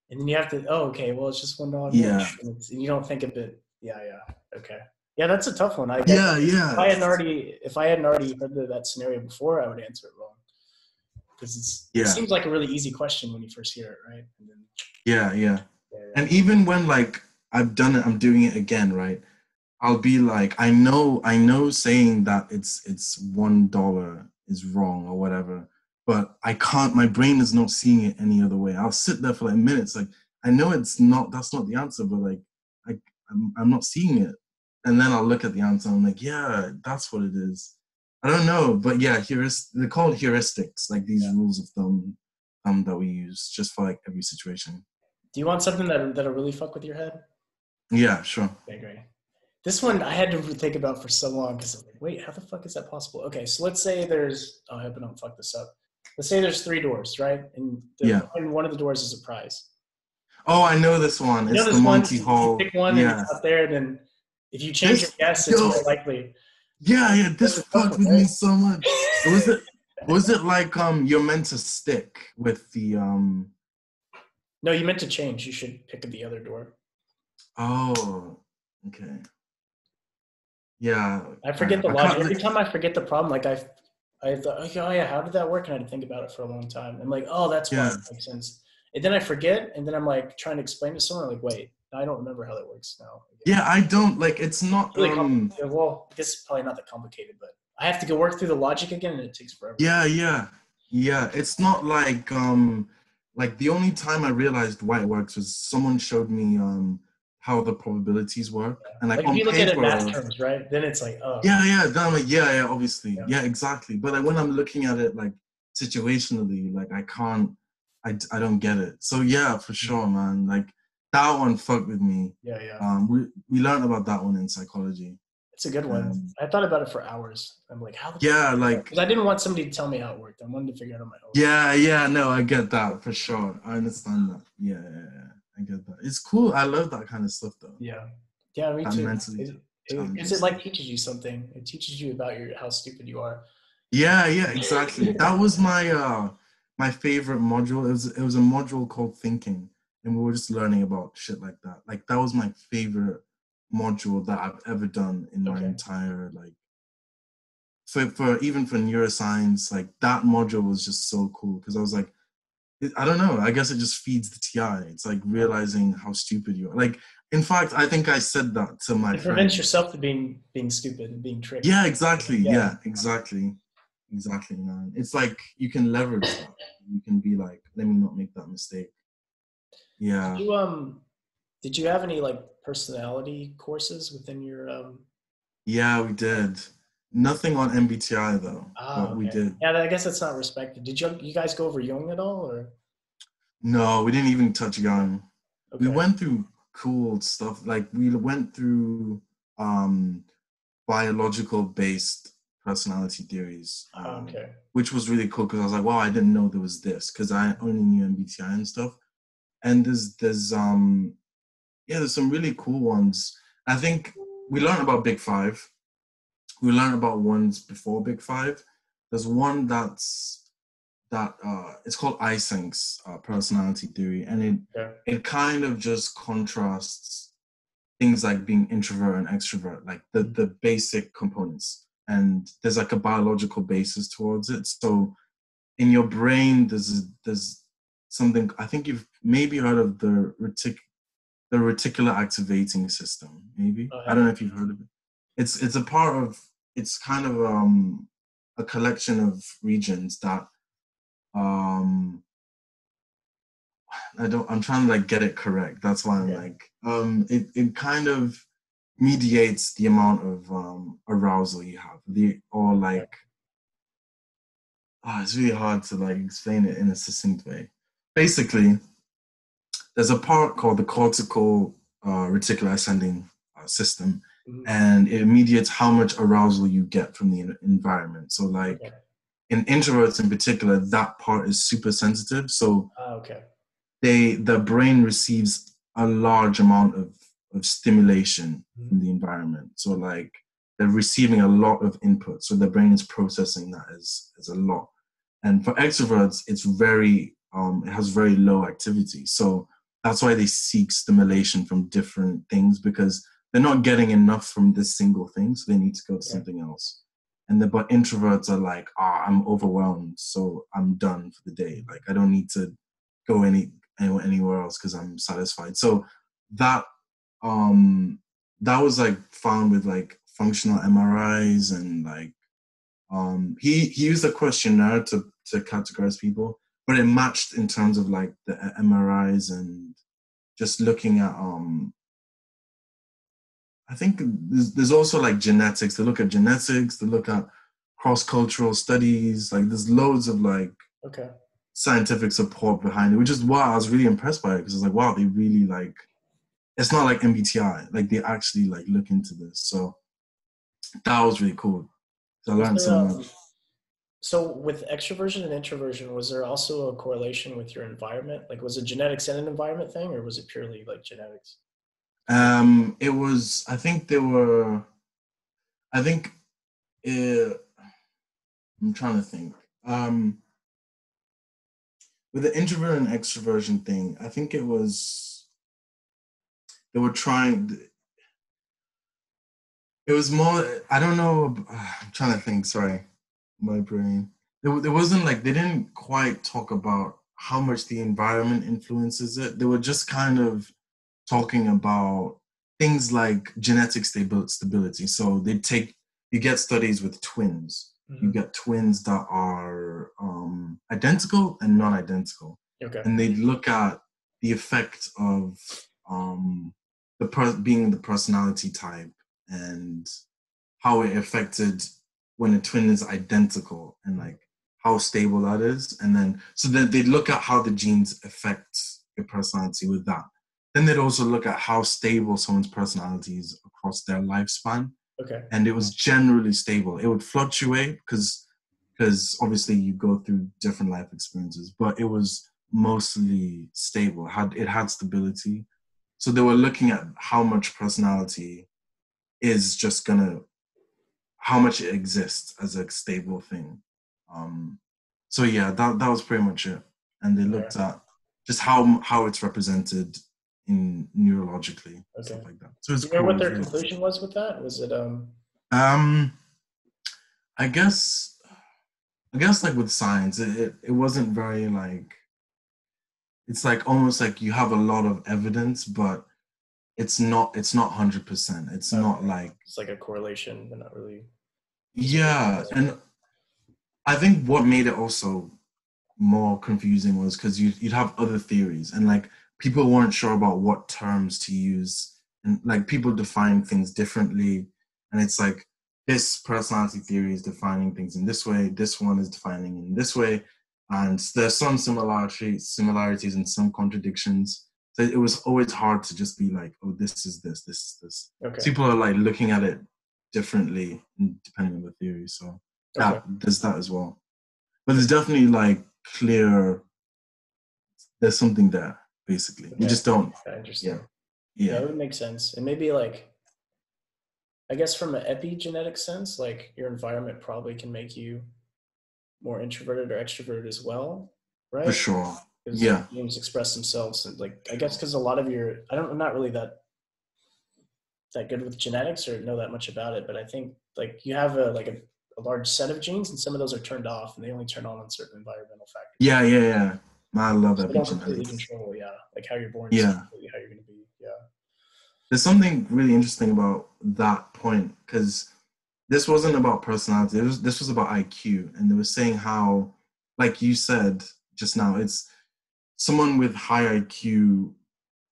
And then you have to, oh, okay, well, it's just $1 more. Yeah. And you don't think a bit. Yeah. Okay. Yeah, that's a tough one. Yeah. If I hadn't already heard that scenario before, I would answer it wrong. Because it seems like a really easy question when you first hear it, right? And then, yeah. And even when like I've done it, I'm doing it again, right? I'll be like, I know saying that it's $1 is wrong or whatever, but I can't, my brain is not seeing it any other way. I'll sit there for like minutes, like I know that's not the answer, but like I'm not seeing it. And then I'll look at the answer and I'm like, yeah, that's what it is. I don't know, but yeah, they're called heuristics, like these rules of thumb that we use just for like every situation. Do you want something that'll really fuck with your head? Yeah, sure. Okay, great. This one I had to think about for so long because I'm like, wait, how the fuck is that possible? Okay, so let's say there's, I hope I don't fuck this up. Let's say there's 3 doors, right? And one of the doors is a prize. Oh, I know this one. It's the Monty Hall. You pick one and it's out there, then if you change your guess, it's more likely. Yeah, this fucked with me so much. Was it like you're meant to stick with the No, you meant to change. You should pick the other door. Oh, okay. Yeah. I forget the logic. Every time I forget the problem, like I thought, oh yeah, how did that work? And I had to think about it for a long time. I'm like, oh, that's why it makes sense. And then I forget, and then I'm like trying to explain to someone, like, wait, I don't remember how that works now. Yeah, I don't like. It's not really complicated. Well, I guess it's probably not that complicated, but I have to go work through the logic again, and it takes forever. Yeah. It's not like the only time I realized why it works was someone showed me how the probabilities work, and like if you look at it in math terms, right? Then it's like, oh. Yeah. Then I'm like, yeah, obviously, yeah, exactly. But like when I'm looking at it like situationally, like I don't get it. So yeah, for sure, man. Like that one fucked with me. Yeah. We learned about that one in psychology. It's a good one. I thought about it for hours. I'm like, how? Because I didn't want somebody to tell me how it worked. I wanted to figure it out on my own. Yeah. No, I get that for sure. I understand that. Yeah. I get that. It's cool. I love that kind of stuff, though. Yeah, me too. Because it like teaches you something. It teaches you about how stupid you are. Yeah, exactly. That was my my favorite module. It was a module called Thinking, and we were just learning about shit like that. Like that was my favorite module that I've ever done in my entire like. For even for neuroscience, like that module was just so cool because I was like, I don't know. I guess it just feeds the TI. It's like realizing how stupid you are. Like, in fact, I think I said that to my friend. It prevents yourself from being stupid and being tricked. Yeah, exactly. Yeah, exactly, man. It's like you can leverage that. You can be like, let me not make that mistake. Yeah. Did you have any like personality courses within your? Yeah, we did. Nothing on MBTI though, but we did. Yeah, I guess that's not respected. Did you guys go over Jung at all, or? No, we didn't even touch Jung. Okay. We went through cool stuff. Like we went through biological based personality theories, which was really cool because I was like, wow, I didn't know there was this because I only knew MBTI and stuff. And there's some really cool ones. I think we learned about Big Five. We learned about ones before Big Five. There's one it's called Icings, personality theory, and it kind of just contrasts things like being introvert and extrovert, like the basic components. And there's like a biological basis towards it. So in your brain, there's something. I think you've maybe heard of the reticular activating system. Maybe I don't know if you've heard of it. It's a part of. It's kind of a collection of regions that I'm trying to like get it correct. That's why I'm like it kind of mediates the amount of arousal you have. It's really hard to like explain it in a succinct way. Basically, there's a part called the cortical reticular ascending system, Mhm. and it mediates how much arousal you get from the environment. So like Okay. in introverts in particular, that part is super sensitive. So Okay. the brain receives a large amount of stimulation Mhm. from the environment. So like they're receiving a lot of input. So the brain is processing that as a lot. And for extroverts, it's very it has very low activity. So that's why they seek stimulation from different things, because they're not getting enough from this single thing. So they need to go to something else. But introverts are like, I'm overwhelmed, so I'm done for the day. Like I don't need to go anywhere else because I'm satisfied. So that that was like found with like functional MRIs, and like he used a questionnaire to categorize people, but it matched in terms of like the MRIs and just looking at I think there's also like genetics. They look at genetics, they look at cross-cultural studies. Like there's loads of like scientific support behind it, which is why I was really impressed by it, because it's like, wow, they really like, it's not like MBTI. Like they actually like look into this. So that was really cool. So I learned so much. So with extroversion and introversion, was there also a correlation with your environment? Like was it genetics and an environment thing, or was it purely like genetics? It was, I think there were, I think, I'm trying to think. With the introvert and extroversion thing, I think it was, they were trying, it was more, I don't know, I'm trying to think, sorry, my brain. There wasn't like, they didn't quite talk about how much the environment influences it. They were just kind of talking about things like genetic stability. So you get studies with twins. Mm-hmm. You get twins that are identical and non-identical. Okay. And they look at the effect of being the personality type and how it affected when a twin is identical, and like how stable that is. And then, so then they look at how the genes affect your personality with that. Then they'd also look at how stable someone's personality is across their lifespan. Okay. And it was generally stable. It would fluctuate because obviously you go through different life experiences, but it was mostly stable. It had stability. So they were looking at how much personality is just gonna, how much it exists as a stable thing. So yeah, that was pretty much it. And they looked at just how it's represented in neurologically, stuff like that. So it's cool. You know what their really conclusion was with that? Was it I guess like with science, it wasn't very like, it's like almost like you have a lot of evidence, but it's not 100%. It's not like, it's like a correlation, but not really. Yeah, and I think what made it also more confusing was because you'd have other theories, and like people weren't sure about what terms to use, and like people define things differently, and it's like this personality theory is defining things in this way, this one is defining in this way, and there's some similarities and some contradictions. So it was always hard to just be like, oh, this is this is this. So people are like looking at it differently depending on the theory. So there's that as well. But there's definitely like clear, there's something there, basically. We just don't. Interesting. Yeah, it would make sense. And maybe like, I guess from an epigenetic sense, like your environment probably can make you more introverted or extroverted as well, right? For sure. Yeah. Genes express themselves, and like, I guess because a lot of I'm not really that good with genetics or know that much about it, but I think like you have a large set of genes, and some of those are turned off, and they only turn on certain environmental factors. Yeah. I love that. So don't completely control, like how you're born. Yeah. Completely how you're going to be. Yeah. There's something really interesting about that point, because this wasn't about personality. This was about IQ, and they were saying how, like you said just now, it's someone with high IQ,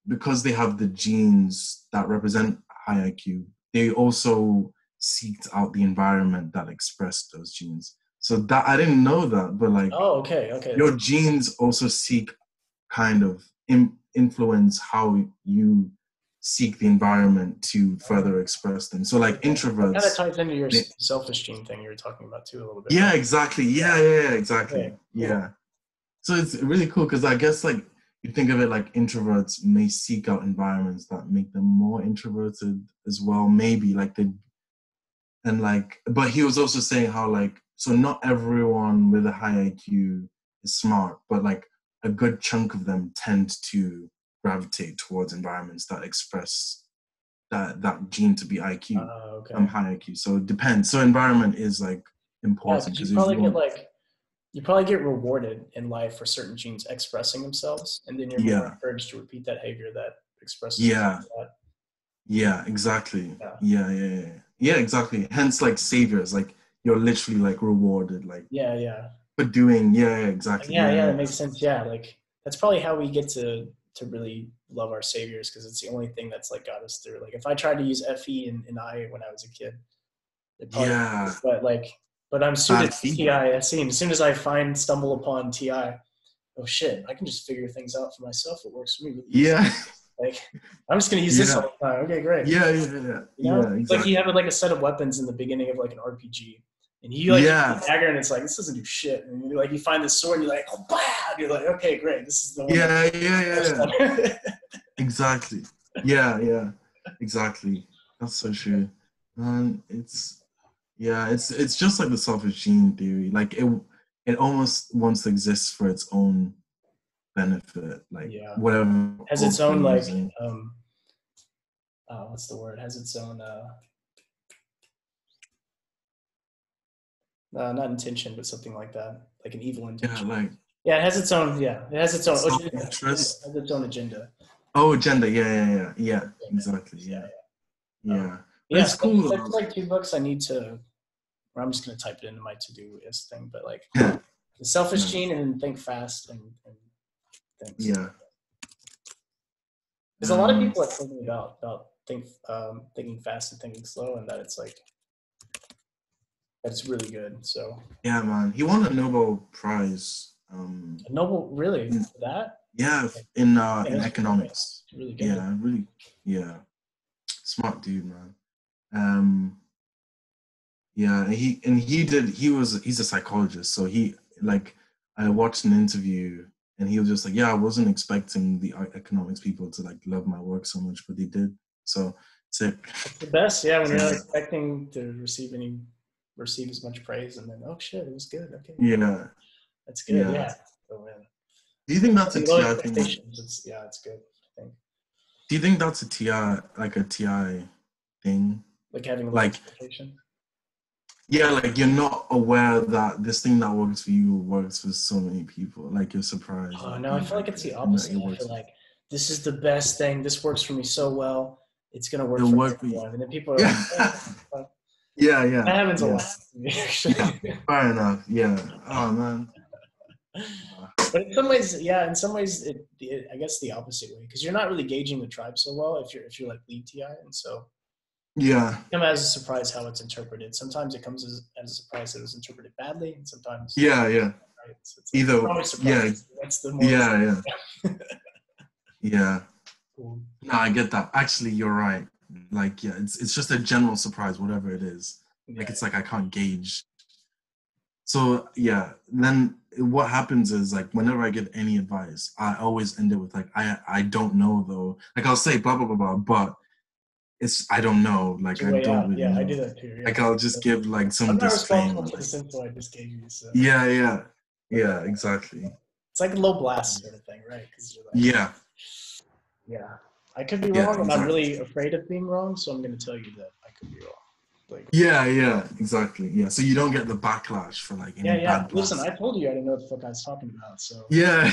because they have the genes that represent high IQ, they also seeked out the environment that expressed those genes. So that, I didn't know that, but like, your genes also seek kind of influence how you seek the environment to further express them. So like introverts. Kind of ties into your selfish gene thing you were talking about too a little bit. Yeah, exactly. Yeah, exactly. Okay, cool. Yeah. So it's really cool because I guess like you think of it like introverts may seek out environments that make them more introverted as well. Maybe like but he was also saying how like, so not everyone with a high IQ is smart, but like a good chunk of them tend to gravitate towards environments that express that gene to be IQ, high IQ. So it depends. So environment is like important because you probably get rewarded in life for certain genes expressing themselves, and then you're more encouraged to repeat that behavior that expresses that. Yeah, exactly. Yeah, exactly. Hence, like saviors, like you're literally like rewarded, like for doing, exactly. That makes sense. Yeah, like that's probably how we get to really love our saviors, because it's the only thing that's like got us through. Like if I tried to use FE and I when I was a kid, but I'm suited to TI. As soon as I stumble upon TI, oh shit, I can just figure things out for myself. It works for me. Like I'm just gonna use this all the time. Okay, great. Yeah. Exactly. It's like you have like a set of weapons in the beginning of like an RPG, and you like use the dagger, and it's like this doesn't do shit. And you find this sword, and you're like, oh, bah! And you're like, okay, great. This is the one. Yeah. Exactly. Yeah. Exactly. That's so true. It's just like the selfish gene theory. Like it almost wants to exist for its own benefit. Like whatever has its own like what's the word? Has its own not intention, but something like that, like an evil intention. It has its own. It has its own agenda. It has its own agenda. Oh, agenda. Yeah. Exactly. Yeah. It's cool. There's like 2 books I need to. I'm just gonna type it into my to-do list thing, but like the selfish gene and think fast and things. Yeah. There's a lot of people that told me about thinking fast and thinking slow, and that it's like that's really good. So yeah, man, he won a Nobel Prize. A Nobel, really? For that? Yeah, in economics. Really good. Yeah, smart dude, man. He's a psychologist, so I watched an interview and he was just like, I wasn't expecting the economics people to like love my work so much, but they did. So sick. It's the best, when you're not expecting to receive as much praise, and then, oh shit, it was good. Okay. Yeah. That's good. Yeah. Oh, man. Do you think that's a TI thing? It's good, I think. Do you think that's a TI thing? Like having a low expectation? Yeah, like you're not aware that this thing that works for you works for so many people. Like you're surprised. Oh no, I feel like it's the opposite. I feel like this is the best thing. This works for me so well. It's gonna work for everyone. And then people are like, yeah. That happens a lot to me, actually. Fair enough. Yeah. Oh man. But in some ways, I guess the opposite way, because you're not really gauging the tribe so well if you're like lead TI, and so. Yeah. It comes as a surprise how it's interpreted. Sometimes it comes as a surprise that it was interpreted badly, and sometimes. Yeah. Right? So it's either. Yeah. That's the more. Yeah. Cool. No, I get that. Actually, you're right. Like, it's just a general surprise, whatever it is. Like, it's like I can't gauge. So then what happens is like whenever I give any advice, I always end it with like I don't know though. Like I'll say blah blah blah blah, but I don't know. Like I don't really know. I do that too. Yeah. Like I'll just give like some disclaimer. I'm not responsible for the info I just gave you. So. Yeah, exactly. It's like a low blast sort of thing, right? You're like, yeah. I could be wrong, and I'm really afraid of being wrong, so I'm going to tell you that I could be wrong. Like, exactly. Yeah, so you don't get the backlash for like any bad blast. Listen, I told you I didn't know what the fuck I was talking about, so. Yeah,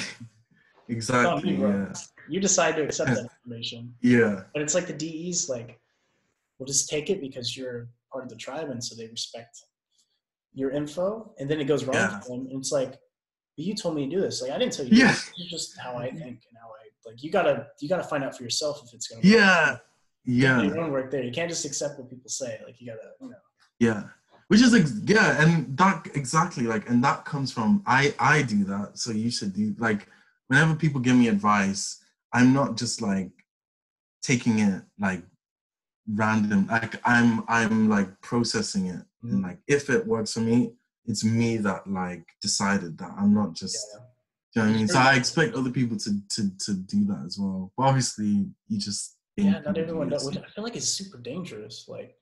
exactly. Yeah. You decide to accept that information. Yeah. But it's like the DEs, like, we'll just take it because you're part of the tribe, and so they respect your info, and then it goes wrong for them, and it's like, but you told me to do this. Like, I didn't tell you to do this. It's just how I think and how like, you gotta find out for yourself if it's going to work. Yeah. You don't work there. You can't just accept what people say. Like, you gotta, Yeah. Which is, and that, exactly, like, and that comes from, I do that, so you should do, like, whenever people give me advice, I'm not just, like, taking it like random. Like I'm like processing it, and like if it works for me, it's me that like decided that. I'm not just. Do you know what I mean? So I expect other people to do that as well. But obviously, you just think not everyone does. Which I feel like is super dangerous. Like,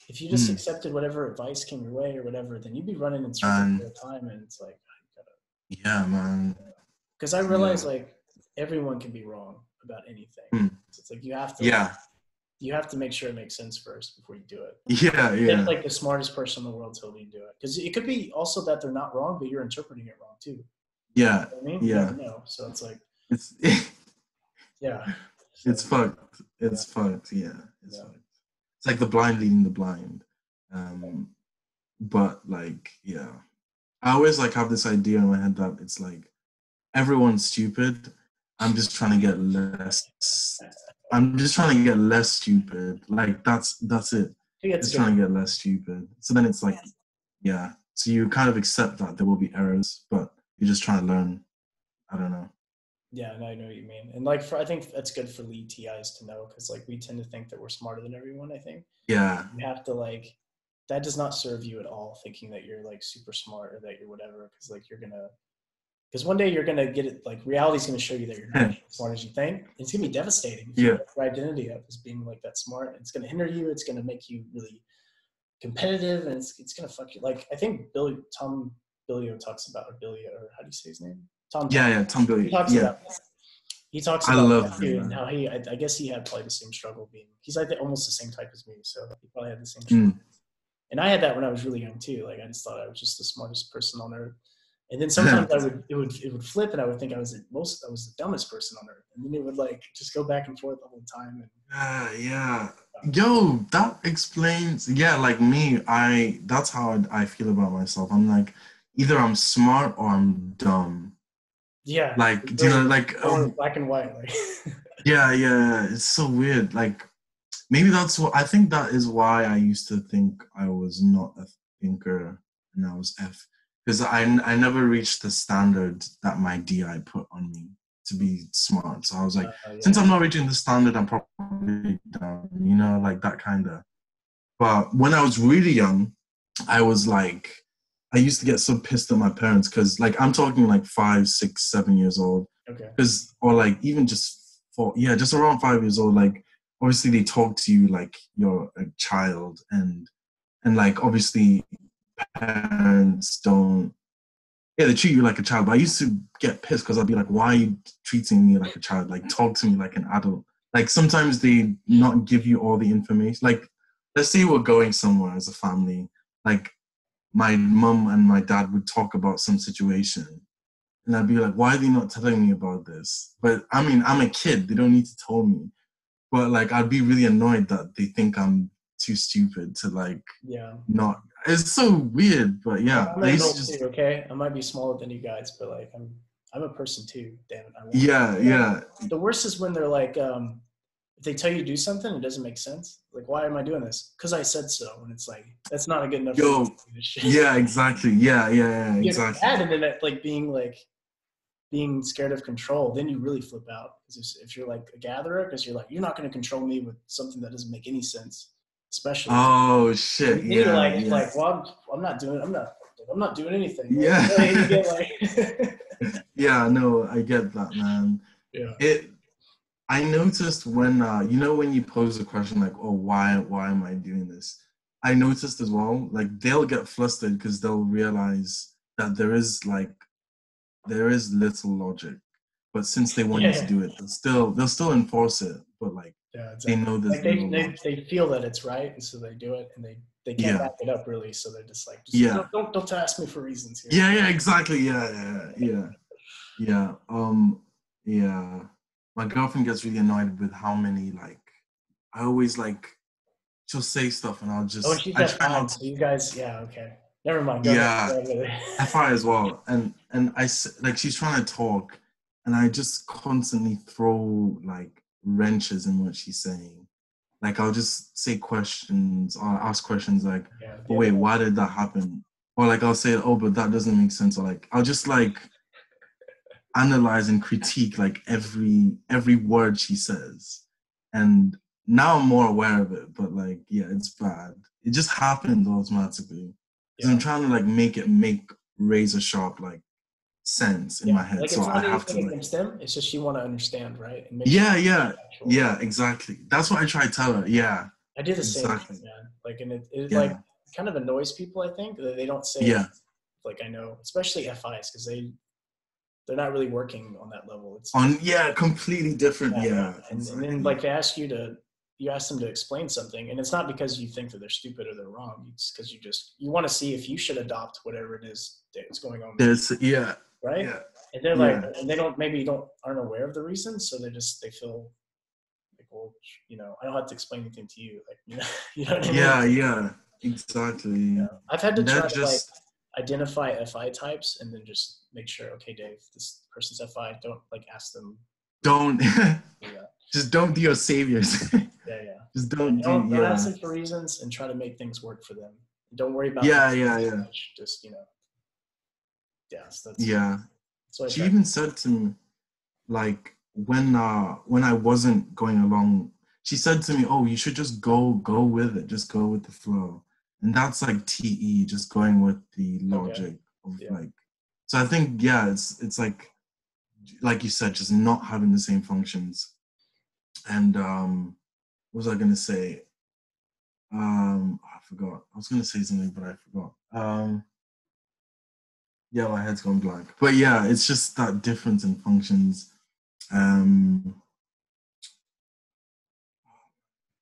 if you just accepted whatever advice came your way or whatever, then you'd be running in circles all the time, and it's like, yeah, man. Because I realize like everyone can be wrong about anything. So it's like you have to. You have to make sure it makes sense first before you do it. It's like the smartest person in the world told you to do it. Because it could be also that they're not wrong, but you're interpreting it wrong too. Yeah. You know what I mean? Yeah. You never know. So it's like, it's So, it's fucked. It's fucked. Yeah. It's fucked. It's like the blind leading the blind. But like, yeah. I always like have this idea in my head that it's like everyone's stupid. I'm just trying to get less stupid. Like that's it. Just trying to get less stupid. So then it's like, so you kind of accept that there will be errors, but you're just trying to learn. I don't know. Yeah, no, I know what you mean. And like I think that's good for lead TIs to know, because like we tend to think that we're smarter than everyone, I think. Yeah. You have to like, that does not serve you at all, thinking that you're like super smart or that you're whatever, because like because one day you're gonna get it, like reality's gonna show you that you're not as smart as you think. It's gonna be devastating if you get your identity up as being like that smart. It's gonna hinder you, it's gonna make you really competitive, and it's gonna fuck you. Like I think Tom Billio talks about, or how do you say his name? Tom Billio. He talks about that too, and how I guess he had probably the same struggle being, he's like almost the same type as me, so he probably had the same struggle. And I had that when I was really young too. Like I just thought I was just the smartest person on earth. And then sometimes it would flip, and I would think I was the dumbest person on earth. And then it would like just go back and forth the whole time. Yo, that explains. Yeah, like me, that's how I feel about myself. I'm like, either I'm smart or I'm dumb. Yeah. Like, do you know, like black and white. Like. Yeah. It's so weird. Like, maybe I think that is why I used to think I was not a thinker and I was F. Because I never reached the standard that my DI put on me to be smart. So I was like, since I'm not reaching the standard, I'm probably dumb, you know, like that kind of. But when I was really young, I was like, I used to get so pissed at my parents because, like, I'm talking like 5, 6, 7 years old. Okay. Or like even just just around 5 years old. Like, obviously they talk to you like you're a child, and like obviously parents they treat you like a child. But I used to get pissed because I'd be like, why are you treating me like a child? Like, talk to me like an adult. Like, sometimes they not give you all the information. Like, let's say we're going somewhere as a family. Like, my mum and my dad would talk about some situation, and I'd be like, why are they not telling me about this? But I mean, I'm a kid. They don't need to tell me. But like, I'd be really annoyed that they think I'm too stupid to like not. It's so weird, but yeah. I'm an adult too, okay? I might be smaller than you guys, but like I'm a person too. Damn it. Yeah. The worst is when they're like, if they tell you to do something, it doesn't make sense. Like, why am I doing this? Because I said so. And it's like, that's not a good enough. Yeah, exactly. Yeah, exactly. And then like being scared of control, then you really flip out. Because if you're like a gatherer, because you're like, you're not going to control me with something that doesn't make any sense. Especially. Oh shit! Yeah. Like, well, I'm not doing anything. Yeah. You get like. Yeah, no, I get that, man. Yeah. I noticed when when you pose a question like, oh, why am I doing this? I noticed as well, like they'll get flustered because they'll realize that there is little logic, but since they want you to do it, they'll still enforce it, but like. Exactly. They know this. Like they feel that it's right, and so they do it, and they can't back it up really. So they're just like, don't ask me for reasons here. Yeah, exactly. Yeah. My girlfriend gets really annoyed with how many like I always like she'll say stuff, and I'll just. Oh, she's FI, so you guys, okay. Never mind. FI as well, and I like she's trying to talk, and I just constantly throw like wrenches in what she's saying. Like, I'll just say questions or ask questions like, but wait, why did that happen? Or like, I'll say, oh, but that doesn't make sense. Or like, I'll just like analyze and critique like every word she says. And now I'm more aware of it, but like, yeah, it's bad. It just happened automatically. Because I'm trying to like make razor sharp like sense in my head. Like, So it's I not have to anything like, against them. It's just you want to understand, right? And make sure yeah, exactly. That's what I try to tell her. Yeah, I do the same exactly. thing, man. Like, and it Yeah, like kind of annoys people, I think, that they don't say, yeah. like, I know, especially FIs, because they're not really working on that level. It's Completely different. Yeah, and then exactly. like you ask them to explain something, and it's not because you think that they're stupid or they're wrong. It's because you want to see if you should adopt whatever it is that's going on with There's you, right? yeah, And they're like, yeah, and they aren't aware of the reasons, so they feel like, well, I don't have to explain anything to you, like, you know what I mean? yeah, exactly. I've had to And try that to like just identify FI types and then just make sure, okay, Dave, this person's FI. Don't like ask them. don't Yeah, just don't do your saviors. yeah. Just don't do Don't ask them for reasons and try to make things work for them. Don't worry about yeah. much. Just yeah. So Yeah. that's what I She try. even said to me, like when I wasn't going along, she said to me, "Oh, you should just go with it, just go with the flow." And that's like TE, just going with the logic of like. So I think it's like you said, just not having the same functions. And what was I gonna say? I forgot. I was gonna say something, but I forgot. Yeah, my head's gone blank. But yeah, it's just that difference in functions. Um,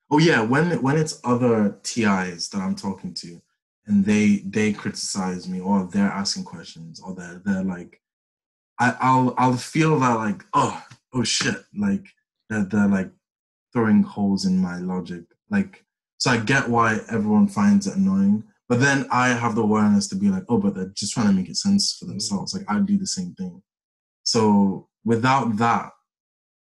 oh yeah, when it's other TIs that I'm talking to, and they criticize me or they're asking questions or they're like, I'll feel that like oh shit, like they're like throwing holes in my logic. Like, so I get why everyone finds it annoying, but then I have the awareness to be like, oh, but they're just trying to make it sense for themselves. Like, I do the same thing. So without that,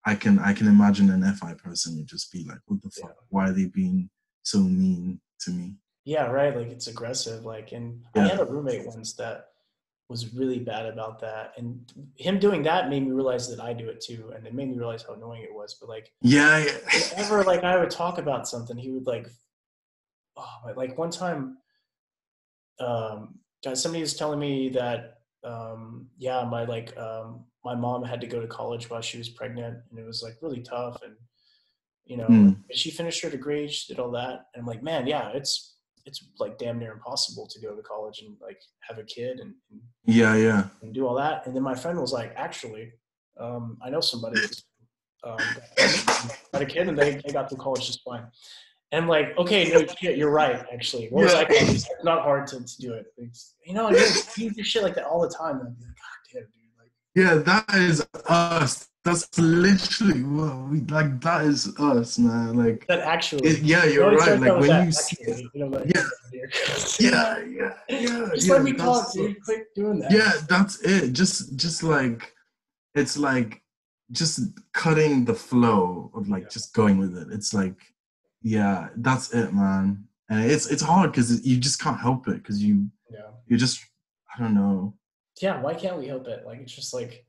I can imagine an FI person would just be like, what the fuck? Why are they being so mean to me? Yeah, right. Like, it's aggressive. Like, and I had a roommate once that was really bad about that, and him doing that made me realize that I do it too, and it made me realize how annoying it was. But like, Yeah. whenever like I would talk about something, he would like, like one time, somebody was telling me that, my mom had to go to college while she was pregnant, and it was like really tough, and she finished her degree, she did all that, and I'm like, man, yeah, it's like damn near impossible to go to college and like have a kid and do all that. And then my friend was like, actually, I know somebody who's got a kid and they got through college just fine. And I'm like, okay, no shit, you're right, actually. What was I called? It's not hard to do it. It's, you do shit like that all the time. And I'm like, God damn, dude. Like, yeah, that is us. That's literally what we like. That is us, man. Like, that actually. you're right. Like when you see actually, it, yeah. Just let me talk, dude. Quit doing that. Yeah, that's it. Just like it's like just cutting the flow of like just going with it. It's like, yeah, that's it, man. And it's hard because you just can't help it because you just, I don't know. Yeah, why can't we help it? Like, it's just like,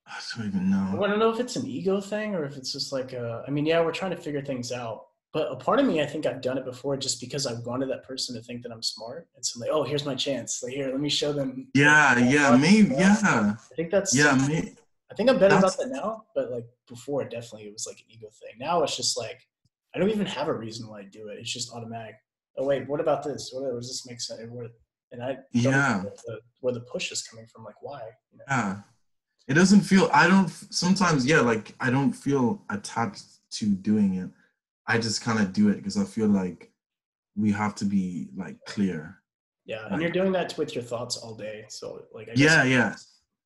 I don't even know. I don't know if it's an ego thing or if it's just like, we're trying to figure things out. But a part of me, I think I've done it before just because I wanted that person to think that I'm smart. And so I'm like, oh, here's my chance. Like, here, let me show them. Yeah, maybe, yeah. I think that's, maybe. I think I'm better about that now. But like before, definitely it was like an ego thing. Now it's just like, I don't even have a reason why I do it. It's just automatic. Oh, wait, what about this? Does this make sense? And I don't know where the push is coming from. Like, why? Yeah. It doesn't feel, I don't feel attached to doing it. I just kind of do it because I feel like we have to be like clear. Yeah, and you're doing that with your thoughts all day. So like, I guess it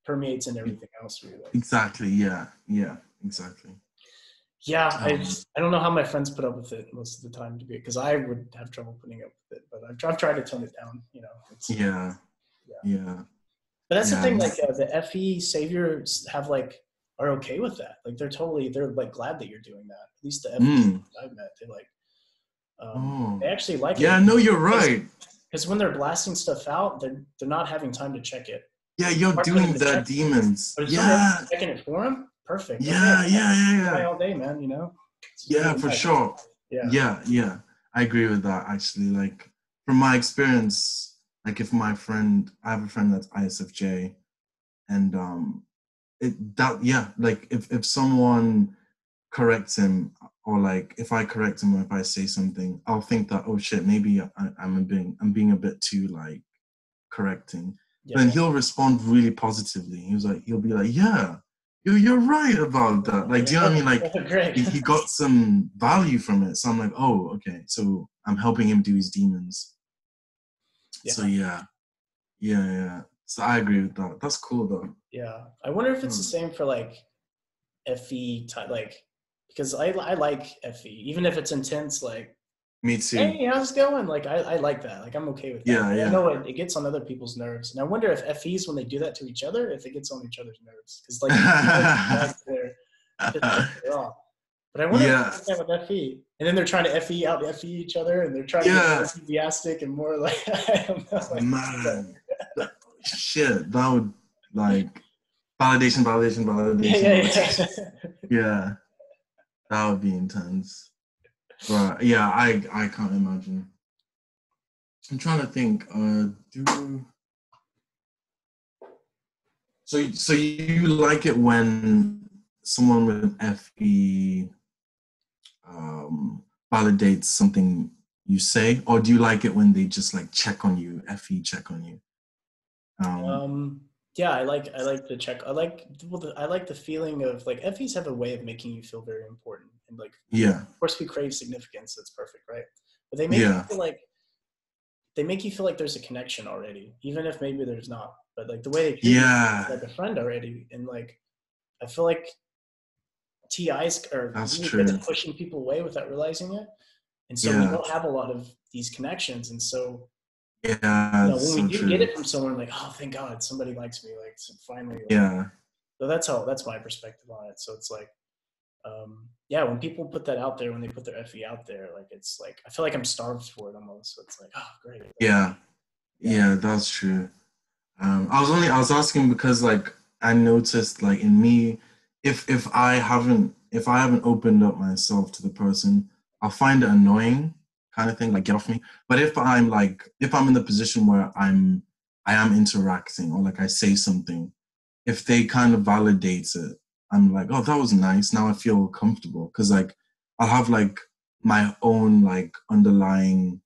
permeates in everything else. Really. Exactly. Yeah. Exactly. Yeah, I don't know how my friends put up with it most of the time, because I would have trouble putting up with it. But I've tried to tone it down. Yeah. But that's the thing. Like the FE saviors are okay with that. Like they're like glad that you're doing that. At least the FE I've met, they like. They actually like it. Yeah, no, you're right. Because when they're blasting stuff out, they're not having time to check it. Yeah, you're doing the demons. But if someone's checking it for them, perfect. Yeah. All day, man. It's Yeah, really for nice. sure. Yeah. Yeah. I agree with that actually. Like from my experience, like if I have a friend that's ISFJ, and like if someone corrects him, or like if I correct him or if I say something, I'll think that, oh shit, maybe I'm being a bit too like correcting. Yeah. Then he'll respond really positively. He'll be like, yeah, you're right about that. Like, do you know what I mean? Like, Great. he got some value from it. So I'm like, oh, okay. So I'm helping him do his demons. Yeah. So yeah. So I agree with that. That's cool though. Yeah. I wonder if it's the same for like FE type, like, because I like FE, even if it's intense, like, Me too. hey, how's it going? Like, I like that. Like, I'm okay with that. Yeah. I know it gets on other people's nerves. And I wonder if FEs, when they do that to each other, if it gets on each other's nerves. Because, like, they're off. But I wonder if it's with FE. And then they're trying to FE out FE each other, and they're trying to get more enthusiastic and more like, I don't know. Like, man. Shit, that would like validation. Yeah, that would be intense. But yeah, I can't imagine. I'm trying to think. So you like it when someone with FE validates something you say, or do you like it when they just like check on you, FE check on you? Yeah, I like the check. I like the feeling of like FEs have a way of making you feel very important, and like, of course we crave significance. That's perfect, right? But they make you feel like there's a connection already, even if maybe there's not. But like the way they treat you like a friend already, and like I feel like TIs are really good at pushing people away without realizing it, and so we don't have a lot of these connections, and so. When we do get it from someone, like, oh, thank God, somebody likes me, like, so finally. Like, so that's my perspective on it. So it's like, when people put that out there, when they put their FE out there, like, it's like, I feel like I'm starved for it almost. So it's like, oh, great. Yeah, that's true. I was asking because like I noticed like in me, if I haven't opened up myself to the person, I'll find it annoying, kind of thing, like get off me. But if I'm in the position where I am interacting, or like I say something, if they kind of validates it, I'm like, oh, that was nice. Now I feel comfortable because like I'll have like my own like underlying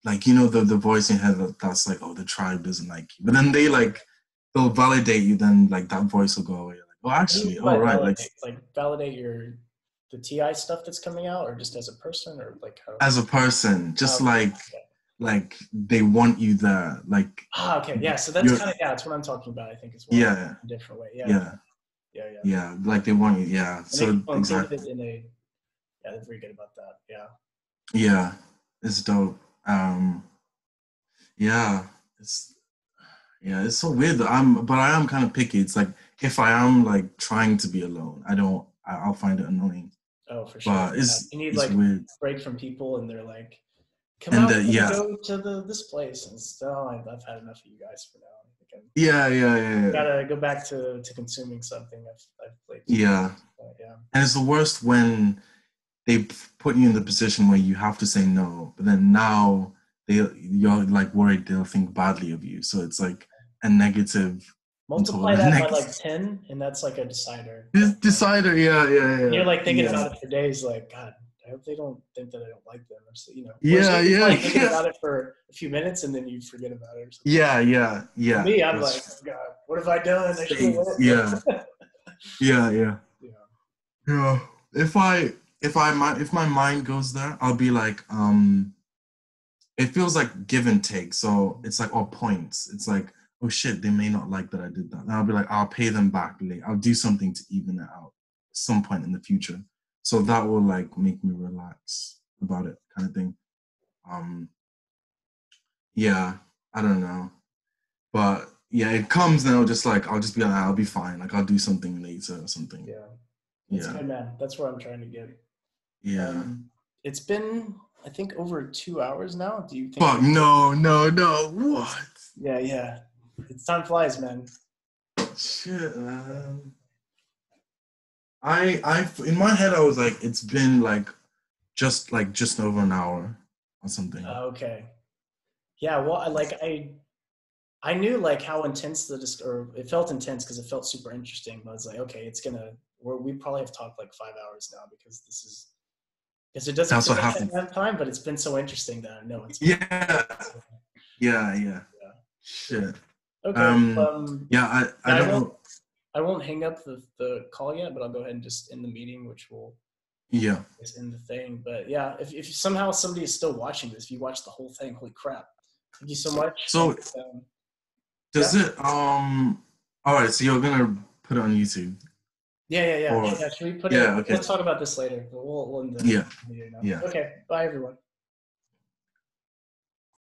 like, you know, the voice in head that's like, oh, the tribe doesn't like you. But then they'll validate you, then like that voice will go away. Like, oh, actually, oh, right. Like validate the TI stuff that's coming out, or just as a person, or like how? As a person, just like they want you there. Like, okay. Yeah. So that's kind of, that's what I'm talking about, I think, as well. Yeah. In a different way. Yeah. Like they want you. Yeah. So exactly. They're very good about that. Yeah. Yeah. It's dope. It's so weird that I am kind of picky. It's like if I am like trying to be alone, I'll find it annoying. Oh, for sure. But you need like weird. a break from people, and they're like, come out and go to this place, and I've had enough of you guys for now. Yeah. Gotta go back to consuming something I've played. Yeah. And it's the worst when they put you in the position where you have to say no, but then now you're like worried they'll think badly of you. So it's like a negative. Multiply that by like 10, and that's like a decider. Decider, yeah. And you're like thinking about it for days, like, God, I hope they don't think that I don't like them, or so, you know. Yeah. Thinking about it for a few minutes, and then you forget about it. Or something. Yeah. For me, I'm like, oh, God, what have I done? Yeah. If my mind goes there, I'll be like, it feels like give and take. So it's like all points. It's like, oh shit, they may not like that I did that. And I'll be like, I'll pay them back later. I'll do something to even it out at some point in the future. So that will like make me relax about it, kind of thing. I don't know. But yeah, it comes and I'll just be like, I'll be fine. Like I'll do something later or something. Yeah. That's good, man. That's where I'm trying to get. Yeah. It's been, I think, over 2 hours now. Do you think? Fuck, no. What? Yeah. It's time flies, man. Shit, man. In my head I was like, it's been just over an hour or something. Okay. Yeah. Well, I knew like how intense or it felt intense because it felt super interesting. But I was like, okay, we probably have talked like 5 hours now because it doesn't That's feel what like happened. that time, but it's been so interesting that I know it's been. Yeah. Yeah. Yeah. Shit. Okay. Yeah, I Yeah, don't know. I won't hang up the call yet, but I'll go ahead and just end the meeting, which will Yeah. just end the thing. But yeah, if somehow somebody is still watching this, if you watch the whole thing, holy crap! Thank you so much. So does Yeah. it all right, so you're gonna put it on YouTube? Yeah. Or Yeah, should we put it? yeah, okay. Let's talk about this later. But we'll end the Yeah. video now. Yeah. Okay. Bye, everyone.